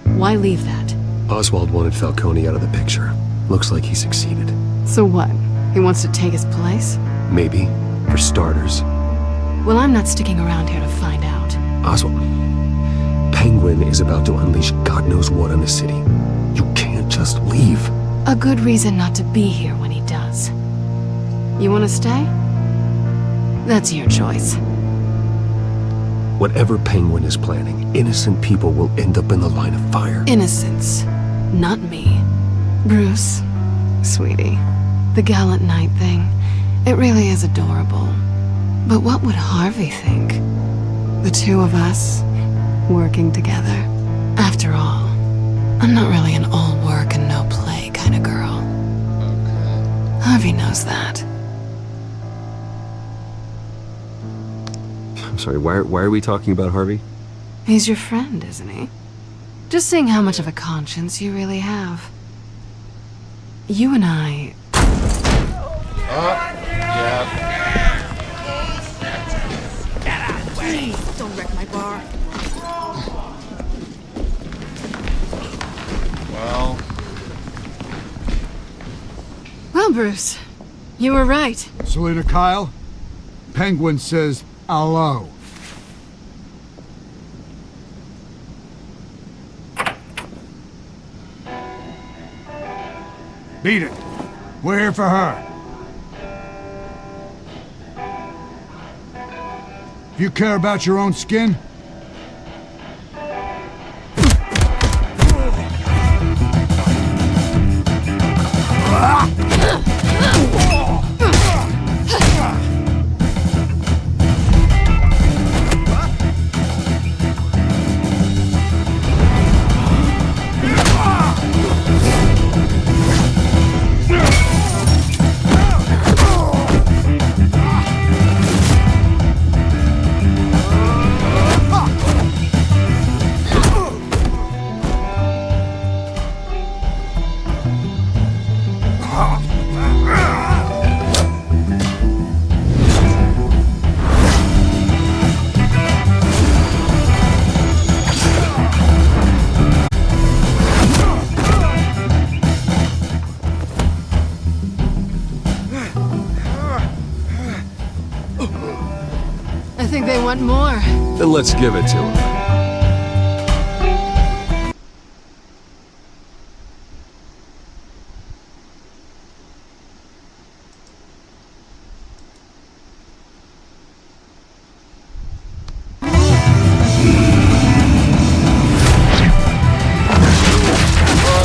Why leave that? Oswald wanted Falcone out of the picture. Looks like he succeeded. So what? He wants to take his place? Maybe. For starters. Well, I'm not sticking around here to find out. Oswald. Penguin is about to unleash God knows what on the city. You can't just leave. A good reason not to be here when he does. You want to stay? That's your choice. Whatever Penguin is planning, innocent people will end up in the line of fire. Innocence. Not me. Bruce, sweetie, the gallant knight thing, it really is adorable. But what would Harvey think? The two of us, working together. After all, I'm not really an all work and no play kind of girl. Okay. Harvey knows that. I'm sorry, why are we talking about Harvey? He's your friend, isn't he? Just seeing how much of a conscience you really have. You and I... Yeah. Please, don't wreck my bar. Well, Bruce, you were right. Selena Kyle, Penguin says hello. Beat it. We're here for her. If you care about your own skin, I think they want more. Then let's give it to him.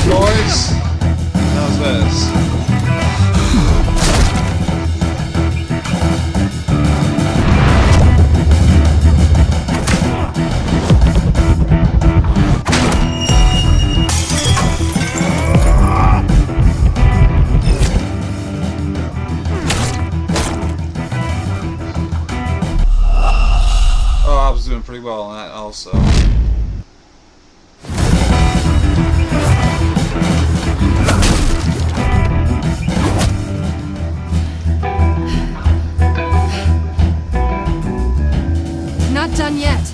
Boys, how's this? Bob's doing pretty well on that also. Not done yet.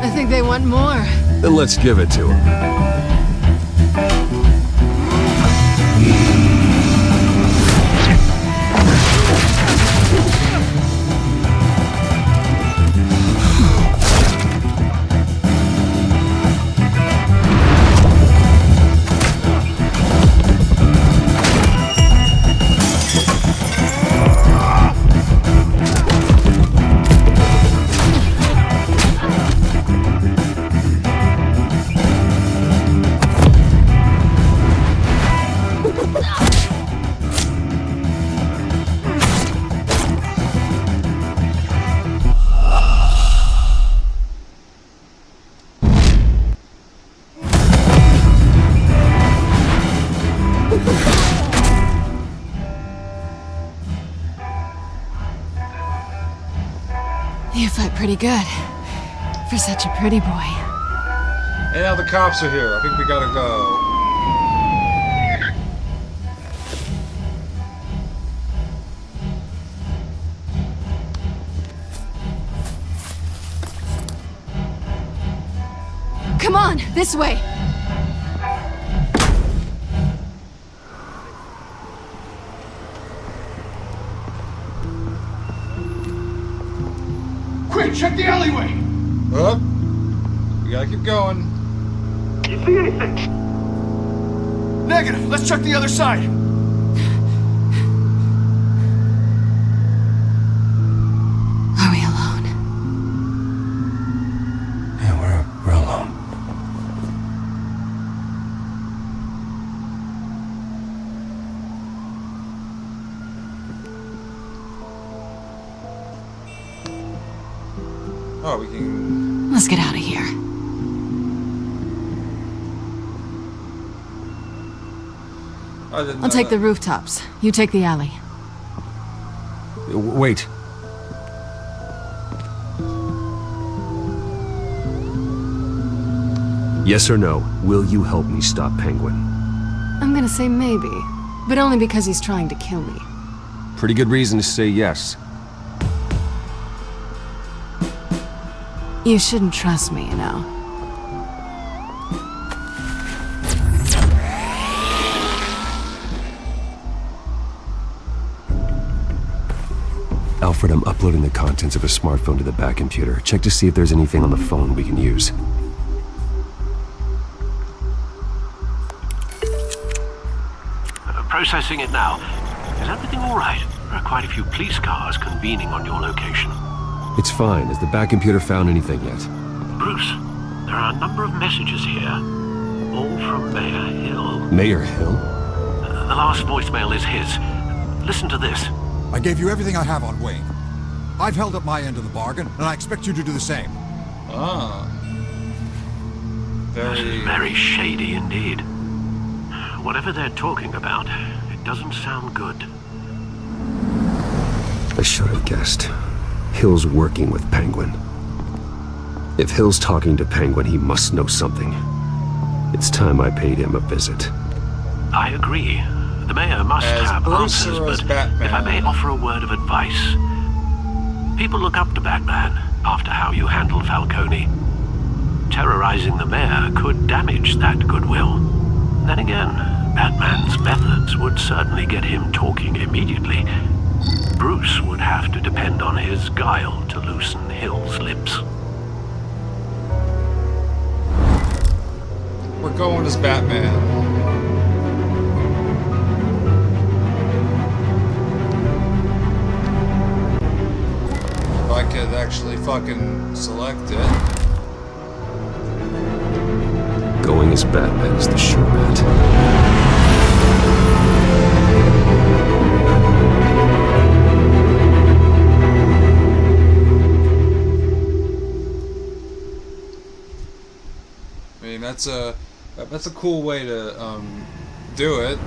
I think they want more. Then let's give it to him. You fight pretty good. For such a pretty boy. And now the cops are here. I think we gotta go. Come on, this way. Quick, check the alleyway! Up. We gotta keep going. You see anything? Negative. Let's check the other side. Are we alone? Yeah, we're alone. Oh, we can... Let's get out of here. I didn't I'll know take that. the rooftops. You take the alley. Wait. Yes or no, will you help me stop Penguin? I'm gonna say maybe, but only because he's trying to kill me. Pretty good reason to say yes. You shouldn't trust me, you know. Alfred, I'm uploading the contents of a smartphone to the back computer. Check to see if there's anything on the phone we can use. Processing it now. Is everything all right? There are quite a few police cars convening on your location. It's fine. Has the back computer found anything yet? Bruce, there are a number of messages here. All from Mayor Hill. Mayor Hill? The last voicemail is his. Listen to this. I gave you everything I have on Wayne. I've held up my end of the bargain, and I expect you to do the same. Ah. This is very shady indeed. Whatever they're talking about, it doesn't sound good. I should have guessed. Hill's working with Penguin. If Hill's talking to Penguin, he must know something. It's time I paid him a visit. I agree. The mayor must have Bruce answers, or as but Batman? if I may offer a word of advice. People look up to Batman after how you handled Falcone. Terrorizing the mayor could damage that goodwill. Then again, Batman's methods would certainly get him talking immediately. Bruce would have to depend on his guile to loosen Hill's lips. We're going as Batman. If I could actually fucking select it. Going as Batman is the sure bet. I mean, that's a cool way to do it.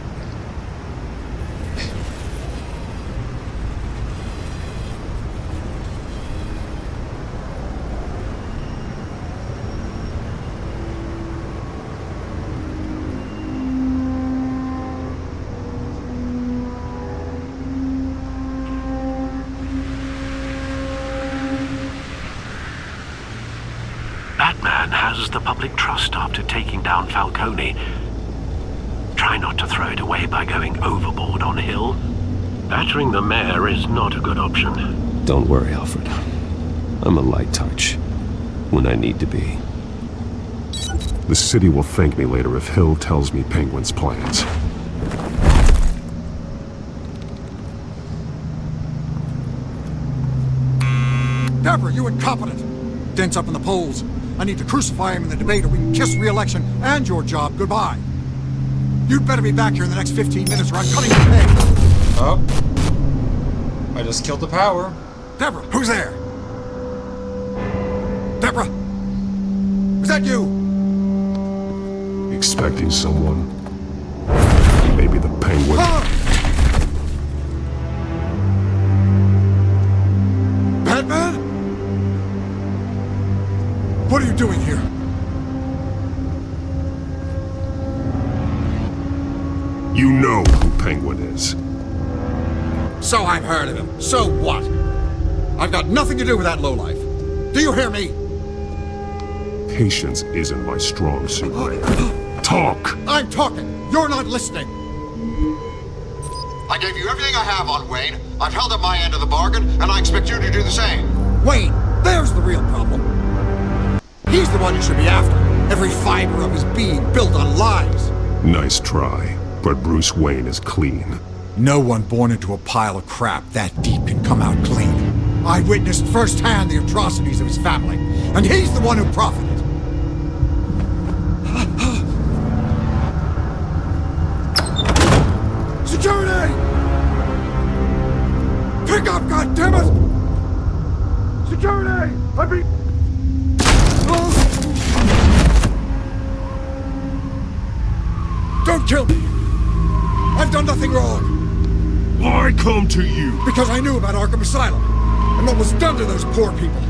Batman has the public trust after taking down Falcone. Try not to throw it away by going overboard on Hill. Battering the mayor is not a good option. Don't worry, Alfred. I'm a light touch. When I need to be. The city will thank me later if Hill tells me Penguin's plans. Deborah, you incompetent! Dent's up in the polls. I need to crucify him in the debate or we can kiss re-election and your job goodbye. You'd better be back here in the next 15 minutes or I'm cutting your pay. Oh. I just killed the power. Deborah, who's there? Deborah? Is that you? Expecting someone. Maybe the Penguin. Batman? What are you doing here? You know who Penguin is. So I've heard of him. So what? I've got nothing to do with that lowlife. Do you hear me? Patience isn't my strong suit. Talk! I'm talking. You're not listening. I gave you everything I have on Wayne. I've held up my end of the bargain, and I expect you to do the same. Wayne, there's the real problem. He's the one you should be after. Every fiber of his being built on lies. Nice try, but Bruce Wayne is clean. No one born into a pile of crap that deep can come out clean. I witnessed firsthand the atrocities of his family, and he's the one who profited. Security! Pick up, goddammit! Security! I mean... Don't kill me! I've done nothing wrong! Why come to you? Because I knew about Arkham Asylum, and what was done to those poor people.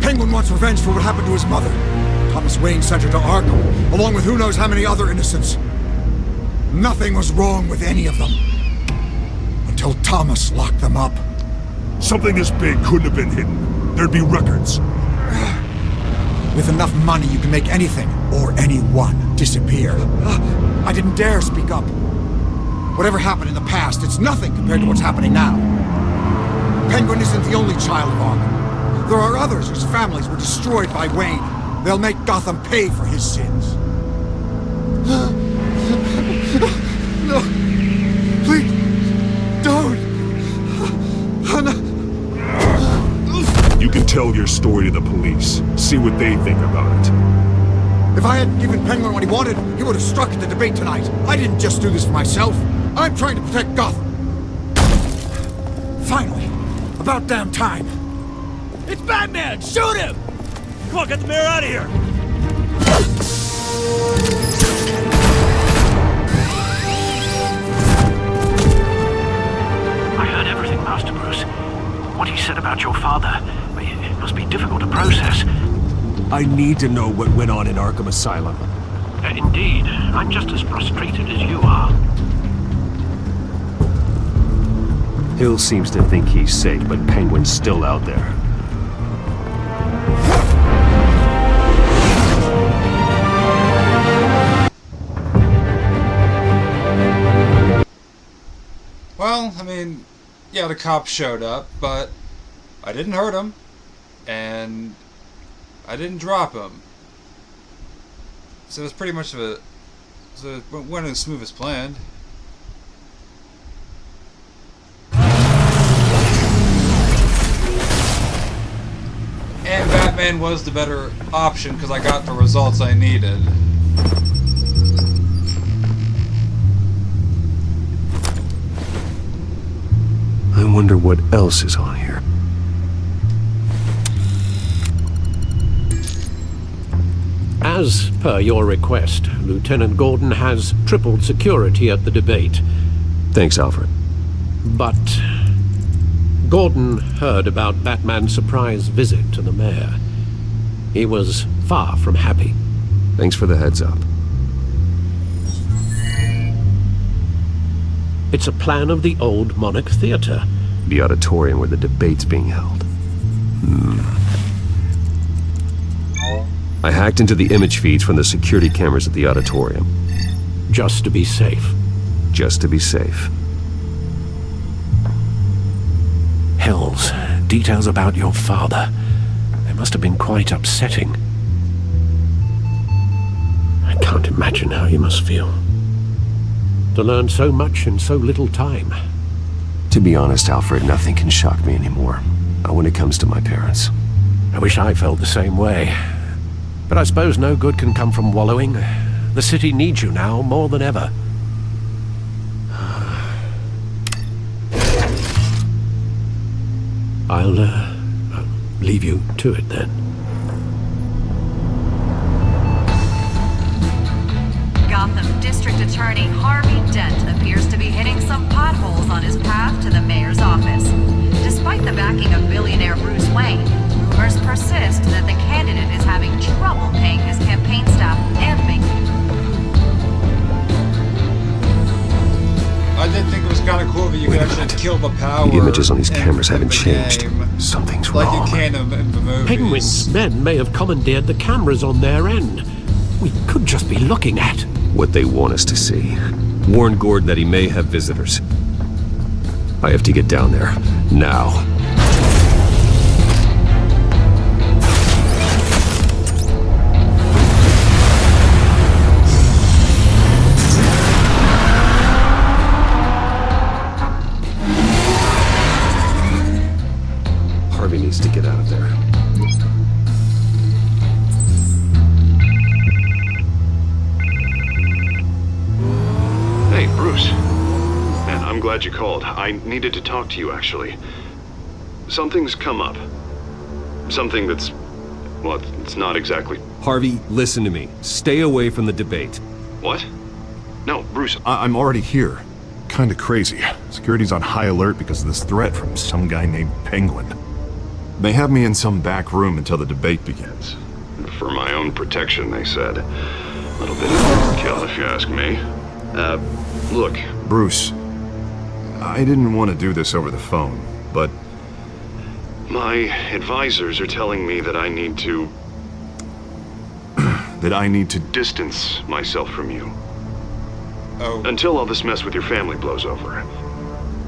Penguin wants revenge for what happened to his mother. Thomas Wayne sent her to Arkham, along with who knows how many other innocents. Nothing was wrong with any of them. Until Thomas locked them up. Something this big couldn't have been hidden. There'd be records. With enough money, you can make anything, or anyone, disappear. I didn't dare speak up. Whatever happened in the past, it's nothing compared to what's happening now. Penguin isn't the only child of Arkham. There are others whose families were destroyed by Wayne. They'll make Gotham pay for his sins. No. Please. Don't. You can tell your story to the police. See what they think about it. If I hadn't given Penguin what he wanted, he would have struck at the debate tonight. I didn't just do this for myself. I'm trying to protect Gotham. Finally. About damn time. It's Batman! Shoot him! Come on, get the mayor out of here! I heard everything, Master Bruce. What he said about your father, it must be difficult to process. I need to know what went on in Arkham Asylum. Indeed. I'm just as frustrated as you are. Hill seems to think he's safe, but Penguin's still out there. Well, I mean, yeah, the cops showed up, but I didn't hurt him, and I didn't drop him. So it was pretty much it went as smooth as planned. And Batman was the better option because I got the results I needed. wonder what else is on here. As per your request, Lieutenant Gordon has tripled security at the debate. Thanks, Alfred. But Gordon heard about Batman's surprise visit to the mayor. He was far from happy. Thanks for the heads up. It's a plan of the old Monarch Theater. The auditorium where the debate's being held. I hacked into the image feeds from the security cameras at the auditorium. Just to be safe. Just to be safe. Hells, details about your father. They must have been quite upsetting. I can't imagine how you must feel. To learn so much in so little time. To be honest, Alfred, nothing can shock me anymore. Not when it comes to my parents. I wish I felt the same way. But I suppose no good can come from wallowing. The city needs you now more than ever. I'll leave you to it then. Gotham District Attorney Harvey Dent appears to be hitting some potholes on his path to the mayor's office. Despite the backing of billionaire Bruce Wayne, rumors persist that the candidate is having trouble paying his campaign staff and making... I did think it was kind of cool that you could actually kill the power. The images on these cameras haven't the changed. game, Something's like wrong. you can in the movies. Penguin's men may have commandeered the cameras on their end. We could just be looking at what they want us to see. Warn Gordon that he may have visitors. I have to get down there. Now. Harvey needs to get out of there. Hey, Bruce. Man, I'm glad you called. I needed to talk to you, actually. Something's come up. Something that's... well, it's not exactly... Harvey, listen to me. Stay away from the debate. What? No, Bruce, I'm already here. Kinda crazy. Security's on high alert because of this threat from some guy named Penguin. They have me in some back room until the debate begins. for my own protection, they said. A little bit of overkill, if you ask me. Look. Bruce, I didn't want to do this over the phone, but... My advisors are telling me that I need to... that I need to distance myself from you. Oh. Until all this mess with your family blows over.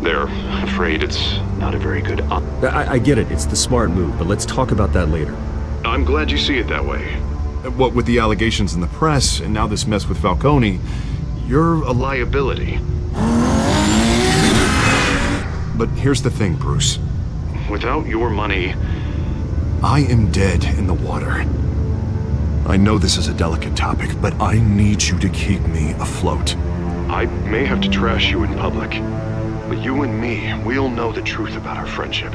They're afraid it's not a very good... I get it, it's the smart move, but let's talk about that later. I'm glad you see it that way. What with the allegations in the press, and now this mess with Falcone, you're a liability. But here's the thing, Bruce. Without your money... I am dead in the water. I know this is a delicate topic, but I need you to keep me afloat. I may have to trash you in public, but you and me, we'll know the truth about our friendship.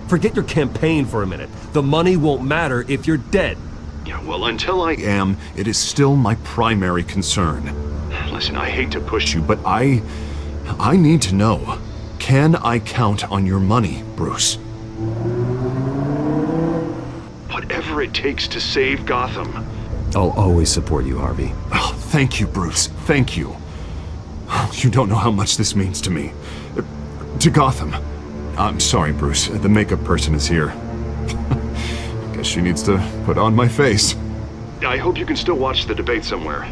Forget your campaign for a minute. The money won't matter if you're dead. Yeah, well, until I am, it is still my primary concern. Listen, I hate to push you, but I need to know. Can I count on your money, Bruce? Whatever it takes to save Gotham. I'll always support you, Harvey. Oh, thank you, Bruce. Thank you. You don't know how much this means to me. To Gotham. I'm sorry, Bruce. The makeup person is here. Guess she needs to put on my face. I hope you can still watch the debate somewhere.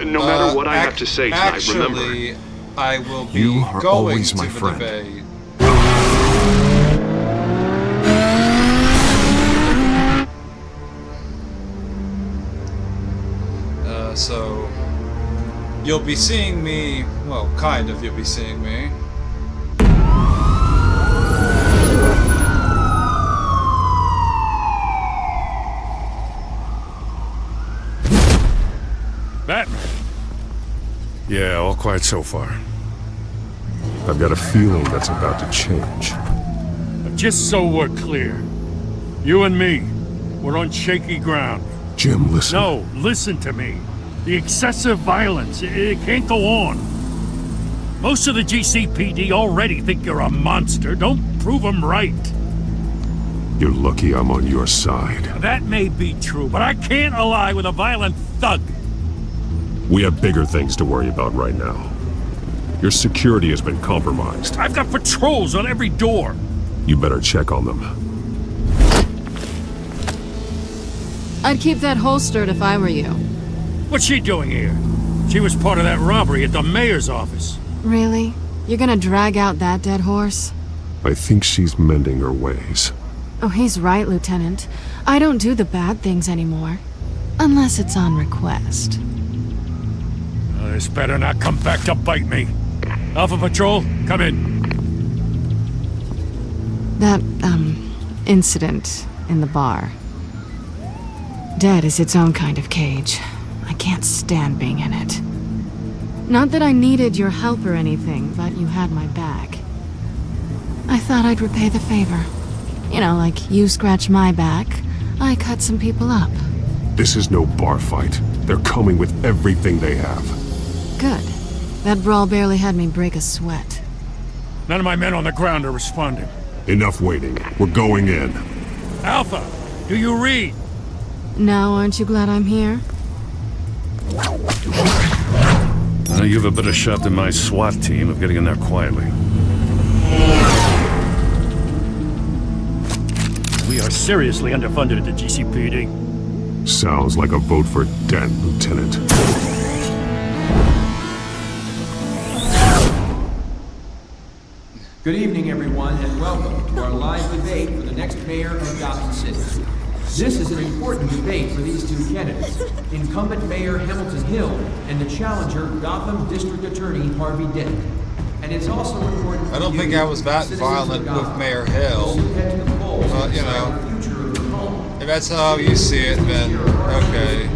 No matter what I have to say tonight, remember. I will be you are going always to my the friend. debate. So you'll be seeing me, well, kind of you'll be seeing me. Batman. Yeah, all quiet so far. I've got a feeling that's about to change. Just so we're clear, you and me, we're on shaky ground. Jim, listen. No, listen to me. The excessive violence, it can't go on. Most of the GCPD already think you're a monster. Don't prove them right. You're lucky I'm on your side. That may be true, but I can't ally with a violent thug. We have bigger things to worry about right now. Your security has been compromised. I've got patrols on every door. You better check on them. I'd keep that holstered if I were you. What's she doing here? She was part of that robbery at the mayor's office. Really? You're gonna drag out that dead horse? I think she's mending her ways. Oh, he's right, Lieutenant. I don't do the bad things anymore. Unless it's on request. This better not come back to bite me. Alpha Patrol, come in. That, incident in the bar. Dead is its own kind of cage. I can't stand being in it. Not that I needed your help or anything, but you had my back. I thought I'd repay the favor. You know, like you scratch my back, I cut some people up. This is no bar fight. They're coming with everything they have. Good. That brawl barely had me break a sweat. None of my men on the ground are responding. Enough waiting. We're going in. Alpha, do you read? Now, aren't you glad I'm here? You have a better shot than my SWAT team of getting in there quietly. We are seriously underfunded at the GCPD. Sounds like a vote for Dent, Lieutenant. Good evening, everyone, and welcome to our live debate for the next mayor of Gotham City. This is an important debate for these two candidates, incumbent Mayor Hamilton Hill and the challenger Gotham District Attorney Harvey Dent. And it's also important for I don't think I was that violent with Mayor Hill. But, you know, if that's how you see it, then okay.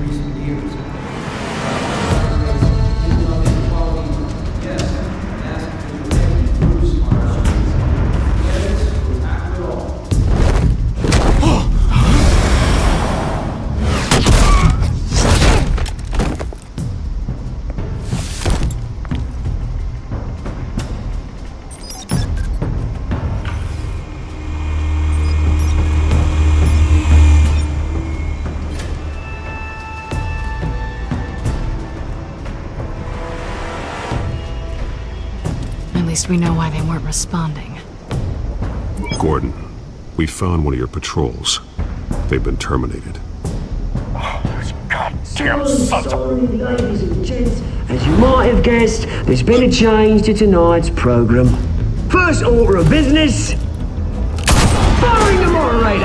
At least we know why they weren't responding. Gordon, we found one of your patrols. They've been terminated. Goddamn sons of... Ladies and gents, as you might have guessed, there's been a change to tonight's program. First order of business, firing the moderator.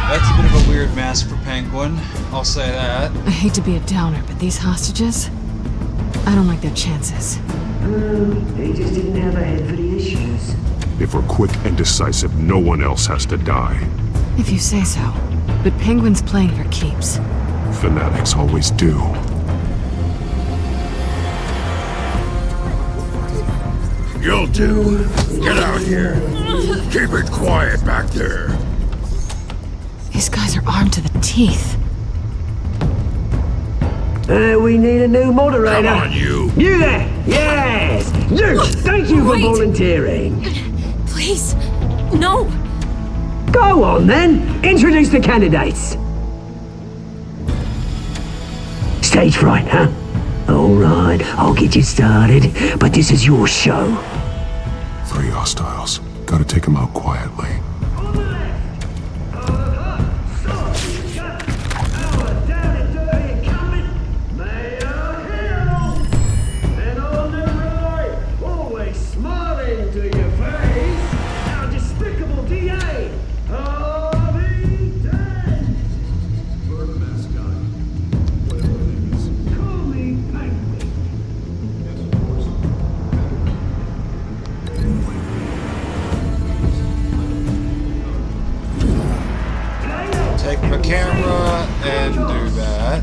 That's a bit of a weird mask for Penguin, I'll say that. I hate to be a downer, but these hostages, I don't like their chances. They just didn't have a head for the issues. If we're quick and decisive, no one else has to die. If you say so. But Penguin's playing for keeps. Fanatics always do. You'll do. Get out here. Keep it quiet back there. These guys are armed to the teeth. We need a new moderator. Come on, you. You there! Yes! You! Thank you for volunteering. Please, no. Go on then. Introduce the candidates. Stage fright, huh? All right, I'll get you started, but this is your show. 3 hostiles. Gotta take them out quietly. Take the camera and do that.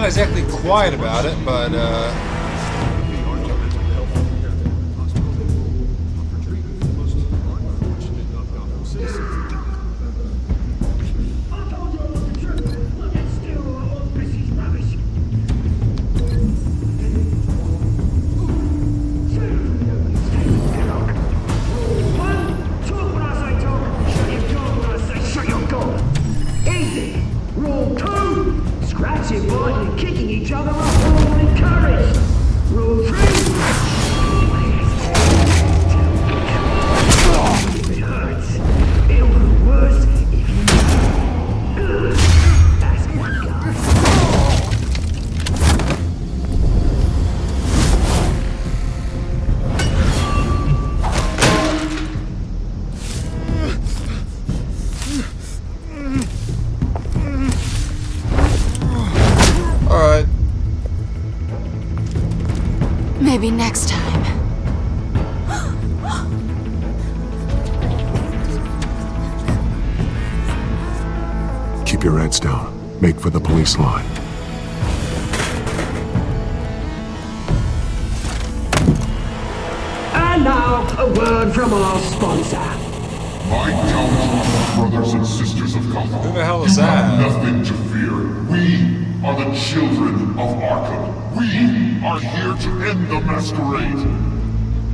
exactly quiet about it, but Easy. Rule 2. Scratching, biting, and kicking each other are all encouraged. Rule 3. If it hurts, it'll be worse if you... That's one guy. alright. Maybe next time. Keep your heads down. Make for the police line. And now, a word from our sponsor. My gallant brothers and sisters of Gotham, Who the hell is you have that? nothing to fear. We are the children of Arkham. We are here to end the masquerade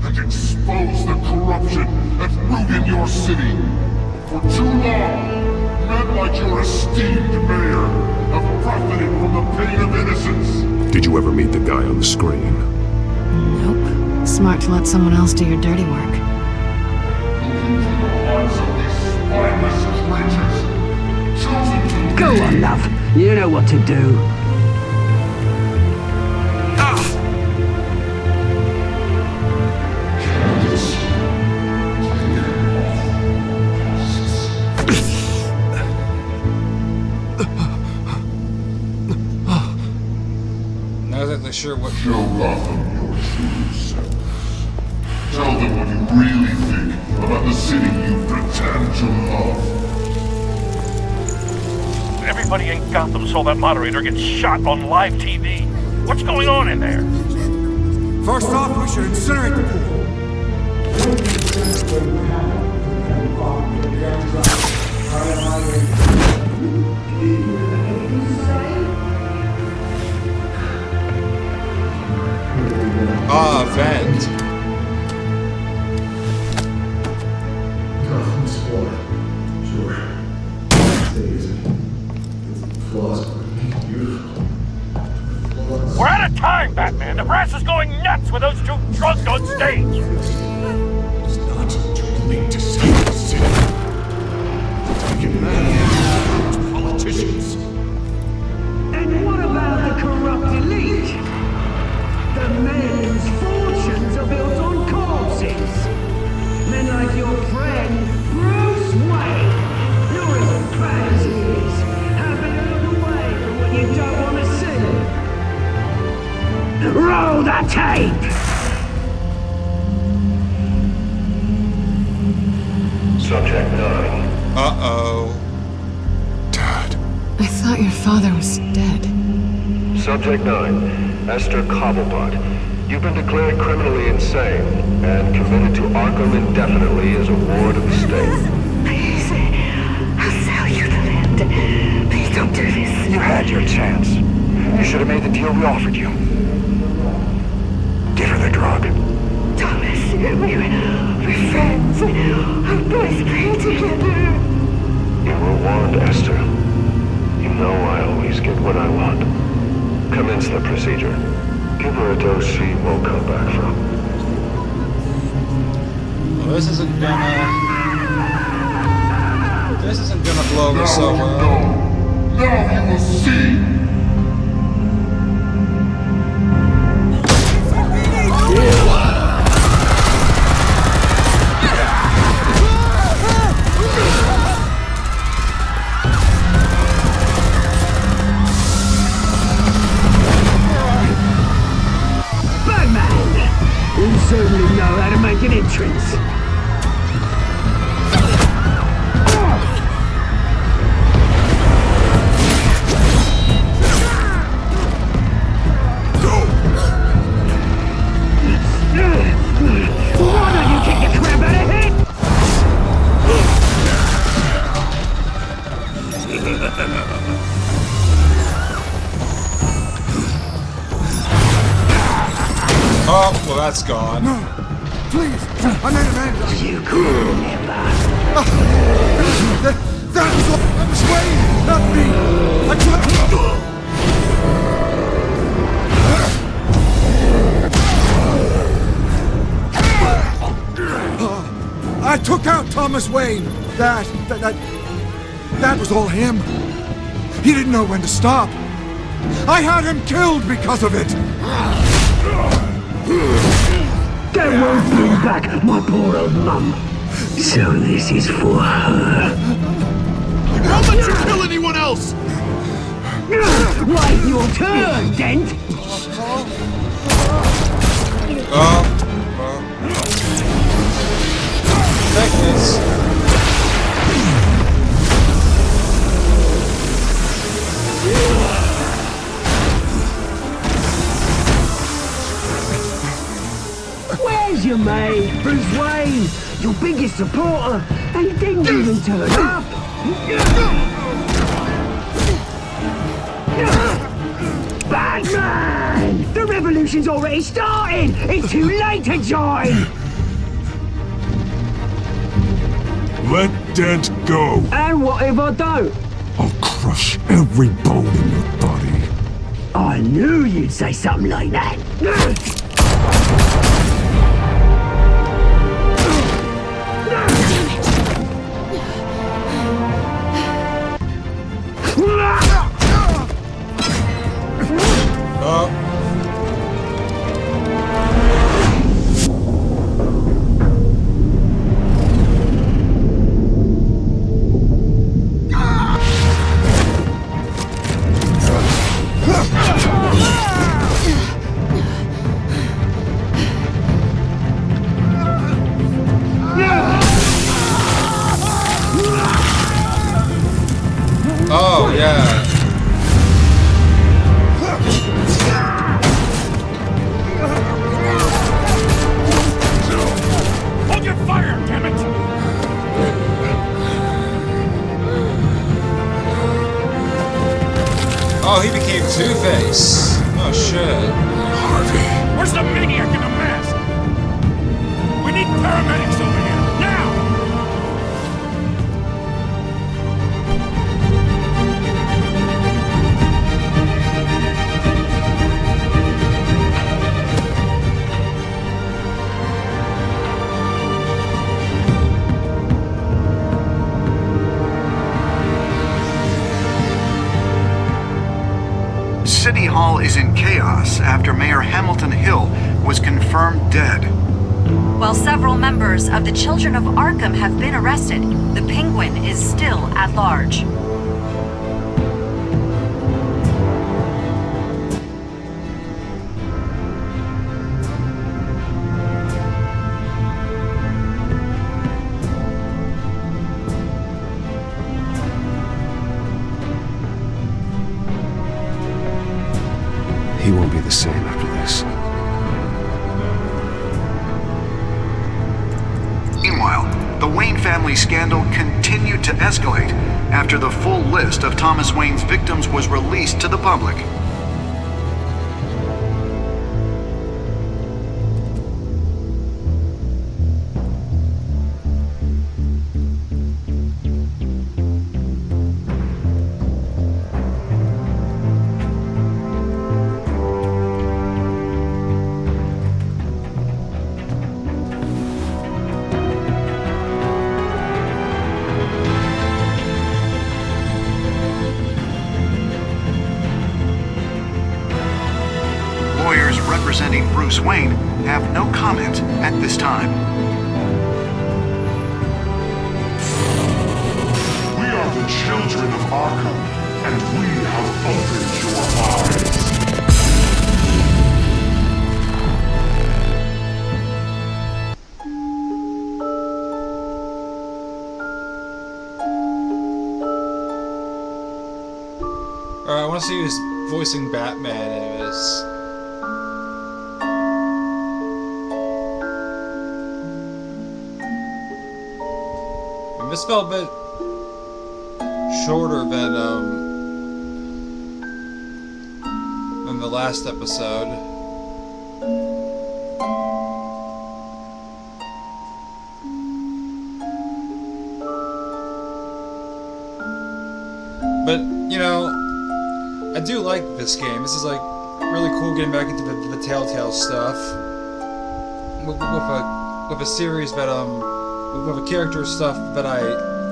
and expose the corruption that ruined your city. For too long, men like your esteemed mayor have profited from the pain of innocence. Did you ever meet the guy on the screen? Nope. Smart to let someone else do your dirty work. Go on, love. You know what to do. Not exactly sure what. Show Gotham your true self. Tell them what you really think about the city you pretend to love. Everybody in Gotham saw that moderator get shot on live TV. What's going on in there? First off, we should incinerate the pool. Ah, vent. Gotham's water. Sure. Flaws are beautiful. We're out of time, Batman. The brass is going nuts with those two drunk on stage. It's not too late to save the city. Take it back. Those politicians. And what about the corrupt elite? The men whose fortunes are built on corpses. Men like your friend, Bruce Wayne, who is as bad as he is, have been moved away from what you don't want to see. Roll the tape! Subject 9. Uh-oh. I thought your father was dead. Subject 9, Esther Cobblepot. You've been declared criminally insane and committed to Arkham indefinitely as a ward of the state. Please, I'll sell you the land. Please don't do this. You had your chance. You should have made the deal we offered you. Give her the drug. Thomas, we're friends. Our boys play together. You were warned, Esther. You know I always get what I want. Commence the procedure. Give her a dose she won't come back from. Well, this isn't gonna blow over so well. Now you will see. You certainly know how to make an entrance. that's gone. No, please, I made amends. You could remember. That was all. I was Wayne, not me. I took out Thomas Wayne. That was all him. He didn't know when to stop. I had him killed because of it. That won't bring back my poor old mum. So this is for her. I won't let you kill anyone else! Wait your turn, Dent! Take this. Where's your mate, Bruce Wayne? Your biggest supporter, and he didn't even turn up. Batman! The revolution's already started! It's too late to join! Let Dent go! And what if I don't? I'll crush every bone in your body. I knew you'd say something like that. Oh, yeah. Hold your fire, damn it! Oh, he became Two-Face. Oh, shit. Harvey. Where's the maniac in the mask? We need paramedics over here, now! City Hall is in chaos after Mayor Hamilton Hill was confirmed dead. While several members of the Children of Arkham have been arrested, the Penguin is still at large. He won't be the same after this. Meanwhile, the Wayne family scandal continued to escalate after the full list of Thomas Wayne's victims was released to the public. Lawyers representing Bruce Wayne have no comment at this time. We are the children of Arkham, and we have opened your eyes. Alright, I want to see who's voicing Batman in this. And this felt a bit shorter than the last episode. But, you know, I do like this game. This is like really cool getting back into the TellTale stuff. With a series that, with a character stuff that I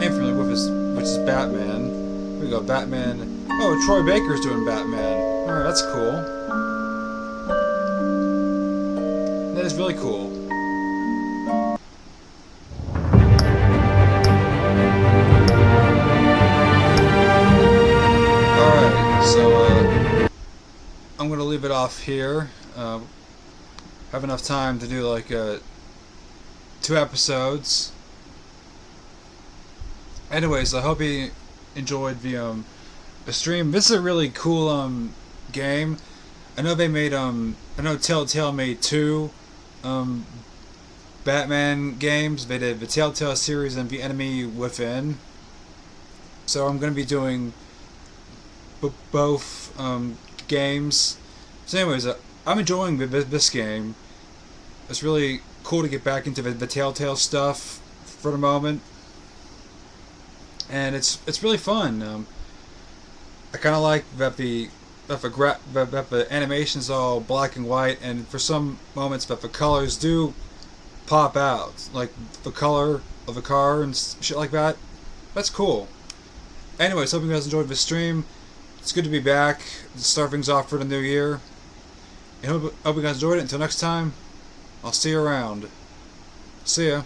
am familiar with, which is Batman. Here we go, Batman. Oh, Troy Baker's doing Batman. Alright, that's cool. That is really cool. Alright, so, I'm gonna leave it off here. Have enough time to do like 2 episodes. Anyways, I hope you enjoyed the stream. This is a really cool game. I know they made I know TellTale made 2 Batman games. They did the TellTale series and The Enemy Within. So I'm gonna be doing both games. So anyways, I'm enjoying this game. It's really cool to get back into the TellTale stuff for the moment, and it's really fun. I kind of like that the animation's all black and white, and for some moments that the colors do pop out, like the color of the car and shit like that. That's cool. Anyways, hope you guys enjoyed the stream. It's good to be back. Start things off for the new year. And hope you guys enjoyed it. Until next time, I'll see you around. See ya.